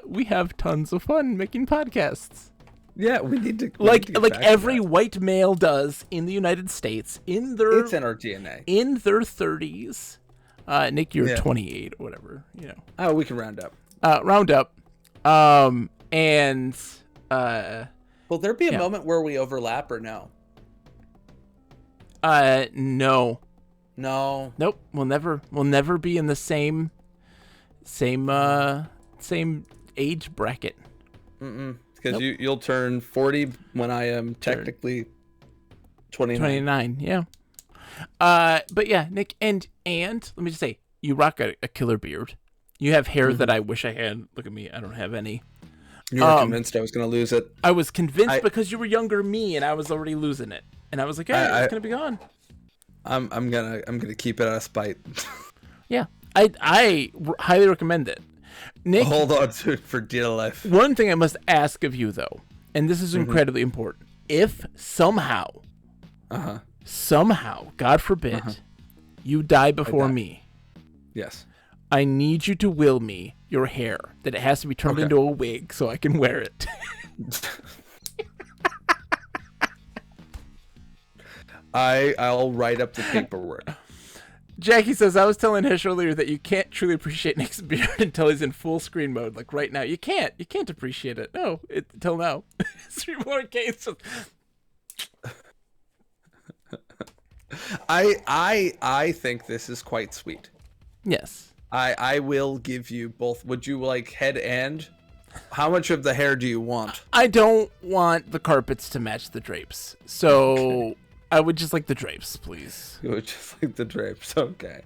We have tons of fun making podcasts. Yeah, we need to like every white male does in the United States in their it's in our DNA. In their 30s. Nick, you're 28 or whatever, Oh, we can round up. Round up. And Will there be a moment where we overlap or no? No. No. Nope. We'll never be in the same age bracket. Because you'll turn 40 when I am technically 29. 29, yeah. But yeah, Nick, and let me just say, you rock a killer beard. You have hair that I wish I had. Look at me, I don't have any. You were convinced I was going to lose it. I was convinced because you were younger than me, and I was already losing it. And I was like, hey, it's gonna be gone. I'm gonna keep it out of spite. Yeah, I highly recommend it. Nick, hold on to it for dear life. One thing I must ask of you though, and this is incredibly important: if somehow, God forbid, you die before me, yes, I need you to will me your hair that it has to be turned into a wig so I can wear it. I'll write up the paperwork. Jackie says, I was telling Hish earlier that you can't truly appreciate Nick's beard until he's in full screen mode. Like right now, you can't appreciate it. No, until now. 3 more cases. I think this is quite sweet. Yes. I will give you both. Would you like head and? How much of the hair do you want? I don't want the carpets to match the drapes. So I would just like the drapes, please. You would just like the drapes. Okay.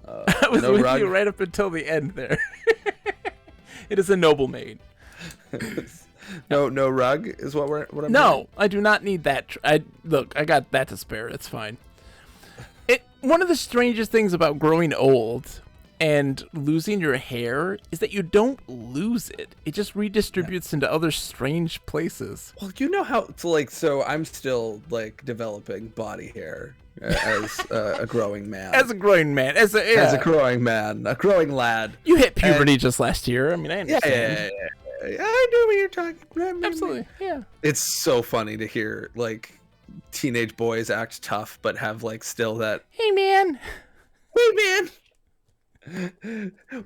I was with you right up until the end there. It is a noble maid. No rug is what I'm No, doing? I do not need that. I got that to spare. It's fine. One of the strangest things about growing old and losing your hair is that you don't lose it. It just redistributes into other strange places. Well, you know how to like. So I'm still like developing body hair as a growing man. As a growing man, as a growing man, a growing lad. You hit puberty just last year. I mean, I understand. Yeah, I know what you're talking about. Absolutely, yeah. It's so funny to hear like teenage boys act tough, but have like still that. Hey man. What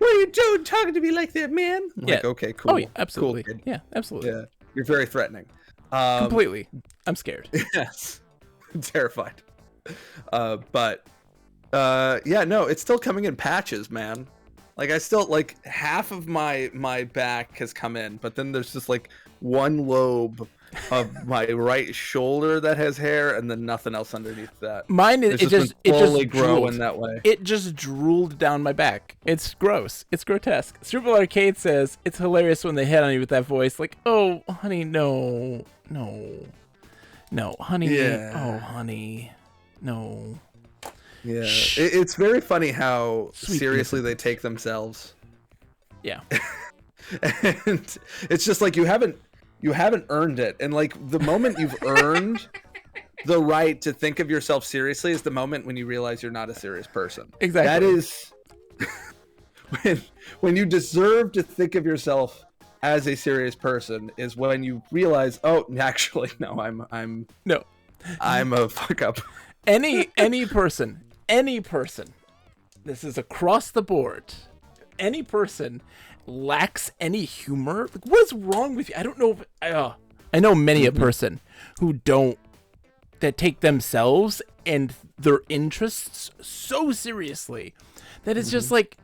are you doing talking to me like that, man? Like, okay, cool. Oh, yeah, absolutely. Cool, kid. Yeah, absolutely. Yeah, you're very threatening. Completely. I'm scared. Yes. Terrified. But yeah, no, it's still coming in patches, man. Like I still like half of my back has come in, but then there's just like one lobe of my right shoulder that has hair, and then nothing else underneath that. Mine is it just growing drooled. that way. It just drooled down my back. It's gross. It's grotesque. Cerebral Arcade says it's hilarious when they hit on you with that voice, like, "Oh, honey, no, honey, oh, honey, no." Yeah, it's very funny how seriously they take themselves. Yeah, and it's just like you haven't earned it, and like the moment you've earned the right to think of yourself seriously is the moment when you realize you're not a serious person. Exactly. That is when you deserve to think of yourself as a serious person is when you realize, oh, actually, no, I'm a fuck up. Any person, this is across the board. Any person lacks any humor. Like, what is wrong with you? I don't know. I know many a person that take themselves and their interests so seriously that it's just like,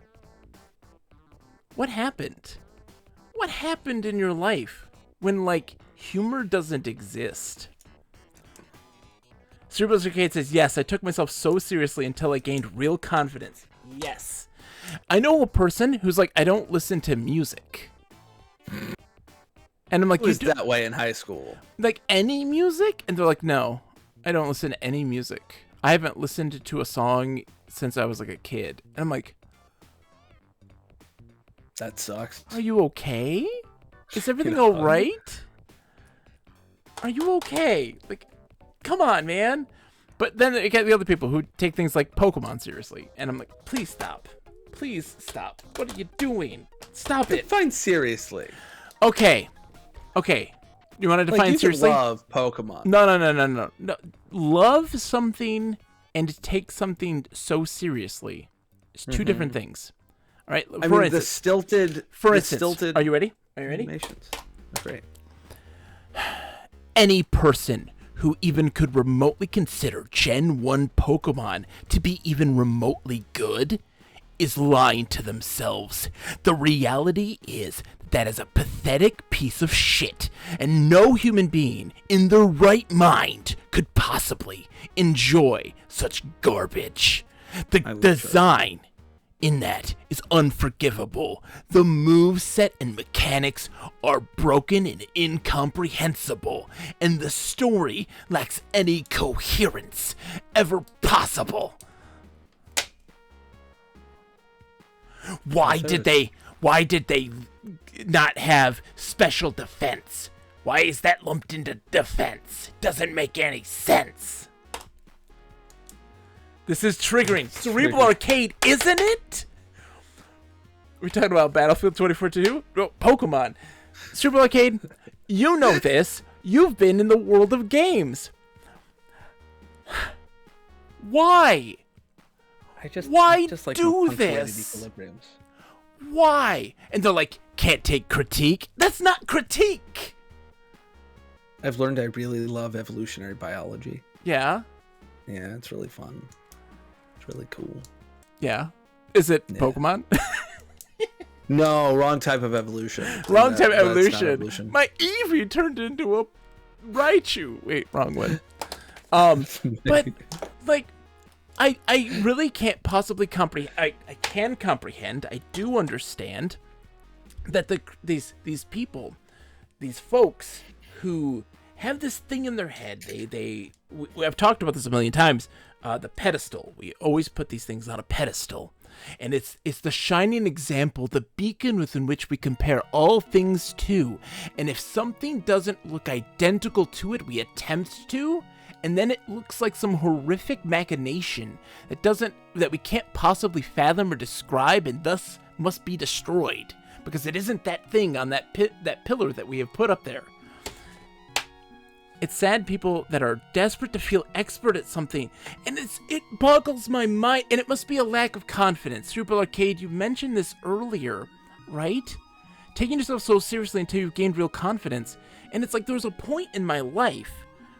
what happened? What happened in your life when like humor doesn't exist? Cerebral Arcade says, yes, I took myself so seriously until I gained real confidence. Yes. I know a person who's like, I don't listen to music. And I'm like, it was that way in high school. Like any music? And they're like, no, I don't listen to any music. I haven't listened to a song since I was like a kid. And I'm like, that sucks. are you okay? Is everything all right? Are you okay? Like, come on, man. But then you get the other people who take things like Pokemon seriously. And I'm like, please stop. Please stop. What are you doing? Stop it. Define seriously. Okay. You want to define seriously? Love Pokemon. No. Love something and take something so seriously. It's two different things. All right. For instance, are you ready? Animations. That's great. Any person who even could remotely consider Gen 1 Pokemon to be even remotely good is lying to themselves. The reality is that is a pathetic piece of shit, and no human being in their right mind could possibly enjoy such garbage. The design in that is unforgivable. The moveset and mechanics are broken and incomprehensible, and the story lacks any coherence ever possible. Why did they not have special defense? Why is that lumped into defense? Doesn't make any sense. This is triggering. Cerebral Arcade, isn't it? We're talking about Battlefield 2042? No, Pokemon. Cerebral Arcade, you know this. You've been in the world of games. Why? Why like do this? Why? And they're like, can't take critique. That's not critique. I've learned I really love evolutionary biology. Yeah. Yeah, it's really fun. It's really cool. Yeah. Is it Pokemon? No, wrong type of evolution. Wrong type of evolution. My Eevee turned into a Raichu. Wait, wrong one. But like, I really can't possibly comprehend. I can comprehend. I do understand that these people, these folks who have this thing in their head. I've talked about this a million times. The pedestal. We always put these things on a pedestal, and it's the shining example, the beacon within which we compare all things to. And if something doesn't look identical to it, we attempt to. And then it looks like some horrific machination that we can't possibly fathom or describe, and thus must be destroyed because it isn't that thing on that pillar that we have put up there. It's sad people that are desperate to feel expert at something, and it boggles my mind, and it must be a lack of confidence. Cerebral Arcade, you mentioned this earlier, right? Taking yourself so seriously until you've gained real confidence, and it's like there was a point in my life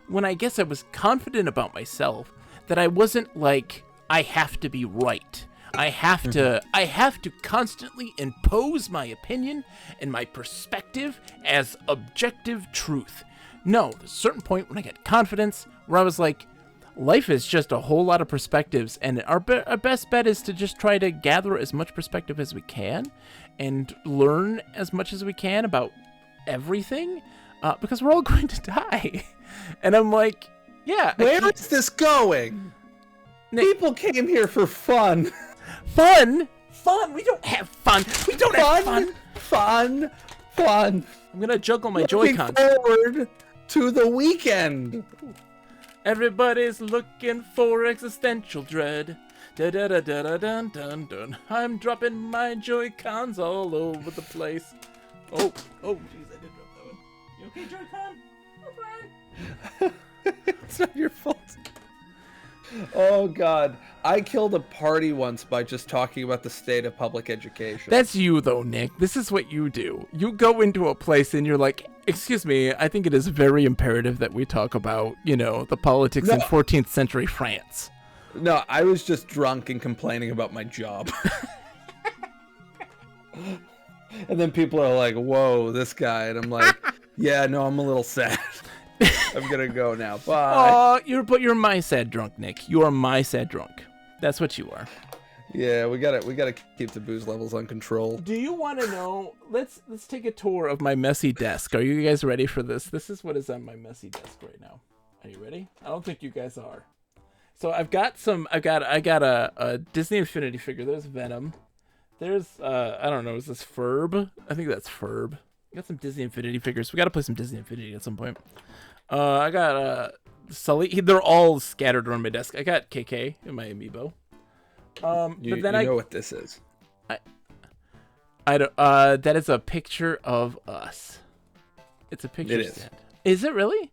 when I guess I was confident about myself that I wasn't like, I have to be right. I have to constantly impose my opinion and my perspective as objective truth. No, there's a certain point when I get confidence where I was like, life is just a whole lot of perspectives, and our best bet is to just try to gather as much perspective as we can and learn as much as we can about everything, because we're all going to die. And I'm like, yeah. Where is this going? Nick, people came here for fun. Fun? We don't have fun. We don't have fun. Fun. I'm going to juggle my Joy-Cons. Looking forward to the weekend. Everybody's looking for existential dread. Da-da-da-da-da-dun-dun-dun. I'm dropping my Joy-Cons all over the place. Oh, jeez, I did drop that one. You okay, Joy-Con? I'm fine. It's not your fault. Oh, God. I killed a party once by just talking about the state of public education. That's you, though, Nick. This is what you do. You go into a place and you're like, excuse me, I think it is very imperative that we talk about, the politics in 14th century France. No, I was just drunk and complaining about my job. And then people are like, whoa, this guy. And I'm like, yeah, no, I'm a little sad. I'm going to go now. Bye. But you're my sad drunk, Nick. You are my sad drunk. That's what you are. Yeah, we gotta keep the booze levels on control. Do you want to know? Let's take a tour of my messy desk. Are you guys ready for this? This is what is on my messy desk right now. Are you ready? I don't think you guys are. So I got a Disney Infinity figure. There's Venom. There's I don't know. Is this Ferb? I think that's Ferb. I got some Disney Infinity figures. We got to play some Disney Infinity at some point. I got Sully. They're all scattered around my desk. I got KK in my amiibo. But then I know what this is. I don't. That is a picture of us. It's a picture. It is. Stand. Is it really?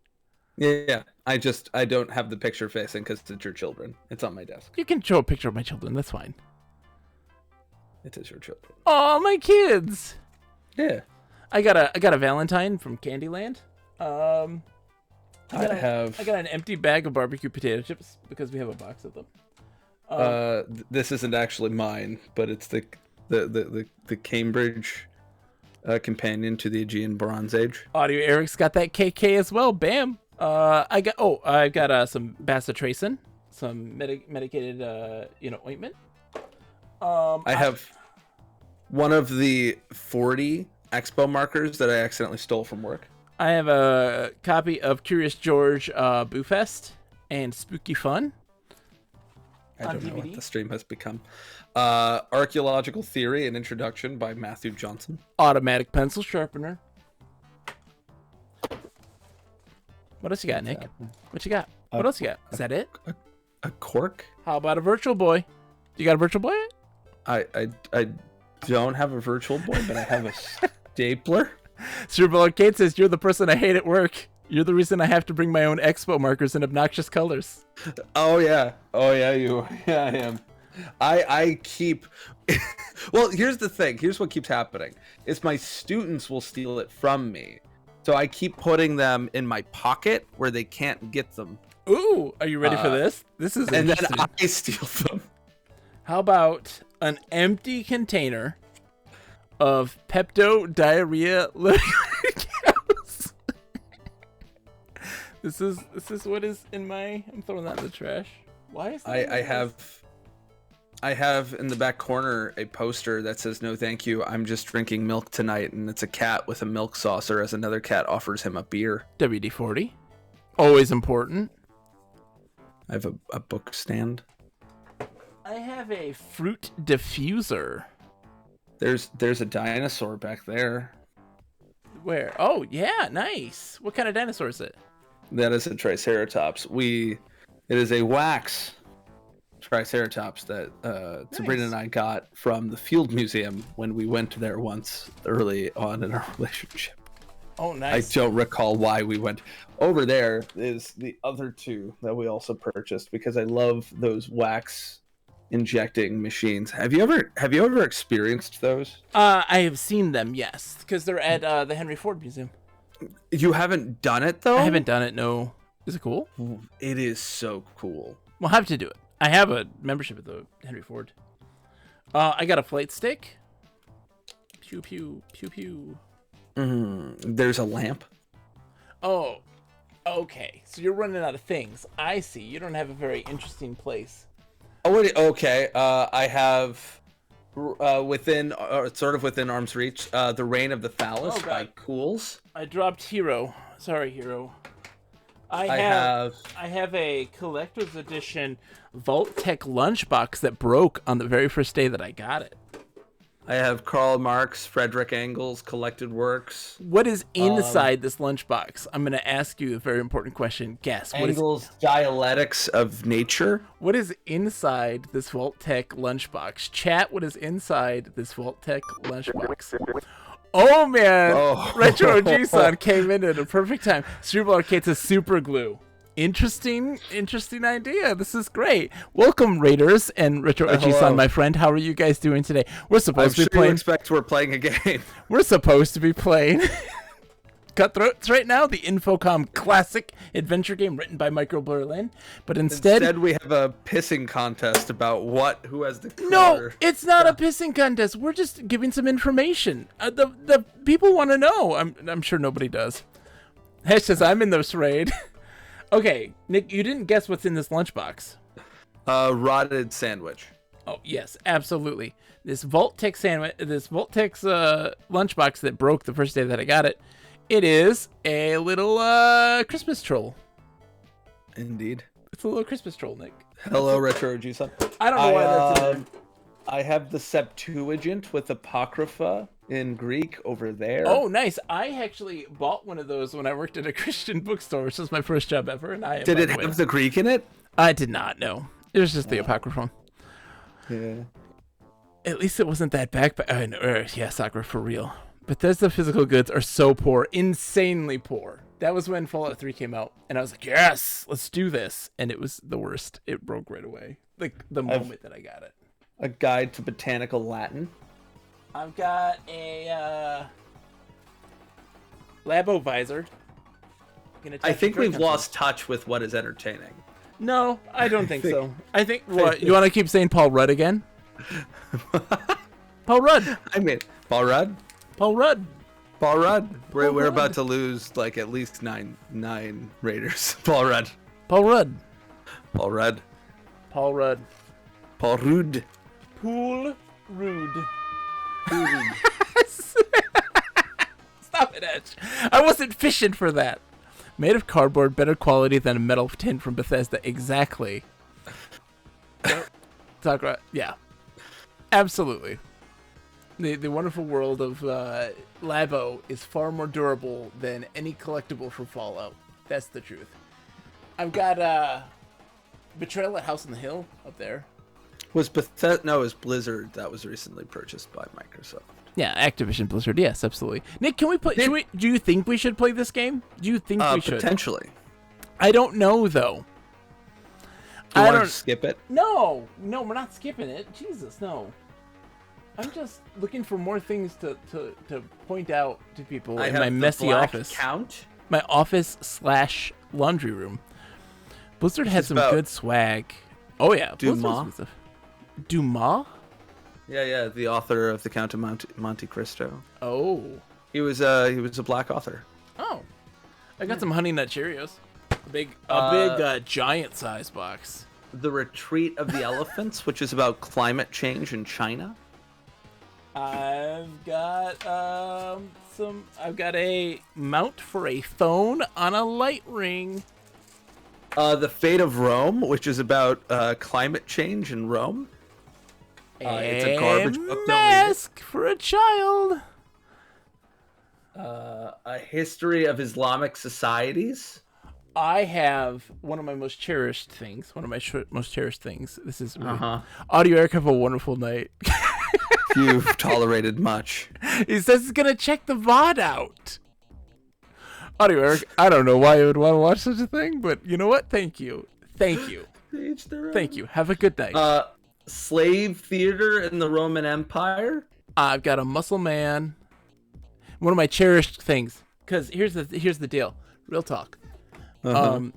Yeah. I don't have the picture facing because it's your children. It's on my desk. You can show a picture of my children. That's fine. It is your children. Oh, my kids. Yeah. I got a Valentine from Candyland. I got an empty bag of barbecue potato chips because we have a box of them. This isn't actually mine, but it's the Cambridge companion to the Aegean Bronze Age. Audio Eric's got that KK as well. Bam. I got some bacitracin, some medicated ointment. I have one of the 40 expo markers that I accidentally stole from work. I have a copy of Curious George Boo Fest and Spooky Fun. I don't know what the stream has become. Archaeological Theory, an introduction by Matthew Johnson. Automatic pencil sharpener. What else you got, Nick? What you got? What else you got? Is that it? A cork? How about a Virtual Boy? You got a Virtual Boy? I don't have a Virtual Boy, but I have a stapler. Cerebral Arcade says, you're the person I hate at work. You're the reason I have to bring my own expo markers in obnoxious colors. Oh yeah, yeah, I am. I keep. Well, here's the thing. Here's what keeps happening: is my students will steal it from me, so I keep putting them in my pocket where they can't get them. Ooh, are you ready for this? This is and interesting. then I steal them. How about an empty container of Pepto diarrhea liquid cows? This is what is in my. I'm throwing that in the trash. Why is that? I have in the back corner a poster that says "No, thank you. I'm just drinking milk tonight," and it's a cat with a milk saucer as another cat offers him a beer. WD-40, always important. I have a book stand. I have a fruit diffuser. There's a dinosaur back there. Where? Oh yeah, nice. What kind of dinosaur is it? That is a Triceratops. It is a wax Triceratops that Sabrina and I got from the Field Museum when we went there once early on in our relationship. Oh, nice. I don't recall why we went. Over there is the other two that we also purchased because I love those wax injecting machines. Have you ever experienced those? I have seen them, yes, because they're at the Henry Ford Museum. You haven't done it though? I haven't done it. No. Is it cool? It is so cool. We'll have to do it. I have a membership at the Henry Ford. I got a flight stick. Pew pew pew pew. There's a lamp. Oh, okay. So you're running out of things. I see. You don't have a very interesting place. Oh, okay. I have sort of within arm's reach, The Reign of the Phallus by Cools. I dropped Hero. Sorry, Hero. I have a collector's edition Vault Tech lunchbox that broke on the very first day that I got it. I have Karl Marx, Frederick Engels collected works. What is inside this lunchbox? I'm going to ask you a very important question. Guess. Engels' Dialectics of Nature. What is inside this Vault Tech lunchbox? Chat, what is inside this Vault Tech lunchbox? Oh, man. Retro OG-san came in at a perfect time. Cerebral Arcade says super glue. Interesting idea. This is great. Welcome, Raiders and Retro OG-san, my friend. How are you guys doing today? We're supposed to be playing. You expect we're playing a game. We're supposed to be playing Cutthroats right now, the Infocom classic adventure game written by Michael Berlin. But instead we have a pissing contest about who has the color. No, it's not a pissing contest. We're just giving some information. The people want to know. I'm sure nobody does. Hesh says I'm in this raid. Okay, Nick, you didn't guess what's in this lunchbox. Rotted sandwich. Oh yes, absolutely. This Vault-Tec lunchbox that broke the first day that I got it. It is a little Christmas troll. Indeed. It's a little Christmas troll, Nick. Hello, Retro Juice. I don't know why that's in there. I have the Septuagint with Apocrypha in Greek over there. Oh, nice. I actually bought one of those when I worked at a Christian bookstore, which was my first job ever. And Did it have the Greek in it? I did not, no. It was just the Apocrypha. Yeah. At least it wasn't that yeah, Sakura, for real. Bethesda physical goods are so poor, insanely poor. That was when Fallout 3 came out, and I was like, yes, let's do this. And it was the worst. It broke right away. Like, the moment that I got it. A guide to botanical Latin. I've got a Labo visor. I think we've lost touch with what is entertaining. No, I don't think so. I think, what, you want to keep saying Paul Rudd again? Paul Rudd. I mean, Paul Rudd? Paul Rudd. Paul Rudd. We're about to lose like at least nine Raiders. Paul Rudd. Paul Rudd. Paul Rudd. Paul Rudd. Paul Rudd. Pool Rude. Stop it, Edge. I wasn't fishing for that. Made of cardboard, better quality than a metal tin from Bethesda. Exactly. Sakura, yeah. Absolutely. The wonderful world of Labo is far more durable than any collectible from Fallout. That's the truth. I've got Betrayal at House on the Hill up there. Was Bethesda? No, it was Blizzard that was recently purchased by Microsoft. Yeah, Activision Blizzard. Yes, absolutely. Nick, can we play? Do you think we should play this game? Do you think we should? Potentially. I don't know though. Do you want to skip it? No, we're not skipping it. Jesus, no. I'm just looking for more things to point out to people in my messy office. Count? My office/laundry room. Blizzard had some good swag. Oh yeah, Dumas. Dumas? Yeah, the author of The Count of Monte Cristo. Oh. He was a black author. Oh. I got some Honey Nut Cheerios. A big giant size box. The Retreat of the Elephants, which is about climate change in China. I've got I've got a mount for a phone on a light ring. The Fate of Rome, which is about climate change in Rome. It's a garbage book. Mask for a child. A History of Islamic Societies. I have one of my most cherished things. This is really Audio Eric, have a wonderful night. You've tolerated much. He says he's gonna check the VOD out. Audio Eric, I don't know why you would want to watch such a thing, but you know what? Thank you. Thank you. Have a good night. Slave theater in the Roman Empire. I've got a muscle man. One of my cherished things. Because here's the deal. Real talk. I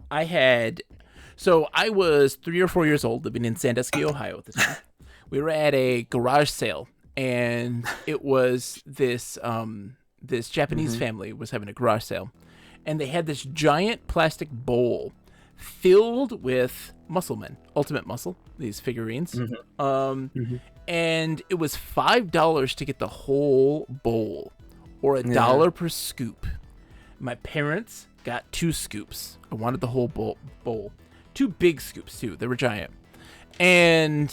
was 3 or 4 years old, living in Sandusky, Ohio at the time. We were at a garage sale, and it was this Japanese family was having a garage sale, and they had this giant plastic bowl filled with Muscle Men, Ultimate Muscle, these figurines. And it was $5 to get the whole bowl, or $1 per scoop. My parents got 2 scoops. I wanted the whole bowl. 2 big scoops too. They were giant. And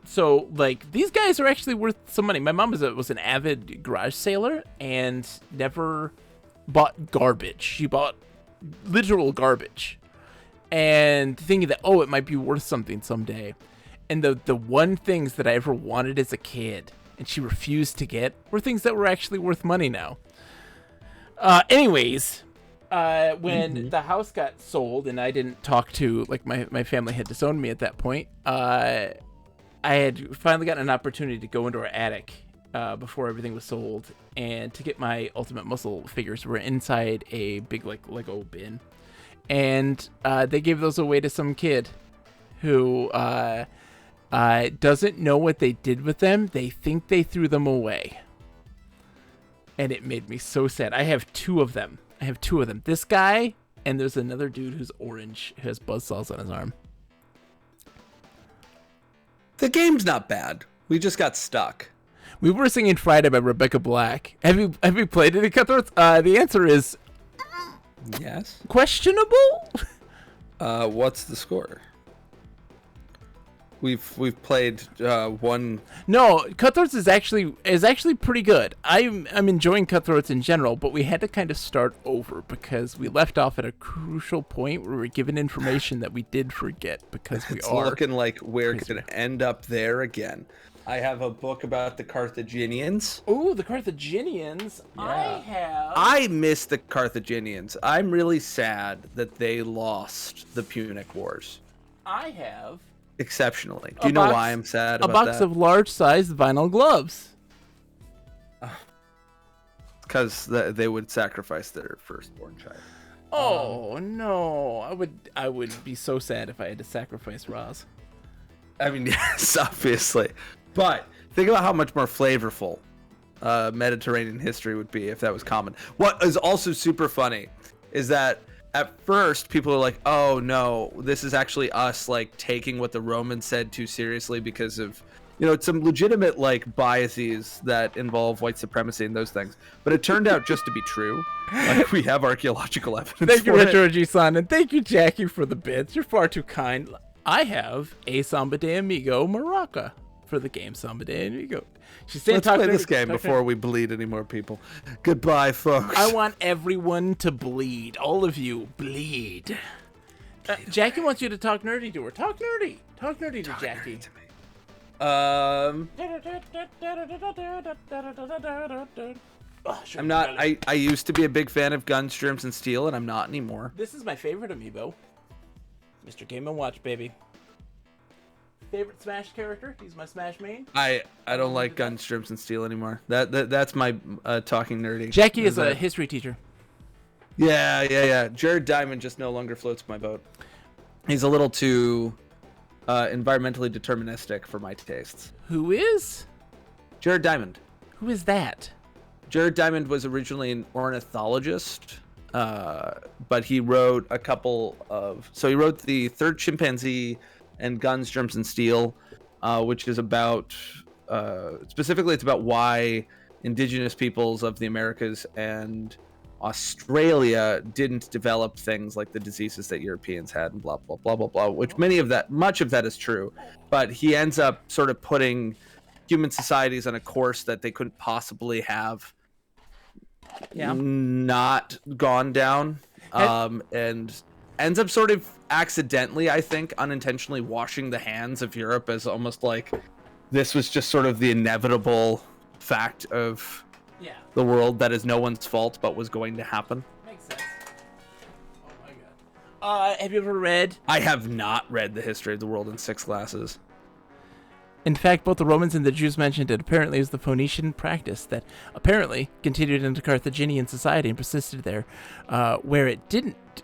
so like these guys are actually worth some money. My mom was an avid garage sailor and never bought garbage. She bought literal garbage. And thinking that, it might be worth something someday. And the one things that I ever wanted as a kid and she refused to get were things that were actually worth money now. Anyways, when the house got sold and I didn't talk to, like, my family had disowned me at that point, I had finally gotten an opportunity to go into our attic before everything was sold and to get my Ultimate Muscle figures. Were inside a big, like, Lego bin. And they gave those away to some kid who doesn't know what they did with them. They think they threw them away. And it made me so sad. I have 2 of them. This guy, and there's another dude who's orange, who has buzzsaws on his arm. The game's not bad. We just got stuck. We were singing Friday by Rebecca Black. Have you played any Cutthroats? The answer is yes. Questionable. What's the score? We've played one. No, Cutthroats is actually pretty good. I'm enjoying Cutthroats in general, but we had to kind of start over because we left off at a crucial point where we were given information that we did forget because it's looking like we're gonna end up there again. I have a book about the Carthaginians. Ooh, the Carthaginians. Yeah. I miss the Carthaginians. I'm really sad that they lost the Punic Wars. I have. Exceptionally. Do you know why I'm sad about that? A box of large-sized vinyl gloves. Because they would sacrifice their firstborn child. Oh no! I would be so sad if I had to sacrifice Roz. I mean, yes, obviously. But think about how much more flavorful Mediterranean history would be if that was common. What is also super funny is that at first people are like, oh no, this is actually us like taking what the Romans said too seriously because of, you know, some legitimate like biases that involve white supremacy and those things. But it turned out just to be true. Like we have archaeological evidence. Thank you, Retro G-san, and thank you, Jackie, for the bits. You're far too kind. I have a Samba de Amigo Maraca for the game Samba de Amigo. She's saying, let's play this game before we bleed any more people. Goodbye, folks. I want everyone to bleed. All of you, bleed. Jackie wants you to talk nerdy to her. Talk nerdy. Talk nerdy to Jackie. I'm not. I used to be a big fan of Guns, Germs, and Steel, and I'm not anymore. This is my favorite amiibo. Mr. Game & Watch, baby. Favorite Smash character? He's my Smash main. I don't like Guns, Germs, and Steel anymore. That's my talking nerdy. Jackie is a history teacher. Yeah. Jared Diamond just no longer floats my boat. He's a little too environmentally deterministic for my tastes. Who is? Jared Diamond. Who is that? Jared Diamond was originally an ornithologist, but he wrote a couple of... So he wrote The Third Chimpanzee and Guns, Germs, and Steel, which is about... specifically, it's about why indigenous peoples of the Americas and Australia didn't develop things like the diseases that Europeans had and blah, blah, blah, blah, blah, which much of that is true. But he ends up sort of putting human societies on a course that they couldn't possibly have not gone down, and ends up sort of accidentally, I think, unintentionally washing the hands of Europe as almost like this was just sort of the inevitable fact of the world that is no one's fault but was going to happen. Makes sense. Oh my god. Have you ever read? I have not read The History of the World in 6 classes. In fact, both the Romans and the Jews mentioned it apparently was the Phoenician practice that apparently continued into Carthaginian society and persisted there, where it didn't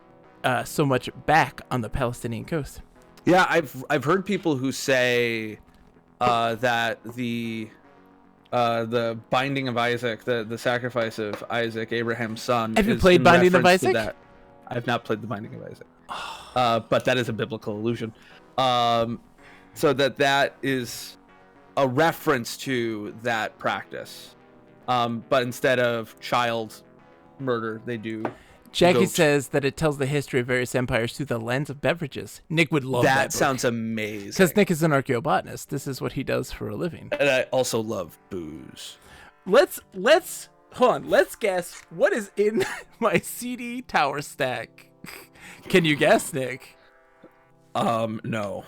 so much back on the Palestinian coast. Yeah, I've heard people who say that the binding of Isaac, the sacrifice of Isaac, Abraham's son. Have you played Binding of Isaac? I have not played the Binding of Isaac, but that is a biblical allusion. So that is a reference to that practice. But instead of child murder, they do. Jackie says that it tells the history of various empires through the lens of beverages. Nick would love that. That sounds amazing. Because Nick is an archaeobotanist. This is what he does for a living. And I also love booze. Let's hold on. Let's guess what is in my CD tower stack. Can you guess, Nick? No.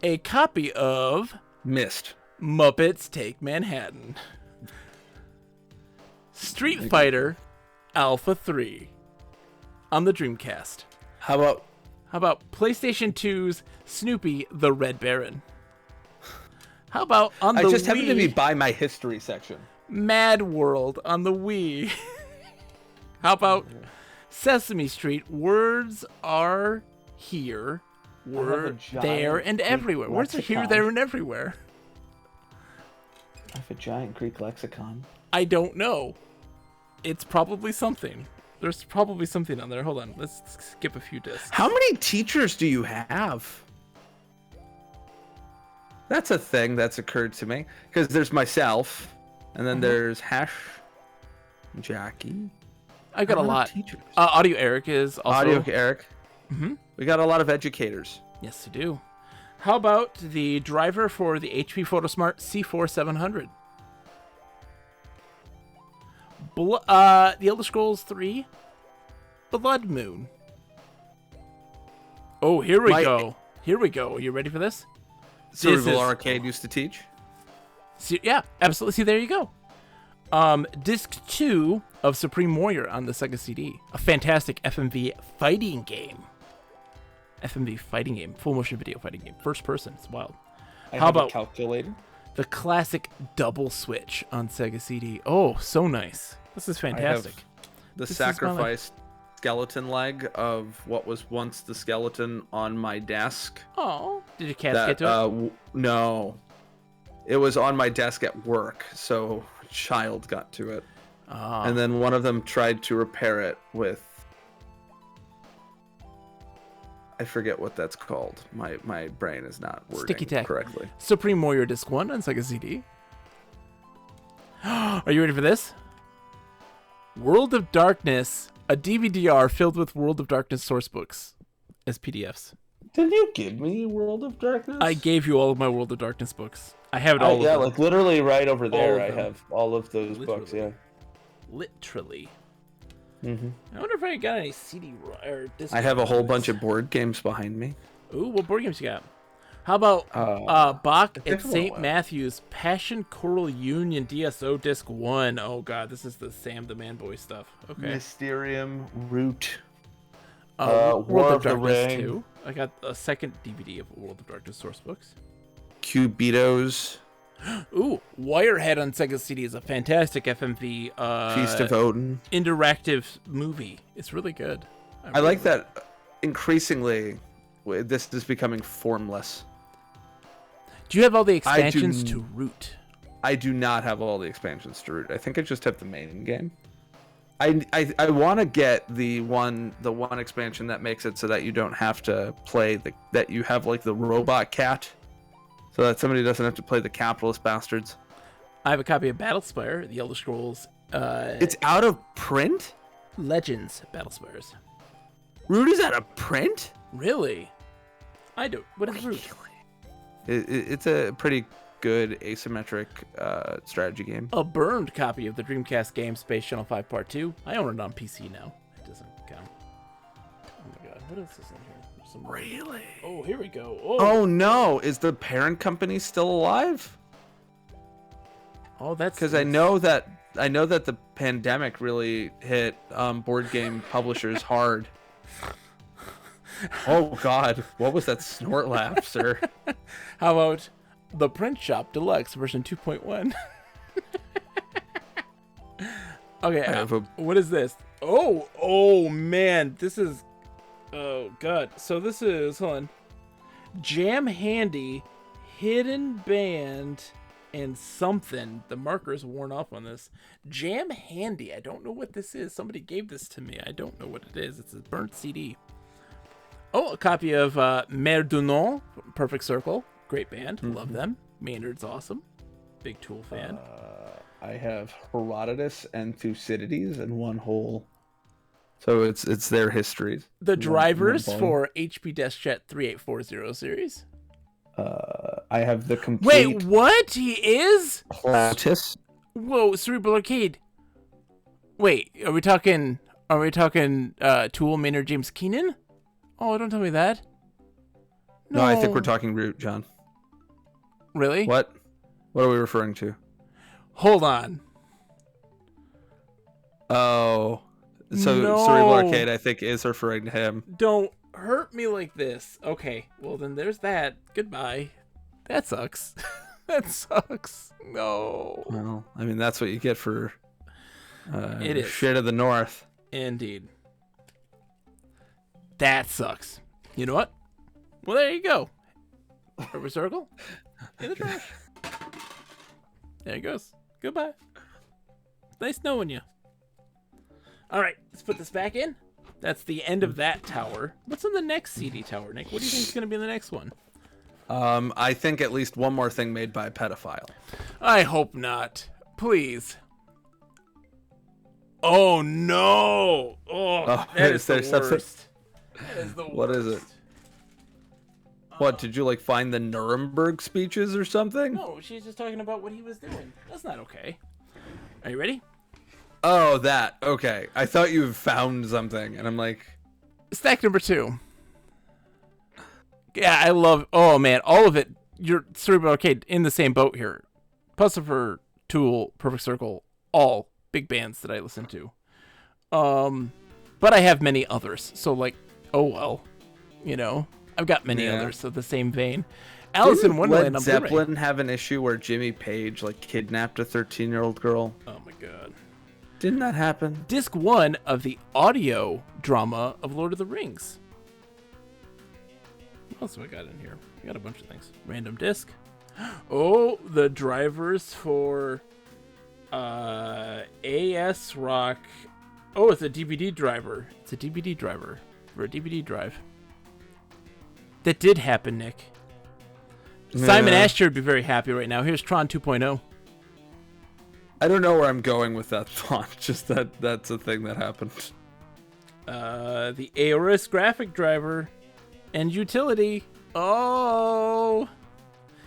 A copy of Missed. Muppets Take Manhattan. Street Fighter Alpha 3 on the Dreamcast. How about PlayStation 2's Snoopy the Red Baron? How about on the Wii? I just happened to be by my history section. Mad World on the Wii. How about Sesame Street? Words are here. We're there and everywhere. Words are here, there, and everywhere. I have a giant Greek lexicon. I don't know. It's probably something. There's probably something on there. Hold on. Let's skip a few discs. How many teachers do you have? That's a thing that's occurred to me. Because there's myself, and then there's Hash, Jackie. I got a lot. Teachers. Audio Eric is also... Audio Eric. Mm-hmm. We got a lot of educators. Yes, we do. How about the driver for the HP PhotoSmart C4700? The Elder Scrolls 3 Blood Moon. Oh, here we go. Here we go. You ready for this? Cerebral Arcade used to teach. Yeah, absolutely. See, there you go. Disc 2 of Supreme Warrior on the Sega CD. A fantastic FMV fighting game. FMV fighting game. Full motion video fighting game. First person. It's wild. How about a calculator? The classic double switch on Sega CD. Oh, so nice. This is fantastic. The sacrificed skeleton leg of what was once the skeleton on my desk. Oh, did your cats get to it? No. It was on my desk at work, so a child got to it. Oh. And then one of them tried to repair it with... I forget what that's called. My brain is not wording Sticky Tack. correctly. Supreme Warrior Disc 1 on Sega CD. Are you ready for this? World of Darkness, a DVD-R filled with World of Darkness source books as PDFs. Did you give me World of Darkness? I gave you all of my World of Darkness books. I have it all. Yeah, like literally right over there. I have all of those books. Yeah, literally. Mm-hmm. I wonder if I got any CD or disc. I have a whole bunch of board games behind me. Ooh, what board games you got? How about Bach at St. Matthew's Passion Choral Union DSO Disc 1? Oh god, this is the Sam the Man Boy stuff. Okay. Mysterium Root. World of Darkness 2. I got a second DVD of World of Darkness source books. Cubitos. Ooh, Wirehead on Sega CD is a fantastic FMV Feast of Odin. Interactive movie. It's really good. I like that increasingly this is becoming formless. Do you have all the expansions to Root? I do not have all the expansions to Root. I think I just have the main game. I want to get the one expansion that makes it so that you don't have to play that you have like the robot cat, so that somebody doesn't have to play the capitalist bastards. I have a copy of Battlespire, the Elder Scrolls. It's out of print? Legends Battlespires. Root is out of print? Really? I do. What is Root? It's a pretty good asymmetric strategy game. A burned copy of the Dreamcast game Space Channel 5 Part 2. I own it on PC now. It doesn't count. Oh my god, what else is in here? Really? Oh, here we go. Oh no, is the parent company still alive? Oh, that's because I know that the pandemic really hit board game publishers hard. Oh god, what was that snort laugh, sir? How about The Print Shop Deluxe version 2.1? Okay, what is this? Oh man, this is... Oh god, so this is, hold on. Jam Handy, Hidden Band, and something. The marker's worn off on this. Jam Handy, I don't know what this is. Somebody gave this to me. I don't know what it is. It's a burnt CD. Oh, a copy of Mer du Nom, Perfect Circle. Great band. Mm-hmm. Love them. Maynard's awesome. Big Tool fan. I have Herodotus and Thucydides in one whole. So it's their histories. The drivers for HP DeskJet 3840 series. I have the complete... Wait, what? He is? Plautus. Whoa, Cerebral Arcade. Wait, are we talking Tool, Maynard, James Keenan? Oh, don't tell me that. No, I think we're talking Root, John. Really? What are we referring to? Hold on. Oh. So no. Cerebral Arcade, I think, is referring to him. Don't hurt me like this. Okay, well then there's that. Goodbye. That sucks. That sucks. No. Well, I mean, that's what you get for it is. Shit of the North. Indeed. That sucks. You know what? Well, there you go. Rubber circle in the trash. There it goes. Goodbye. Nice knowing you. All right, let's put this back in. That's the end of that tower. What's in the next CD tower, Nick? What do you think is going to be in the next one? I think at least one more thing made by a pedophile. I hope not. Please. Oh no! Oh, that is the worst. That is the worst. What is it? What, did you like find the Nuremberg speeches or something? No, she's just talking about what he was doing. That's not okay. Are you ready? Oh, that. Okay. I thought you found something, and I'm like... Stack number 2. Yeah, I love... Oh, man, all of it. You're Cerebral Arcade in the same boat here. Pussifer, Tool, Perfect Circle, all big bands that I listen to. But I have many others, so like, oh well. You know, I've got many others of the same vein. Alice in Wonderland. Led Zeppelin have an issue where Jimmy Page like kidnapped a 13-year-old girl? Oh my god. Didn't that happen? Disc 1 of the audio drama of Lord of the Rings. What else have I got in here? I got a bunch of things. Random disc. Oh, the drivers for AS Rock. Oh, it's a DVD driver. It's a DVD driver for a DVD drive. That did happen, Nick. Simon Asher would be very happy right now. Here's Tron 2.0. I don't know where I'm going with that thought. Just that's a thing that happened. The Aorus graphic driver and utility. Oh.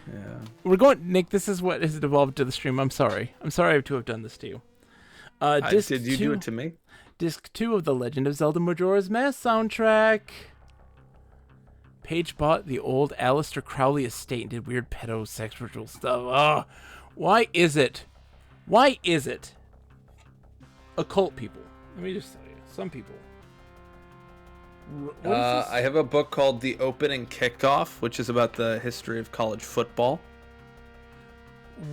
Yeah. We're going, Nick, this is what has devolved to the stream. I'm sorry. I'm sorry to have done this to you. Did you do it to me? Disc 2 of The Legend of Zelda Majora's Mask soundtrack. Paige bought the old Aleister Crowley estate and did weird pedo sex ritual stuff. Oh, why is it? Why is it? Occult people. Let me just tell you. Some people. I have a book called The Opening Kickoff, which is about the history of college football.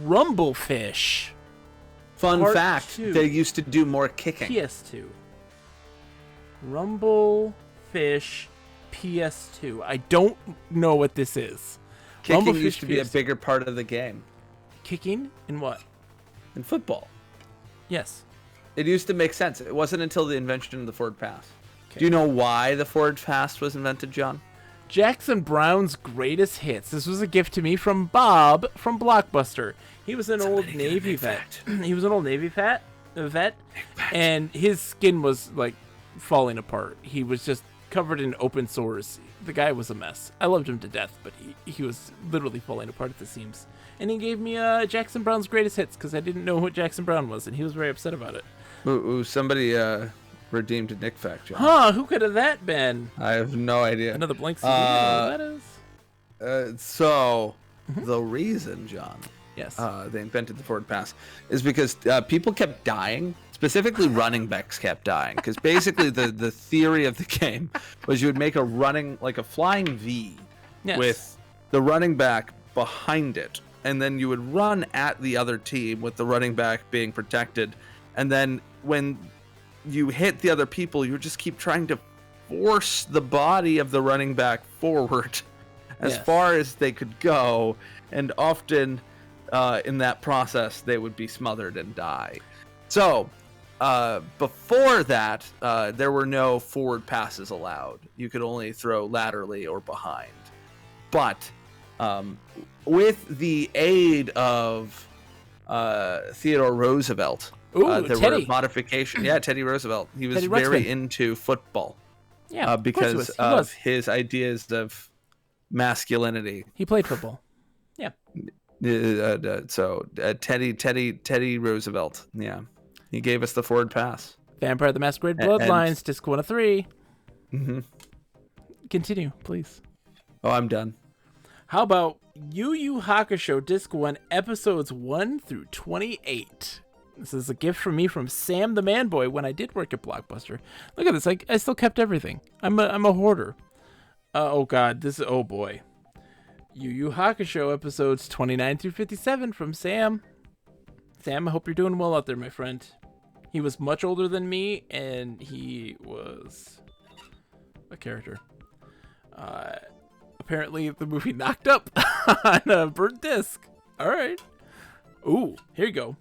Rumblefish. Fun Part fact, 2. they used to do more kicking. PS2. Rumblefish PS2. I don't know what this is. Kicking Rumblefish used to be a PS2. bigger part of the game. Kicking? In what? In football. Yes. It used to make sense. It wasn't until the invention of the forward pass. Okay. Do you know why the forward pass was invented, John? Jackson Brown's greatest hits. This was a gift to me from Bob from Blockbuster. He was an old Navy vet. He was an old Navy vet, and his skin was like falling apart. He was just covered in open sores. The guy was a mess. I loved him to death, but he was literally falling apart at the seams. And he gave me Jackson Brown's greatest hits because I didn't know what Jackson Brown was, and he was very upset about it. Ooh, somebody redeemed a Nick fact, John. Huh? Who could have that been? I have no idea. Another blank CD. That is. So the reason, John, Yes. they invented the forward pass is because people kept dying. Specifically, running backs kept dying. Because basically, the theory of the game was you would make a flying V Yes. with the running back behind it, and then you would run at the other team with the running back being protected, and then when you hit the other people, you would just keep trying to force the body of the running back forward as far as they could go, and often in that process they would be smothered and die. So before that, there were no forward passes allowed. You could only throw laterally or behind. But with the aid of Theodore Roosevelt, there were modifications. Yeah, Teddy Roosevelt. He was very into football. Yeah, because of his ideas of masculinity. He played football. Yeah. So Teddy Roosevelt. Yeah, he gave us the forward pass. Vampire the Masquerade Bloodlines, Disc 1 of 3. Mm-hmm. Continue, please. Oh, I'm done. How about Yu Yu Hakusho Disc 1, Episodes 1 through 28? This is a gift from me from Sam the Man Boy when I did work at Blockbuster. Look at this. I still kept everything. I'm a hoarder. Oh, God. Oh, boy. Yu Yu Hakusho Episodes 29 through 57 from Sam. Sam, I hope you're doing well out there, my friend. He was much older than me, and he was a character. Apparently, the movie knocked up on a burnt disc. All right. Ooh, here you go.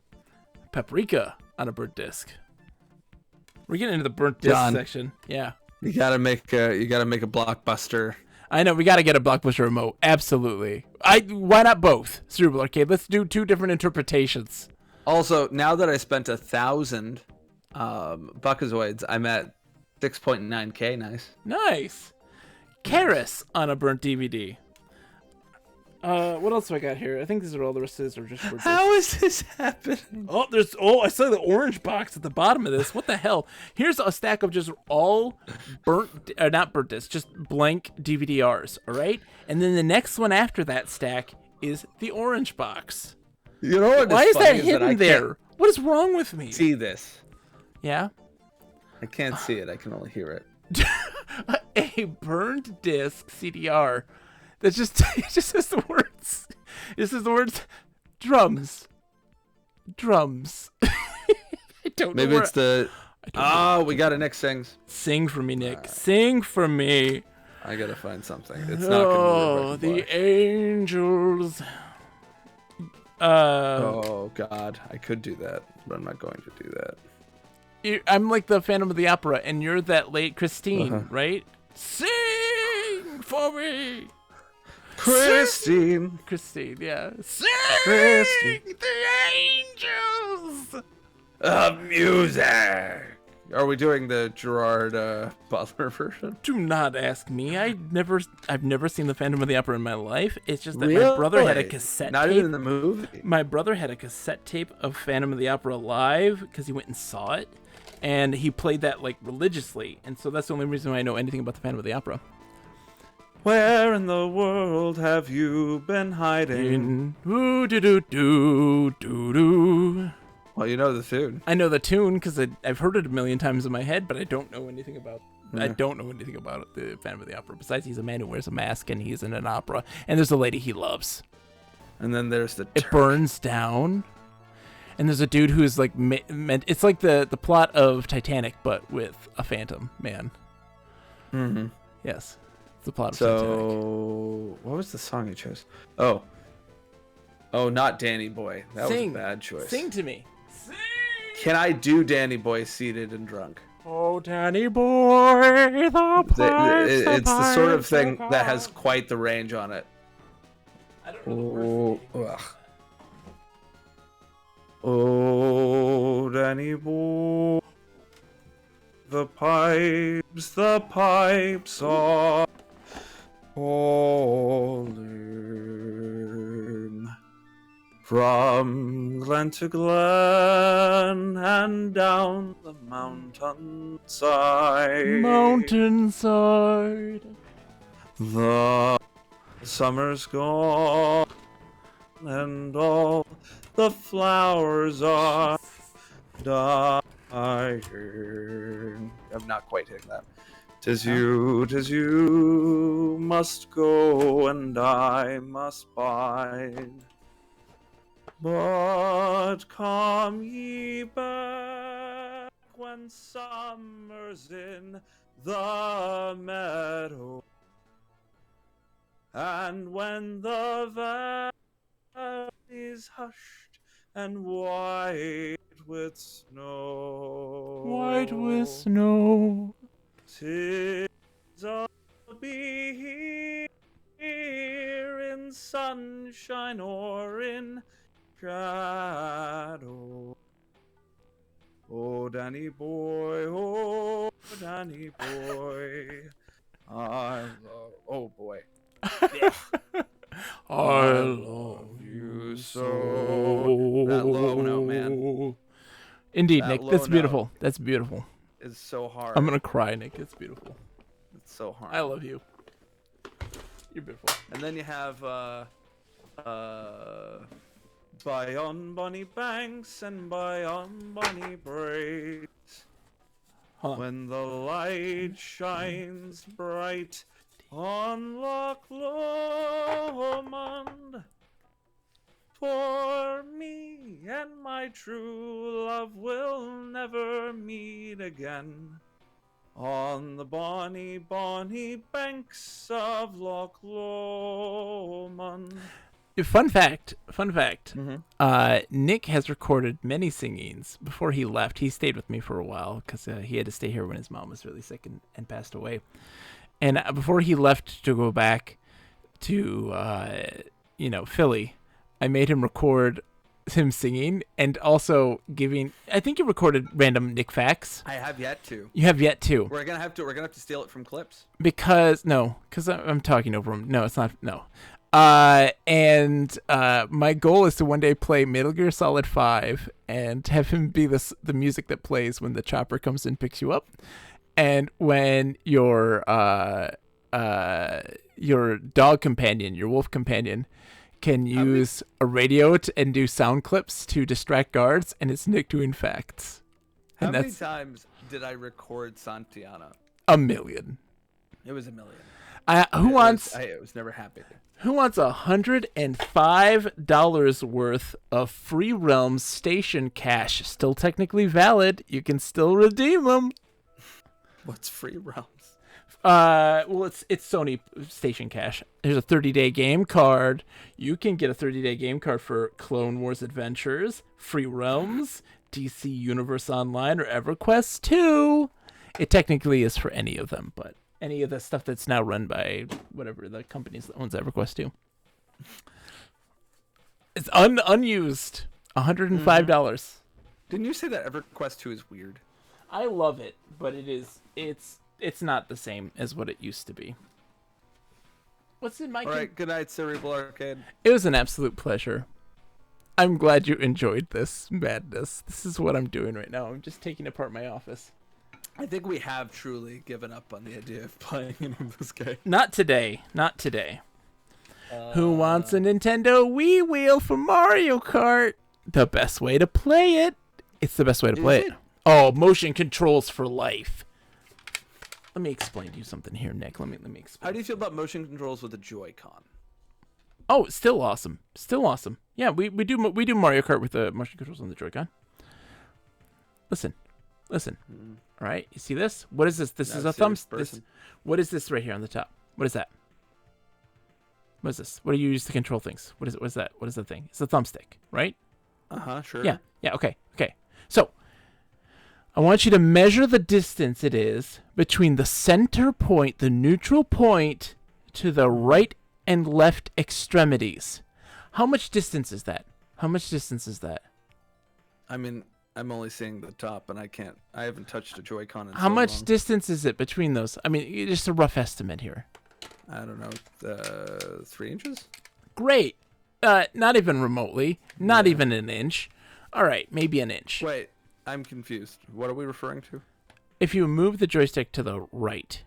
Paprika on a burnt disc. We're getting into the burnt disc section. Yeah. You gotta make a blockbuster. I know we got to get a Blockbuster remote. Absolutely. Why not both? Cerebral Arcade. Let's do 2 different interpretations. Also, now that I spent 1,000 Buckazoids, I'm at 6.9K. Nice. Karis on a burnt DVD. What else do I got here? I think these are all the rest of these are just for How is this happening? I saw the orange box at the bottom of this. What the hell? Here's a stack of just all not burnt discs, just blank DVD-Rs, all right? And then the next one after that stack is the orange box. You know what? Why is that hidden there? What is wrong with me? See this? Yeah? I can't see it. I can only hear it. A burned disc CDR. It just says the words. It says the words drums. I don't know. Maybe it's the. Oh, we got it. Nick sings. Sing for me, Nick. Sing for me. I gotta find something. It's not gonna be the angels. Oh God, I could do that, but I'm not going to do that. I'm like the Phantom of the Opera, and you're that late Christine, right? Sing for me. Christine, yeah. Sing Christine. the angels. Music. Are we doing the Gerard Butler version? Do not ask me. I've never seen the Phantom of the Opera in my life. It's just that my Really? brother had a cassette Not tape. even in the movie. My brother had a cassette tape of Phantom of the Opera live because he went and saw it, and he played that like religiously, and so that's the only reason why I know anything about the Phantom of the Opera. Where in the world have you been hiding? Ooh, do do do do do. Well, you know the tune. I know the tune because I've heard it a million times in my head, but I don't know anything about. I don't know anything about the Phantom of the Opera. Besides, he's a man who wears a mask and he's in an opera, and there's a lady he loves. And then there's the. It burns down, and there's a dude who's like meant. It's like the plot of Titanic, but with a phantom man. Mm-hmm. Yes, it's the plot of Titanic. So, what was the song you chose? Oh, not Danny Boy. That was a bad choice. Sing to me. Sing. Can I do Danny Boy seated and drunk? Oh, Danny Boy, the pipes, it's the sort of thing that has quite the range on it. I don't know the words. Oh, Danny Boy, the pipes are calling from glen to glen and down the mountainside. The summer's gone and all the flowers are dying. I'm not quite hitting that. 'Tis you must go and I must bide. But come ye back when summer's in the meadow, and when the valley's hushed and white with snow. White with snow. 'Tis I'll be here in sunshine or in shadow. Oh, Danny Boy, I love. Oh boy. I love you so. That low note, man. Indeed, That Nick. low That's beautiful. note. That's beautiful. It's so hard. I'm gonna cry, Nick. It's beautiful. It's so hard. I love you. You're beautiful. And then you have by on bonny banks and by on bonny braes, when the light shines bright on Loch Lomond, for me and my true love will never meet again on the bonny, bonny banks of Loch Lomond. Fun fact. Mm-hmm. Nick has recorded many singings before he left. He stayed with me for a while because he had to stay here when his mom was really sick and passed away. And before he left to go back to, Philly, I made him record him singing and also giving. I think he recorded random Nick facts. I have yet to. You have yet to. We're gonna have to steal it from clips. Because I'm talking over him. No, it's not. No. And my goal is to one day play Metal Gear Solid 5 and have him be the music that plays when the chopper comes and picks you up, and when your dog companion, your wolf companion, can use a radio and do sound clips to distract guards, and it's Nick doing facts. How many times did I record Santiana? A million. It was a million. I was never happy. Who wants $105 worth of Free Realms station cash? Still technically valid. You can still redeem them. What's Free Realms? Well, it's Sony station cash. There's a 30-day game card. You can get a 30-day game card for Clone Wars Adventures, Free Realms, DC Universe Online, or EverQuest 2. It technically is for any of them, but any of the stuff that's now run by whatever the companies that owns EverQuest 2. It's unused. $105. Mm-hmm. Didn't you say that EverQuest 2 is weird? I love it, but it's not the same as what it used to be. What's in my... All right, good night, Cerebral Arcade. It was an absolute pleasure. I'm glad you enjoyed this madness. This is what I'm doing right now. I'm just taking apart my office. I think we have truly given up on the idea of playing any of this game. Not today. Not today. Who wants a Nintendo Wii wheel for Mario Kart? The best way to play it. It's the best way to play it. Oh, motion controls for life. Let me explain to you something here, Nick. Let me explain. How do you feel about motion controls with a Joy-Con? Oh, it's still awesome. Still awesome. Yeah, we do Mario Kart with the motion controls on the Joy-Con. Listen. All right, you see this? What is this? This is a thumbstick. What is this right here on the top? What is that? What is this? What do you use to control things? What is it? What is that? What is the thing? It's a thumbstick, right? Sure. Yeah, okay. So, I want you to measure the distance it is between the center point, the neutral point, to the right and left extremities. How much distance is that? I mean, I'm only seeing the top, and I haven't touched a Joy-Con in How so much long. distance is it between those? I mean, just a rough estimate here. I don't know, 3 inches? Great. Not even remotely. Not even an inch. All right, maybe an inch. Wait, I'm confused. What are we referring to? If you move the joystick to the right,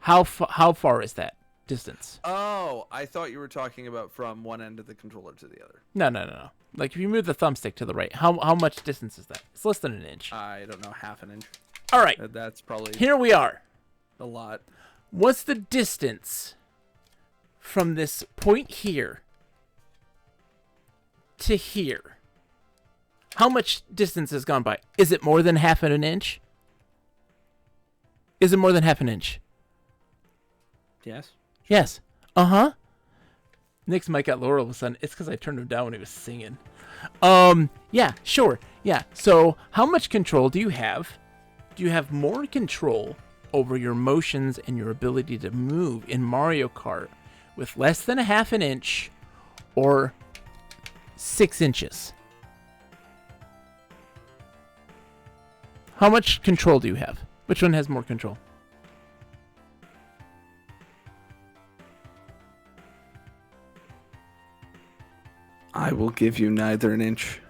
how far is that distance? Oh, I thought you were talking about from one end of the controller to the other. No. Like if you move the thumbstick to the right, how much distance is that? It's less than an inch. I don't know, half an inch. All right. That's probably Here we are. a lot. What's the distance from this point here to here? How much distance has gone by? Is it more than half an inch? Is it more than half an inch? Yes. Yes. Uh-huh. Nick's mic got lower all of a sudden. It's because I turned him down when he was singing. Yeah, sure. Yeah. So how much control do you have? Do you have more control over your motions and your ability to move in Mario Kart with less than a half an inch or 6 inches? How much control do you have? Which one has more control? I will give you neither an inch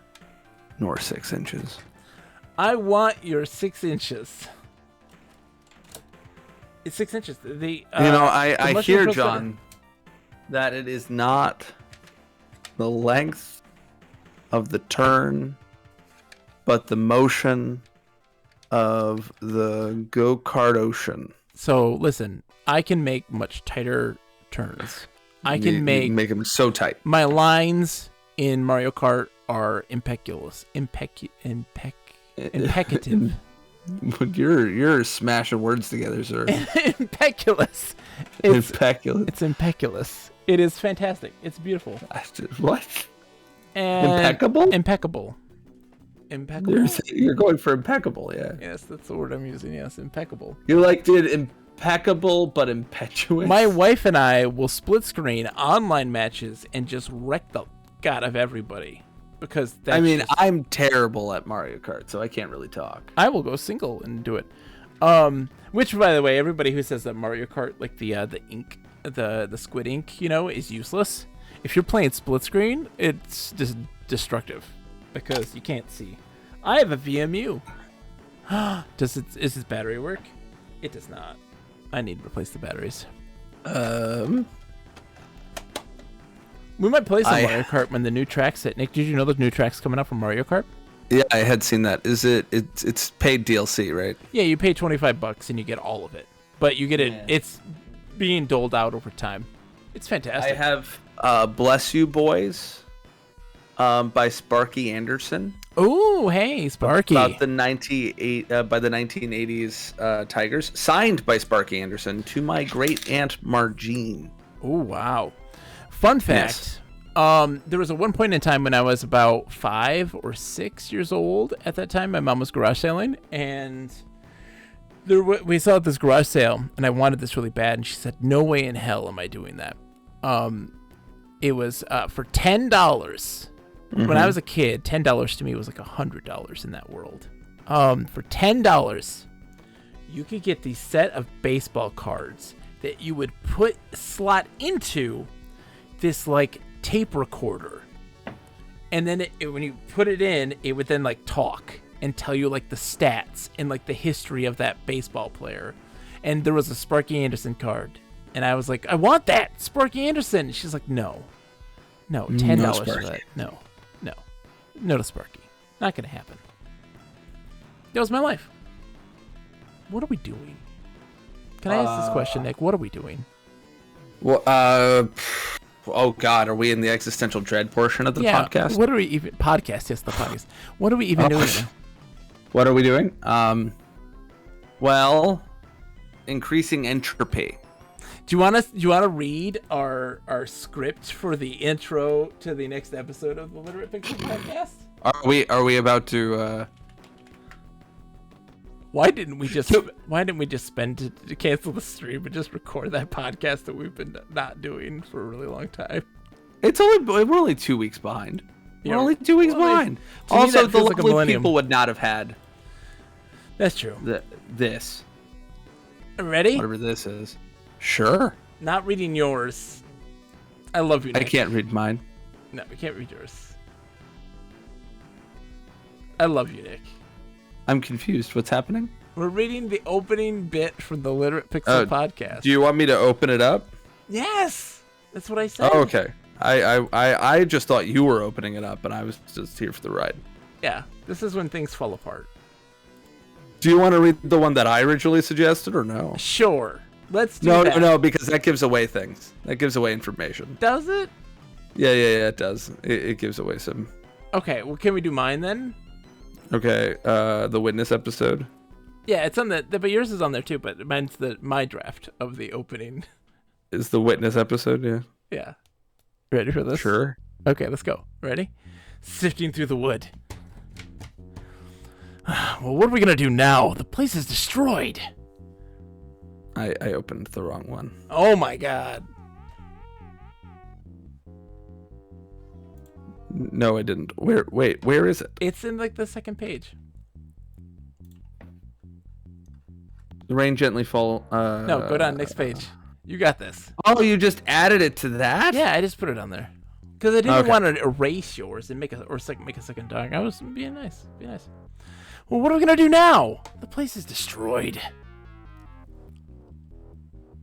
nor 6 inches. I want your 6 inches. It's 6 inches. I hear, John, that it is not the length of the turn, but the motion of the go-kart ocean. So listen, I can make much tighter turns. I can make them so tight. My lines in Mario Kart are impeccable. Impecative. You're smashing words together, sir. Impeculous. Impeculous. It's impeculous. It is fantastic. It's beautiful. What? And impeccable? Impeccable. You're going for impeccable, yeah. Yes, that's the word I'm using. Yes, impeccable. You did impeccable but impetuous. My wife and I will split screen online matches and just wreck the god of everybody. Because I'm terrible at Mario Kart, so I can't really talk. I will go single and do it. Which, by the way, everybody who says that Mario Kart, like the ink, the squid ink, is useless. If you're playing split screen, it's just destructive because you can't see. I have a VMU. Is this battery work? It does not. I need to replace the batteries. We might play some Mario Kart when the new tracks hit. Nick, did you know there's new tracks coming up from Mario Kart? Yeah, I had seen that. It's paid DLC, right? Yeah, you pay $25 and you get all of it. But you get it. Yeah. It's being doled out over time. It's fantastic. I have Bless You Boys by Sparky Anderson. Oh, hey, Sparky. About the 1980s Tigers, signed by Sparky Anderson to my great aunt Margene. Oh, wow. Fun fact, there was one point in time when I was about 5 or 6 years old. At that time, my mom was garage selling, and we saw this garage sale, and I wanted this really bad, and she said, no way in hell am I doing that. It was for $10. Mm-hmm. When I was a kid, $10 to me was like $100 in that world. For $10, you could get the set of baseball cards that you would slot into this like tape recorder, and then when you put it in, it would then like talk and tell you like the stats and like the history of that baseball player. And there was a Sparky Anderson card, and I was like, I want that Sparky Anderson. And she's like, no, $10 for that. No to Sparky. Not gonna happen. That was my life. What are we doing? Can I ask this question, Nick? What are we doing? Well, oh God, are we in the existential dread portion of the podcast? What are we even podcast? Yes, the podcast. What are we even doing? What are we doing? Well, increasing entropy. Do you want to read our script for the intro to the next episode of the Literate Pixel podcast? Are we about to? Why didn't we just spend to cancel the stream and just record that podcast that we've been not doing for a really long time? We're only 2 weeks behind. We're only 2 weeks behind. Also, the lovely people would not have had. That's true. This. Ready? Whatever this is. Sure. Not reading yours. I love you, Nick. I can't read mine. No, we can't read yours. I love you, Nick. I'm confused. What's happening? We're reading the opening bit from the Literate Pixel podcast. Do you want me to open it up? Yes. That's what I said. Oh, okay. I just thought you were opening it up, and I was just here for the ride. Yeah. This is when things fall apart. Do you want to read the one that I originally suggested, or no? Sure. Let's do that. No, because that gives away things. That gives away information. Does it? Yeah, it does. It gives away some. Okay, well, can we do mine then? Okay, the witness episode. Yeah, it's on but yours is on there too. But mine's my draft of the opening. Is the witness episode? Yeah. Yeah. Ready for this? Sure. Okay, let's go. Ready? Sifting through the wood. Well, what are we gonna do now? The place is destroyed. I opened the wrong one. Oh my God. No, I didn't. Where is it? It's in like the second page. The rain gently fall. No, go down next page. You got this. Oh, you just added it to that? Yeah, I just put it on there because I didn't want to erase yours and make a second dog. I was being nice. Be nice. Well, what are we gonna do now? The place is destroyed.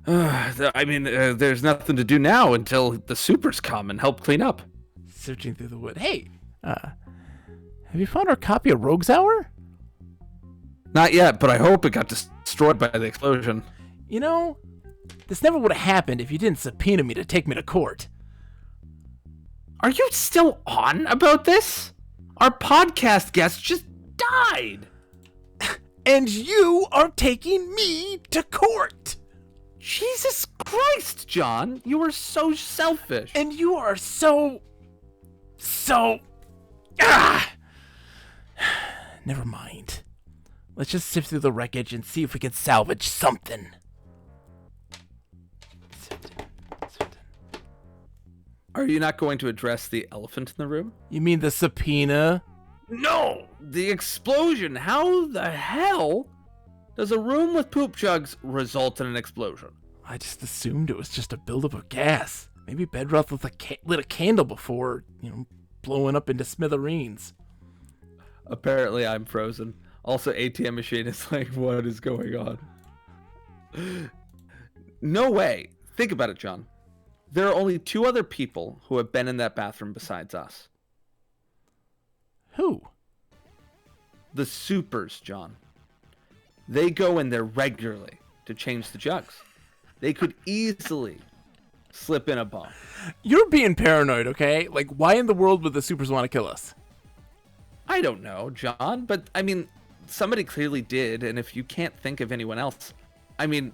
I mean, there's nothing to do now until the supers come and help clean up. Searching through the wood. Hey, have you found our copy of Rogue's Hour? Not yet, but I hope it got destroyed by the explosion. You know, this never would have happened if you didn't subpoena me to take me to court. Are you still on about this? Our podcast guest just died. And you are taking me to court. Jesus Christ, John. You are so selfish. And you are so... Never mind. Let's just sift through the wreckage and see if we can salvage something. Are you not going to address the elephant in the room? You mean the subpoena? No! The explosion! How the hell does a room with poop jugs result in an explosion? I just assumed it was just a buildup of gas. Maybe Bedroth lit a candle before, blowing up into smithereens. Apparently I'm frozen. Also, ATM machine is like, what is going on? No way. Think about it, John. There are only 2 other people who have been in that bathroom besides us. Who? The supers, John. They go in there regularly to change the jugs. They could easily slip in a bomb. You're being paranoid, okay? Like, why in the world would the supers want to kill us? I don't know, John, but I mean, somebody clearly did, and if you can't think of anyone else, I mean,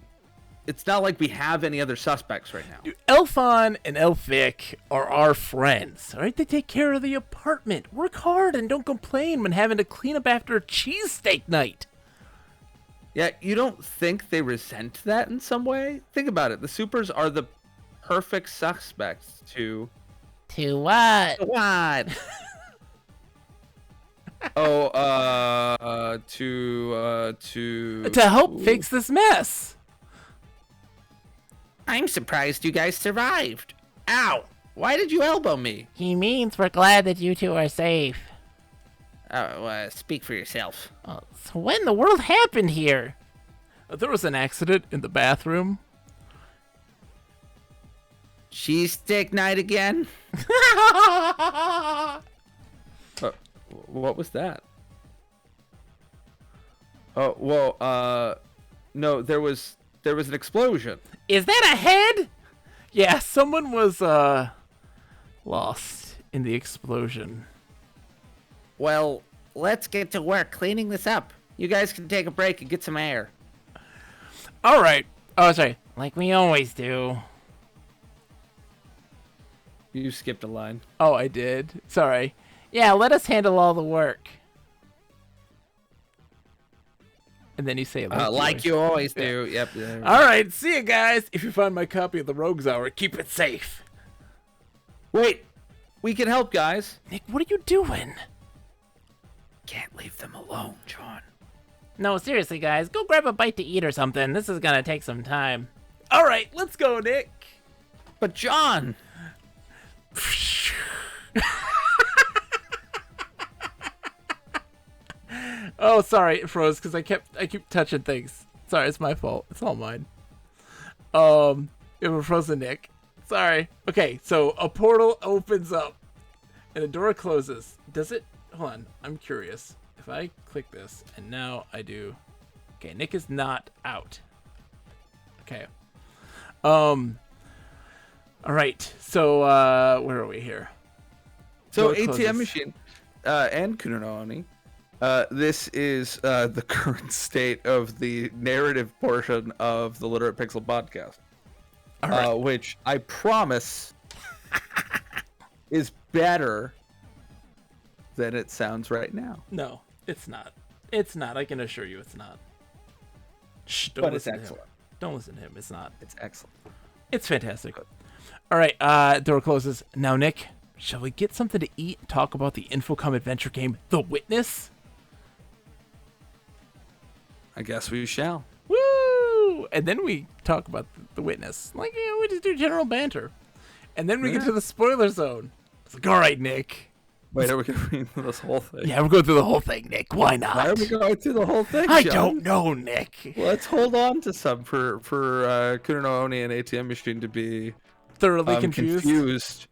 it's not like we have any other suspects right now. Dude, Elfon and Elphick are our friends, all right? They take care of the apartment. Work hard and don't complain when having to clean up after a cheesesteak night. Yeah, you don't think they resent that in some way? Think about it. The supers are the perfect suspects to... To what? What? To help fix this mess. I'm surprised you guys survived. Ow! Why did you elbow me? He means we're glad that you two are safe. Speak for yourself. So what in the world happened here? There was an accident in the bathroom. Cheesesteak night again? What was that? Oh, well, no, there was an explosion. Is that a head? Yeah, someone was, lost in the explosion. Well, let's get to work cleaning this up. You guys can take a break and get some air. All right. Oh, sorry. Like we always do. You skipped a line. Oh, I did. Sorry. Yeah, let us handle all the work. And then you say, like you always do. Yep. All right. See you guys. If you find my copy of the Rogues Hour, keep it safe. Wait. We can help, guys. Nick, what are you doing? Can't leave them alone, John. No, seriously, guys. Go grab a bite to eat or something. This is gonna take some time. All right. Let's go, Nick. But John. Oh, sorry, it froze because I keep touching things. Sorry, it's my fault. It's all mine. It was frozen, Nick. Sorry. Okay, so a portal opens up and a door closes. Does it? Hold on. I'm curious. If I click this and now I do. Okay, Nick is not out. Okay. All right. So where are we here? So Door closes. ATM machine and Kunononi. This is the current state of the narrative portion of the Literate Pixel podcast. All right. Which I promise is better than it sounds right now. No, it's not. It's not. I can assure you it's not. Shh, don't But it's listen to him. excellent. Don't listen to him. It's not. It's excellent. It's fantastic. All right, door closes. Now, Nick, shall we get something to eat and talk about the Infocom adventure game, The Witness? I guess we shall. Woo! And then we talk about The Witness. Like, yeah, we just do general banter. And then we get to the spoiler zone. It's like, all right, Nick. Wait, are we going to read this whole thing? Yeah, we're going through the whole thing, Nick. Why not? Why are we going through the whole thing, I John? don't know, Nick. Let's hold on to some for Kuno and ATM Machine to be Thoroughly confused.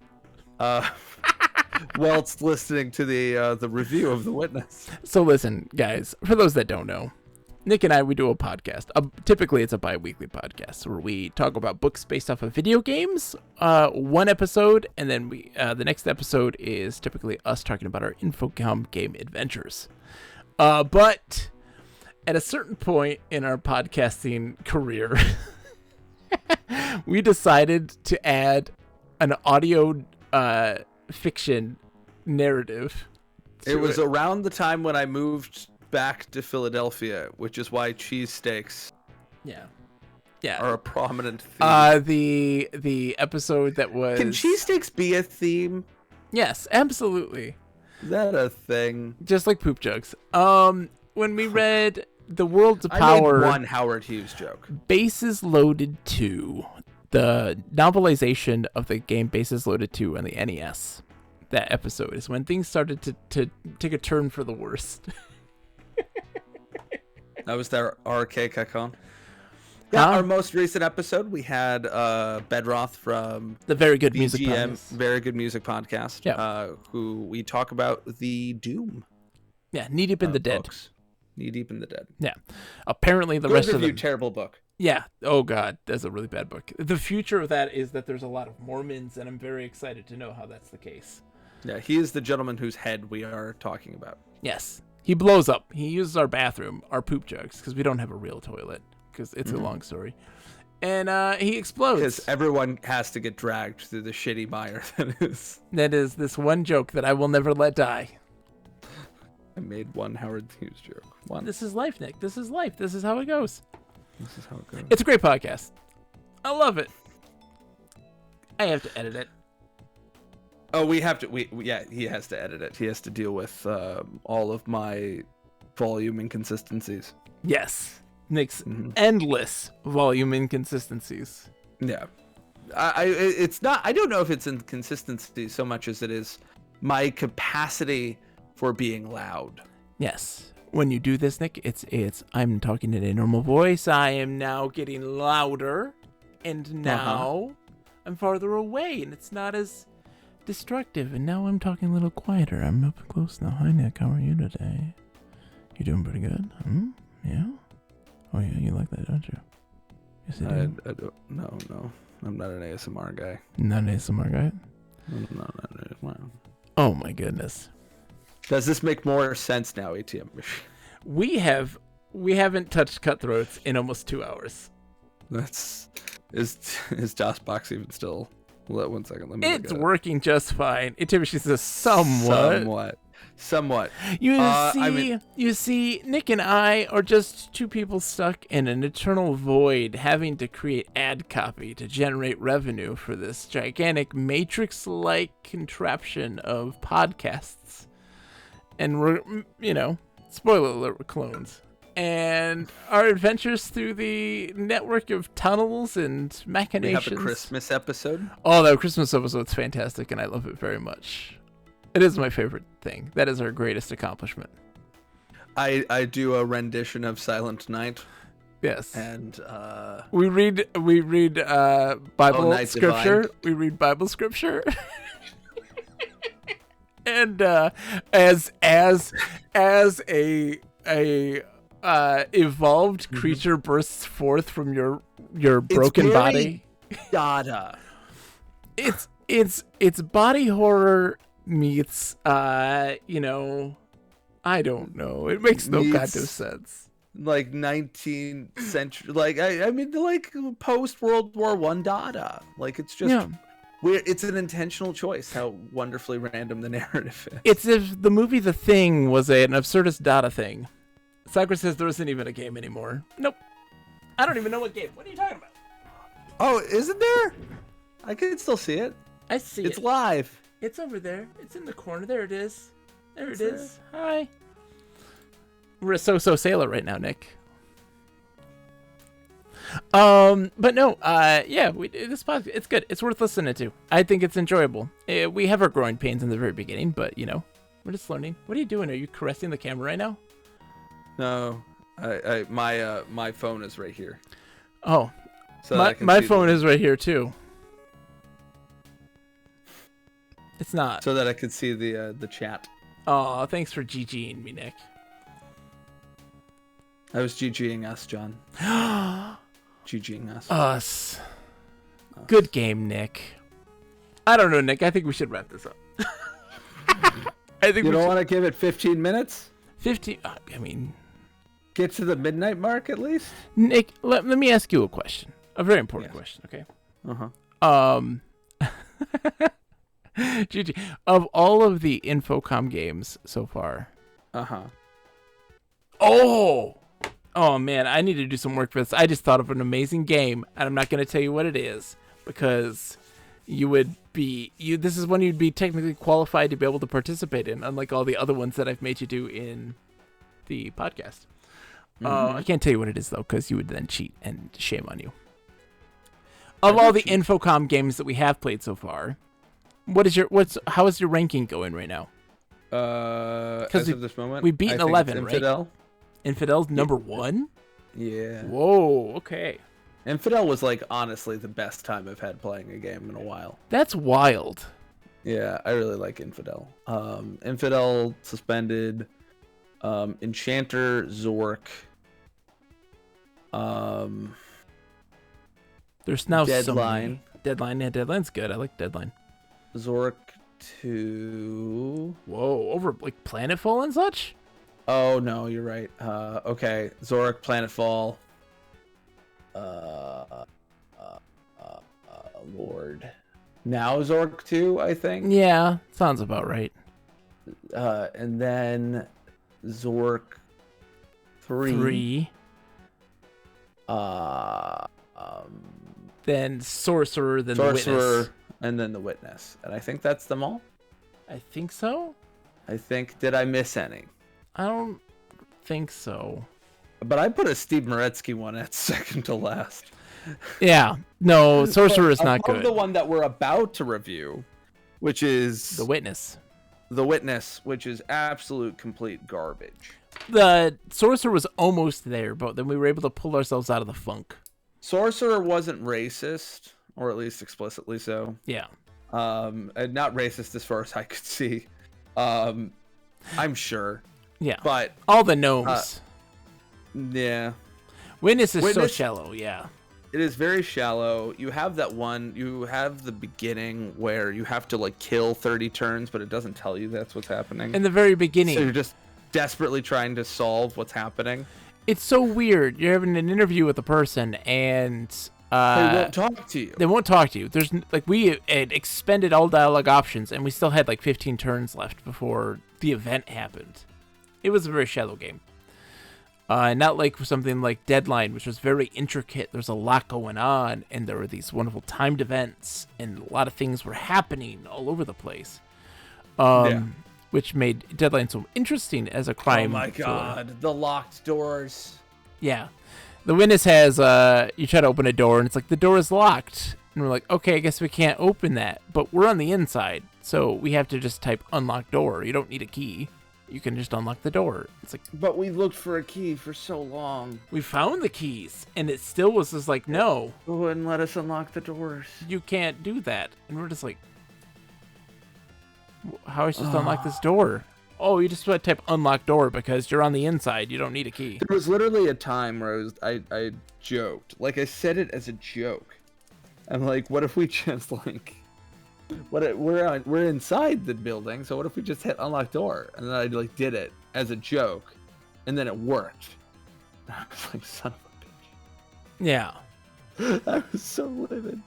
Whilst listening to the review of The Witness. So listen, guys, for those that don't know, Nick and I, we do a podcast. Typically, it's a bi-weekly podcast where we talk about books based off of video games, one episode, and then the next episode is typically us talking about our Infocom game adventures. But at a certain point in our podcasting career, we decided to add an audio fiction narrative. It was around the time when I moved back to Philadelphia, which is why cheesesteaks are a prominent theme. The episode that was... Can cheesesteaks be a theme? Yes, absolutely. Is that a thing? Just like poop jokes. When we read The Worlds of Power... I made one Howard Hughes joke. Bases Loaded 2. The novelization of the game Bases Loaded 2 on the NES. That episode is when things started to take a turn for the worst. That was their RK Kakon. Yeah, our most recent episode, we had Bedroth from the Very Good Music Podcast. Very Good Music Podcast, who we talk about the Doom. Yeah, Knee Deep in the Dead. Knee Deep in the Dead. Yeah. Apparently the Good rest review, of them... terrible book. Yeah. Oh, God. That's a really bad book. The future of that is that there's a lot of Mormons, and I'm very excited to know how that's the case. Yeah, he is the gentleman whose head we are talking about. Yes. He blows up. He uses our bathroom, our poop jugs, because we don't have a real toilet, because it's a long story. And he explodes. Because everyone has to get dragged through the shitty mire that is this one joke that I will never let die. I made one Howard Hughes joke. One. This is life, Nick. This is life. This is how it goes. This is how it goes. It's a great podcast. I love it. I have to edit it. Oh, we have to. Yeah, he has to edit it. He has to deal with all of my volume inconsistencies. Yes, Nick's endless volume inconsistencies. Yeah, it's not. I don't know if it's inconsistency so much as it is my capacity for being loud. Yes. When you do this, Nick, it's I'm talking in a normal voice. I am now getting louder, and now I'm farther away, and it's not as destructive. And now I'm talking a little quieter. I'm up close now. Hi, Nick. How are you today? You doing pretty good? Yeah. Oh yeah, you like that, don't you? Yes, I do. I don't. No. I'm not an ASMR guy. Not an ASMR guy. No, not an ASMR. Oh my goodness. Does this make more sense now, ATM machine? We haven't touched Cutthroats in almost 2 hours. Is DOSBox even still? Well, 1 second. Let me. It's working just fine. ATM says somewhat. You see, Nick and I are just two people stuck in an eternal void, having to create ad copy to generate revenue for this gigantic Matrix-like contraption of podcasts. And we're, spoiler alert, we're clones. And our adventures through the network of tunnels and machinations. We have a Christmas episode. Oh, that Christmas episode's fantastic, and I love it very much. It is my favorite thing. That is our greatest accomplishment. I do a rendition of Silent Night. Yes. And we read Bible scripture. Divine. We read Bible scripture. And as a evolved creature bursts forth from your broken body. Dada. It's body horror meets I don't know. It makes no goddamn sense. Like 19th century, like I mean, like post World War I Dada. Like it's just it's an intentional choice how wonderfully random the narrative is. It's if the movie The Thing was an absurdist Dada thing. Sakura says there isn't even a game anymore. Nope. I don't even know what game. What are you talking about? Oh, isn't there? I can still see it. I see it. It's live. It's over there. It's in the corner. There it is. There it is. Hi. We're a so-so sailor right now, Nick. But no, this podcast, it's good. It's worth listening to. I think it's enjoyable. We have our growing pains in the very beginning, but we're just learning. What are you doing? Are you caressing the camera right now? No, my phone is right here. Oh, so my phone is right here too. It's not. So that I could see the chat. Oh, thanks for GGing me, Nick. I was GGing us, John. GGing us. Us. Good game, Nick. I don't know, Nick. I think we should wrap this up. I think you don't want to give it 15 minutes? 15. Get to the midnight mark at least? Nick, let me ask you a question. A very important question, okay? GG. Of all of the Infocom games so far. Uh-huh. Oh! Oh man, I need to do some work for this. I just thought of an amazing game, and I'm not going to tell you what it is because this is one you'd be technically qualified to be able to participate in, unlike all the other ones that I've made you do in the podcast. I can't tell you what it is though, because you would then cheat, and shame on you. Of all the Infocom games that we have played so far, how is your ranking going right now? As of this moment, we've beaten 11, Infidel. right? Infidel's number 1? Yeah. Whoa, okay. Infidel was like honestly the best time I've had playing a game in a while. That's wild. Yeah, I really like Infidel. Infidel, Suspended, Enchanter, Zork. There's now Deadline. Deadline, yeah, Deadline's good. I like Deadline. Zork 2. Whoa, over like Planetfall and such? Oh no, you're right. Okay, Zork, Planetfall. Lord. Now Zork 2, I think. Yeah, sounds about right. And then Zork 3. Then Sorcerer, then the Witness. And then the Witness. And I think that's them all. I think so. Did I miss any? I don't think so. But I put a Steve Maretsky one at second to last. Yeah. No, Sorcerer is not good. good. The one that we're about to review, which is The Witness. The Witness, which is absolute complete garbage. The Sorcerer was almost there, but then we were able to pull ourselves out of the funk. Sorcerer wasn't racist, or at least explicitly so. Yeah. And not racist as far as I could see. I'm sure. Yeah. But all the gnomes. Yeah. Witness is so shallow, yeah. It is very shallow. You have that one, you have the beginning where you have to like kill 30 turns, but it doesn't tell you that's what's happening. In the very beginning. So you're just desperately trying to solve what's happening. It's so weird. You're having an interview with a person and they won't talk to you. They won't talk to you. There's like we had expended all dialogue options and we still had like 15 turns left before the event happened. It was a very shallow game. Not like something like Deadline, which was very intricate. There's a lot going on, and there were these wonderful timed events, and a lot of things were happening all over the place. Which made Deadline so interesting as a crime. Oh my god, the locked doors. Yeah. The Witness has, you try to open a door, and it's like, the door is locked. And we're like, okay, I guess we can't open that. But we're on the inside, so we have to just type unlock door. You don't need a key. You can just unlock the door. It's like, but we looked for a key for so long. We found the keys, and it still was just like, no. It wouldn't let us unlock the doors. You can't do that. And we're just like, how are we supposed to unlock this door? Oh, you just type unlock door because you're on the inside. You don't need a key. There was literally a time where I joked. Like, I said it as a joke. I'm like, what if we just like... We're inside the building, so what if we just hit unlock door? And then I like did it as a joke, and then it worked. I was like, son of a bitch. Yeah. I was so livid.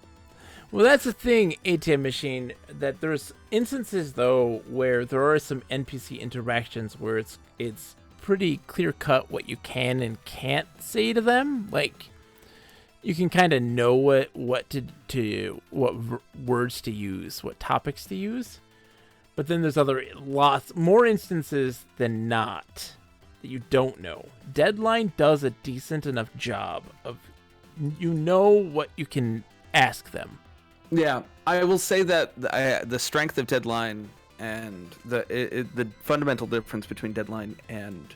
Well, that's the thing, ATM Machine, that there's instances though where there are some NPC interactions where it's pretty clear cut what you can and can't say to them. Like, you can kind of know what words to use, what topics to use. But then there's lots more instances than not that you don't know. Deadline does a decent enough job of, you know what you can ask them. Yeah, I will say that the strength of Deadline and the fundamental difference between Deadline and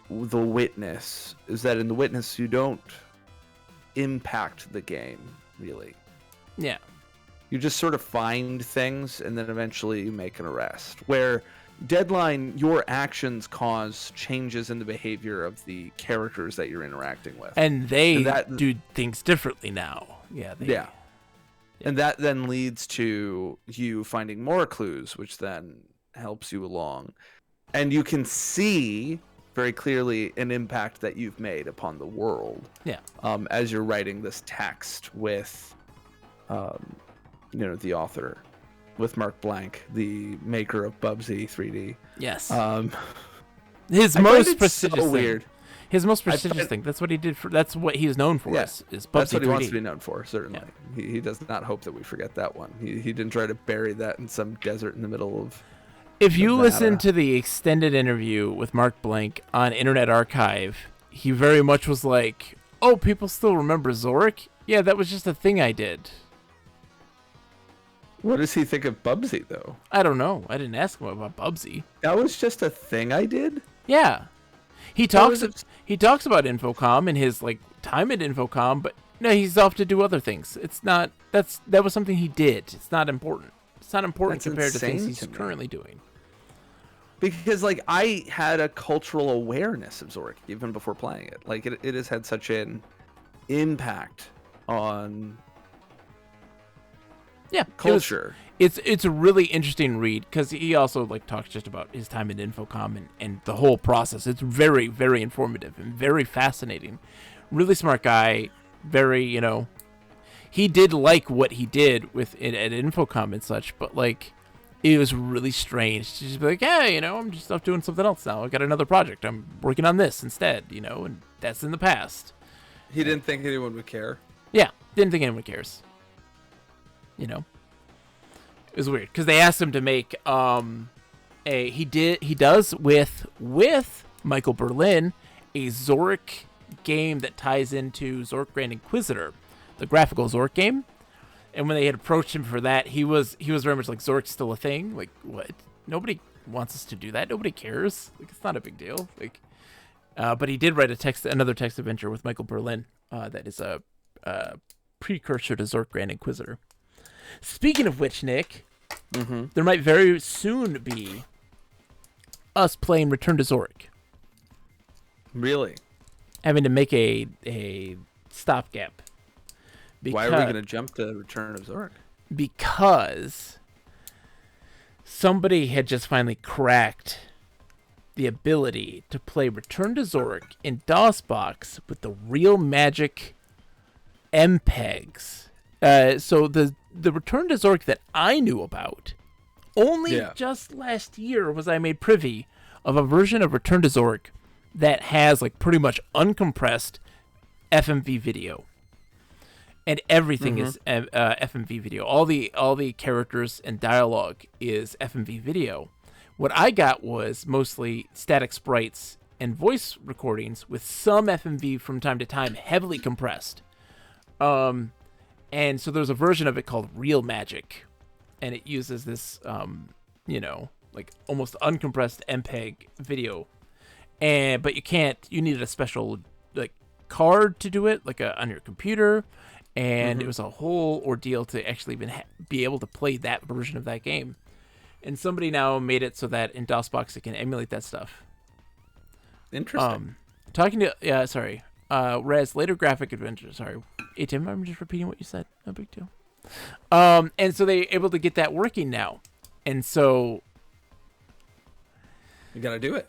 The Witness is that in The Witness you don't impact the game, really. Yeah. You just sort of find things and then eventually you make an arrest. Where Deadline, your actions cause changes in the behavior of the characters that you're interacting with. And they do things differently now. Yeah. Yeah. And that then leads to you finding more clues, which then helps you along. And you can see very clearly an impact that you've made upon the world. Yeah. As you're writing this text with, the author, with Mark Blank, the maker of Bubsy 3D. Yes. His most prestigious. So weird. His most prestigious thing. That's what he did for. That's what he's known for. Is Bubsy that's what 3D. he wants to be known for. Certainly, he does not hope that we forget that one. He didn't try to bury that in some desert in the middle of. If you listen to the extended interview with Mark Blank on Internet Archive, he very much was like, "Oh, people still remember Zorik? Yeah, that was just a thing I did." What does he think of Bubsy, though? I don't know. I didn't ask him about Bubsy. That was just a thing I did? Yeah. He talks about Infocom and his like time at Infocom, but no, he's off to do other things. It's not that was something he did. It's not important. It's not important compared to things he's currently doing. Because like I had a cultural awareness of Zorik even before playing it. Like it has had such an impact on culture. It's a really interesting read because he also like talks just about his time in Infocom and the whole process. It's very, very informative and very fascinating. Really smart guy. Very, he did like what he did with it at Infocom and such, but like it was really strange to just be like, hey, I'm just off doing something else now. I got another project. I'm working on this instead, and that's in the past. He didn't think anyone would care. Yeah, didn't think anyone cares. It was weird because they asked him to make he does with Michael Berlin a Zorik game that ties into Zork Grand Inquisitor, the graphical Zork game. And when they had approached him for that, he was very much like, Zork's still a thing. Like, what? Nobody wants us to do that. Nobody cares. Like, it's not a big deal. Like, but he did write another text adventure with Michael Berlin that is a precursor to Zork Grand Inquisitor. Speaking of which, Nick, there might very soon be us playing Return to Zorik. Really? Having to make a stopgap. Why are we going to jump to Return of Zorik? Because somebody had just finally cracked the ability to play Return to Zorik in DOSBox with the Real Magic MPEGs. So the Return to Zorik that I knew about, only just last year was I made privy of a version of Return to Zorik that has like pretty much uncompressed FMV video. And everything is FMV video. All the characters and dialogue is FMV video. What I got was mostly static sprites and voice recordings with some FMV from time to time, heavily compressed. And so there's a version of it called Real Magic, and it uses this, like almost uncompressed MPEG video. But you needed a special like card to do it, like on your computer. And it was a whole ordeal to actually even be able to play that version of that game. And somebody now made it so that in DOSBox it can emulate that stuff. Interesting. Raz, later graphic adventure. Sorry. Hey, Tim, I'm just repeating what you said. No big deal. And so they're able to get that working now. And so you got to do it.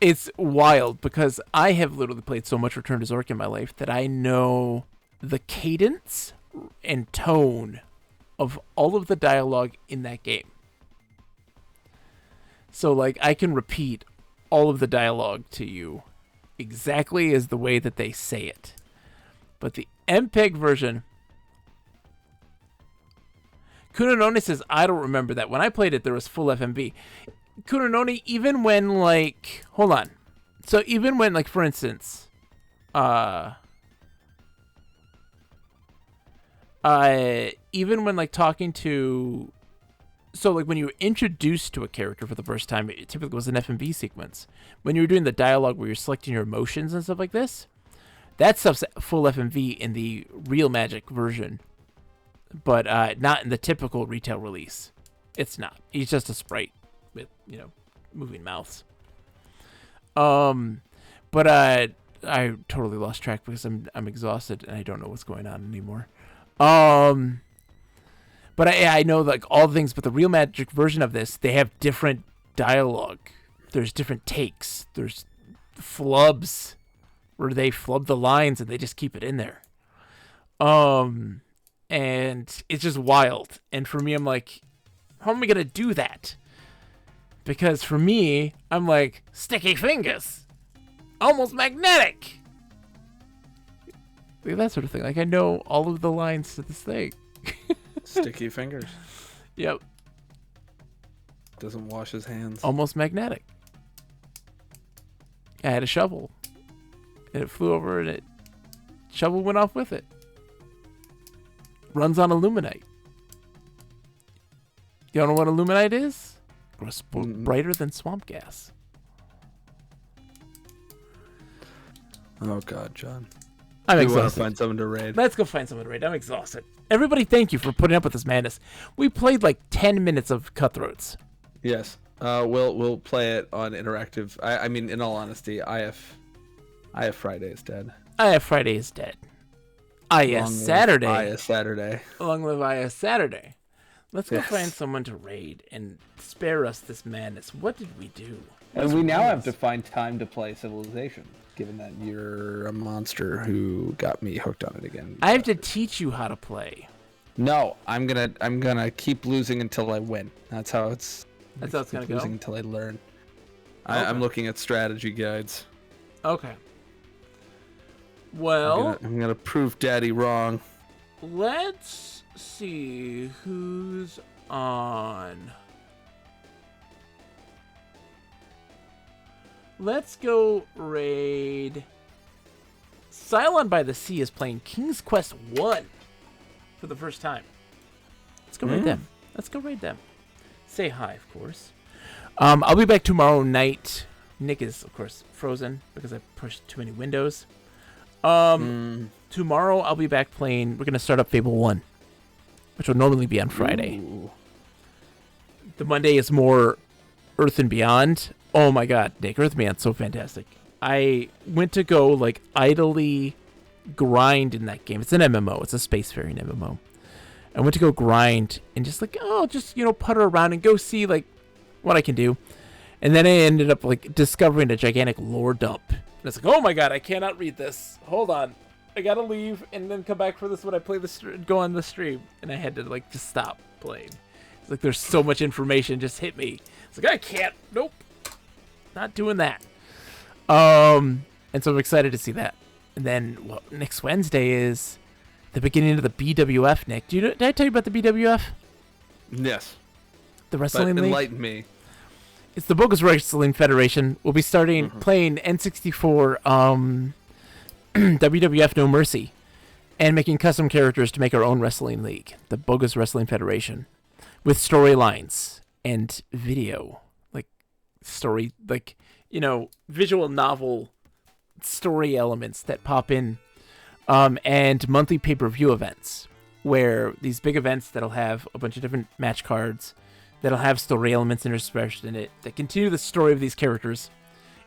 It's wild because I have literally played so much Return to Zork in my life that I know the cadence and tone of all of the dialogue in that game. So, like, I can repeat all of the dialogue to you exactly as the way that they say it. But the MPEG version... Kunononi says, I don't remember that. When I played it, there was full FMV. Kunononi, even when, like... Hold on. So, even when, like, for instance... even when like talking to, so like when you were introduced to a character for the first time, it typically was an FMV sequence. When you were doing the dialogue where you're selecting your emotions and stuff like this, that stuff's full FMV in the Real Magic version, but not in the typical retail release. It's not. He's just a sprite with moving mouths. But I totally lost track because I'm exhausted and I don't know what's going on anymore. But I know like all the things, but the Real Magic version of this, they have different dialogue. There's different takes. There's flubs where they flub the lines and they just keep it in there. And it's just wild. And for me, I'm like, how am I going to do that? Because for me, I'm like, sticky fingers. Almost magnetic. Like that sort of thing. Like I know all of the lines to this thing. Sticky fingers. Yep. Doesn't wash his hands. Almost magnetic. I had a shovel. And it flew over and it shovel went off with it. Runs on aluminite. You don't know what aluminite is? It's brighter than swamp gas. Oh God, John. I'm We exhausted. want to find someone to raid. Let's go find someone to raid. I'm exhausted. Everybody, thank you for putting up with this madness. We played like 10 minutes of Cutthroats. Yes. We'll play it on interactive. I mean, in all honesty, IF Friday is dead. IF Friday is dead. IS Saturday. IS Saturday. Long live IS Saturday. Let's go Yes. find someone to raid and spare us this madness. What did we do? And we now have to find time to play Civilization, given that You're a monster who got me hooked on it again. I have to teach you how to play. No, I'm gonna keep losing until I win. That's how it's gonna go. Losing until I learn. Okay. I'm looking at strategy guides. Okay. Well, I'm gonna prove Daddy wrong. let's see who's on. Let's go raid. Cylon by the Sea is playing King's Quest 1 for the first time. Let's go raid them. Let's go raid them. Say hi, of course. I'll be back tomorrow night. Nick is, of course, frozen because I pushed too many windows. Tomorrow I'll be back playing. We're going to start up Fable 1, which will normally be on Friday. Ooh. The Monday is more Earth and Beyond. Oh my God, Nick, Earth and Beyond's so fantastic. I went to go like idly grind in that game. It's an MMO. It's a spacefaring MMO. I went to go grind and just like, putter around and go see like what I can do. And then I ended up like discovering a gigantic lore dump. And it's like, oh my God, I cannot read this. Hold on. I gotta leave and then come back for this when I play go on the stream. And I had to like just stop playing. It's like there's so much information just hit me. It's like I can't. Nope. Not doing that. And so I'm excited to see that. And then next Wednesday is the beginning of the BWF, Nick. Did I tell you about the BWF? Yes. The wrestling league? Enlighten me. It's the Bogus Wrestling Federation. We'll be starting playing N64 WWF No Mercy and making custom characters to make our own wrestling league, the Bogus Wrestling Federation, with storylines and video, visual novel story elements that pop in, and monthly pay-per-view events where these big events that'll have a bunch of different match cards that'll have story elements interspersed in it that continue the story of these characters.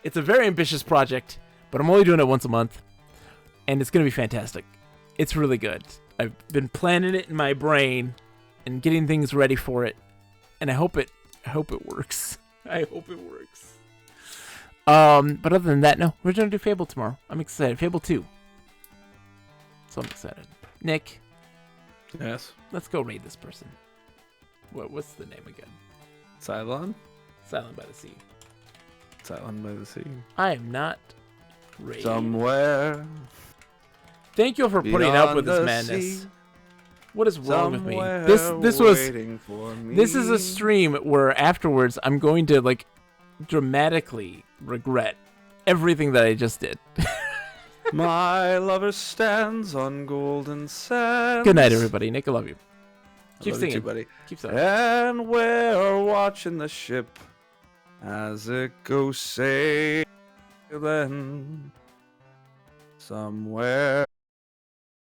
It's a very ambitious project, but I'm only doing it once a month, and it's going to be fantastic. It's really good. I've been planning it in my brain and getting things ready for it, and I hope it works. I hope it works. But other than that, no, we're going to do Fable tomorrow. I'm excited. Fable 2. So I'm excited. Nick. Yes. Let's go raid this person. What's the name again? Cylon? Silent by the Sea. Cylon by the Sea. I am not raiding. Somewhere. Thank you for putting up with this madness. What is wrong with me? This is a stream where afterwards I'm going to like dramatically regret everything that I just did. My lover stands on golden sands. Good night, everybody. Nick, I love you. Keep Love you singing, too, buddy. Keep singing. And we're watching the ship as it goes sailing somewhere.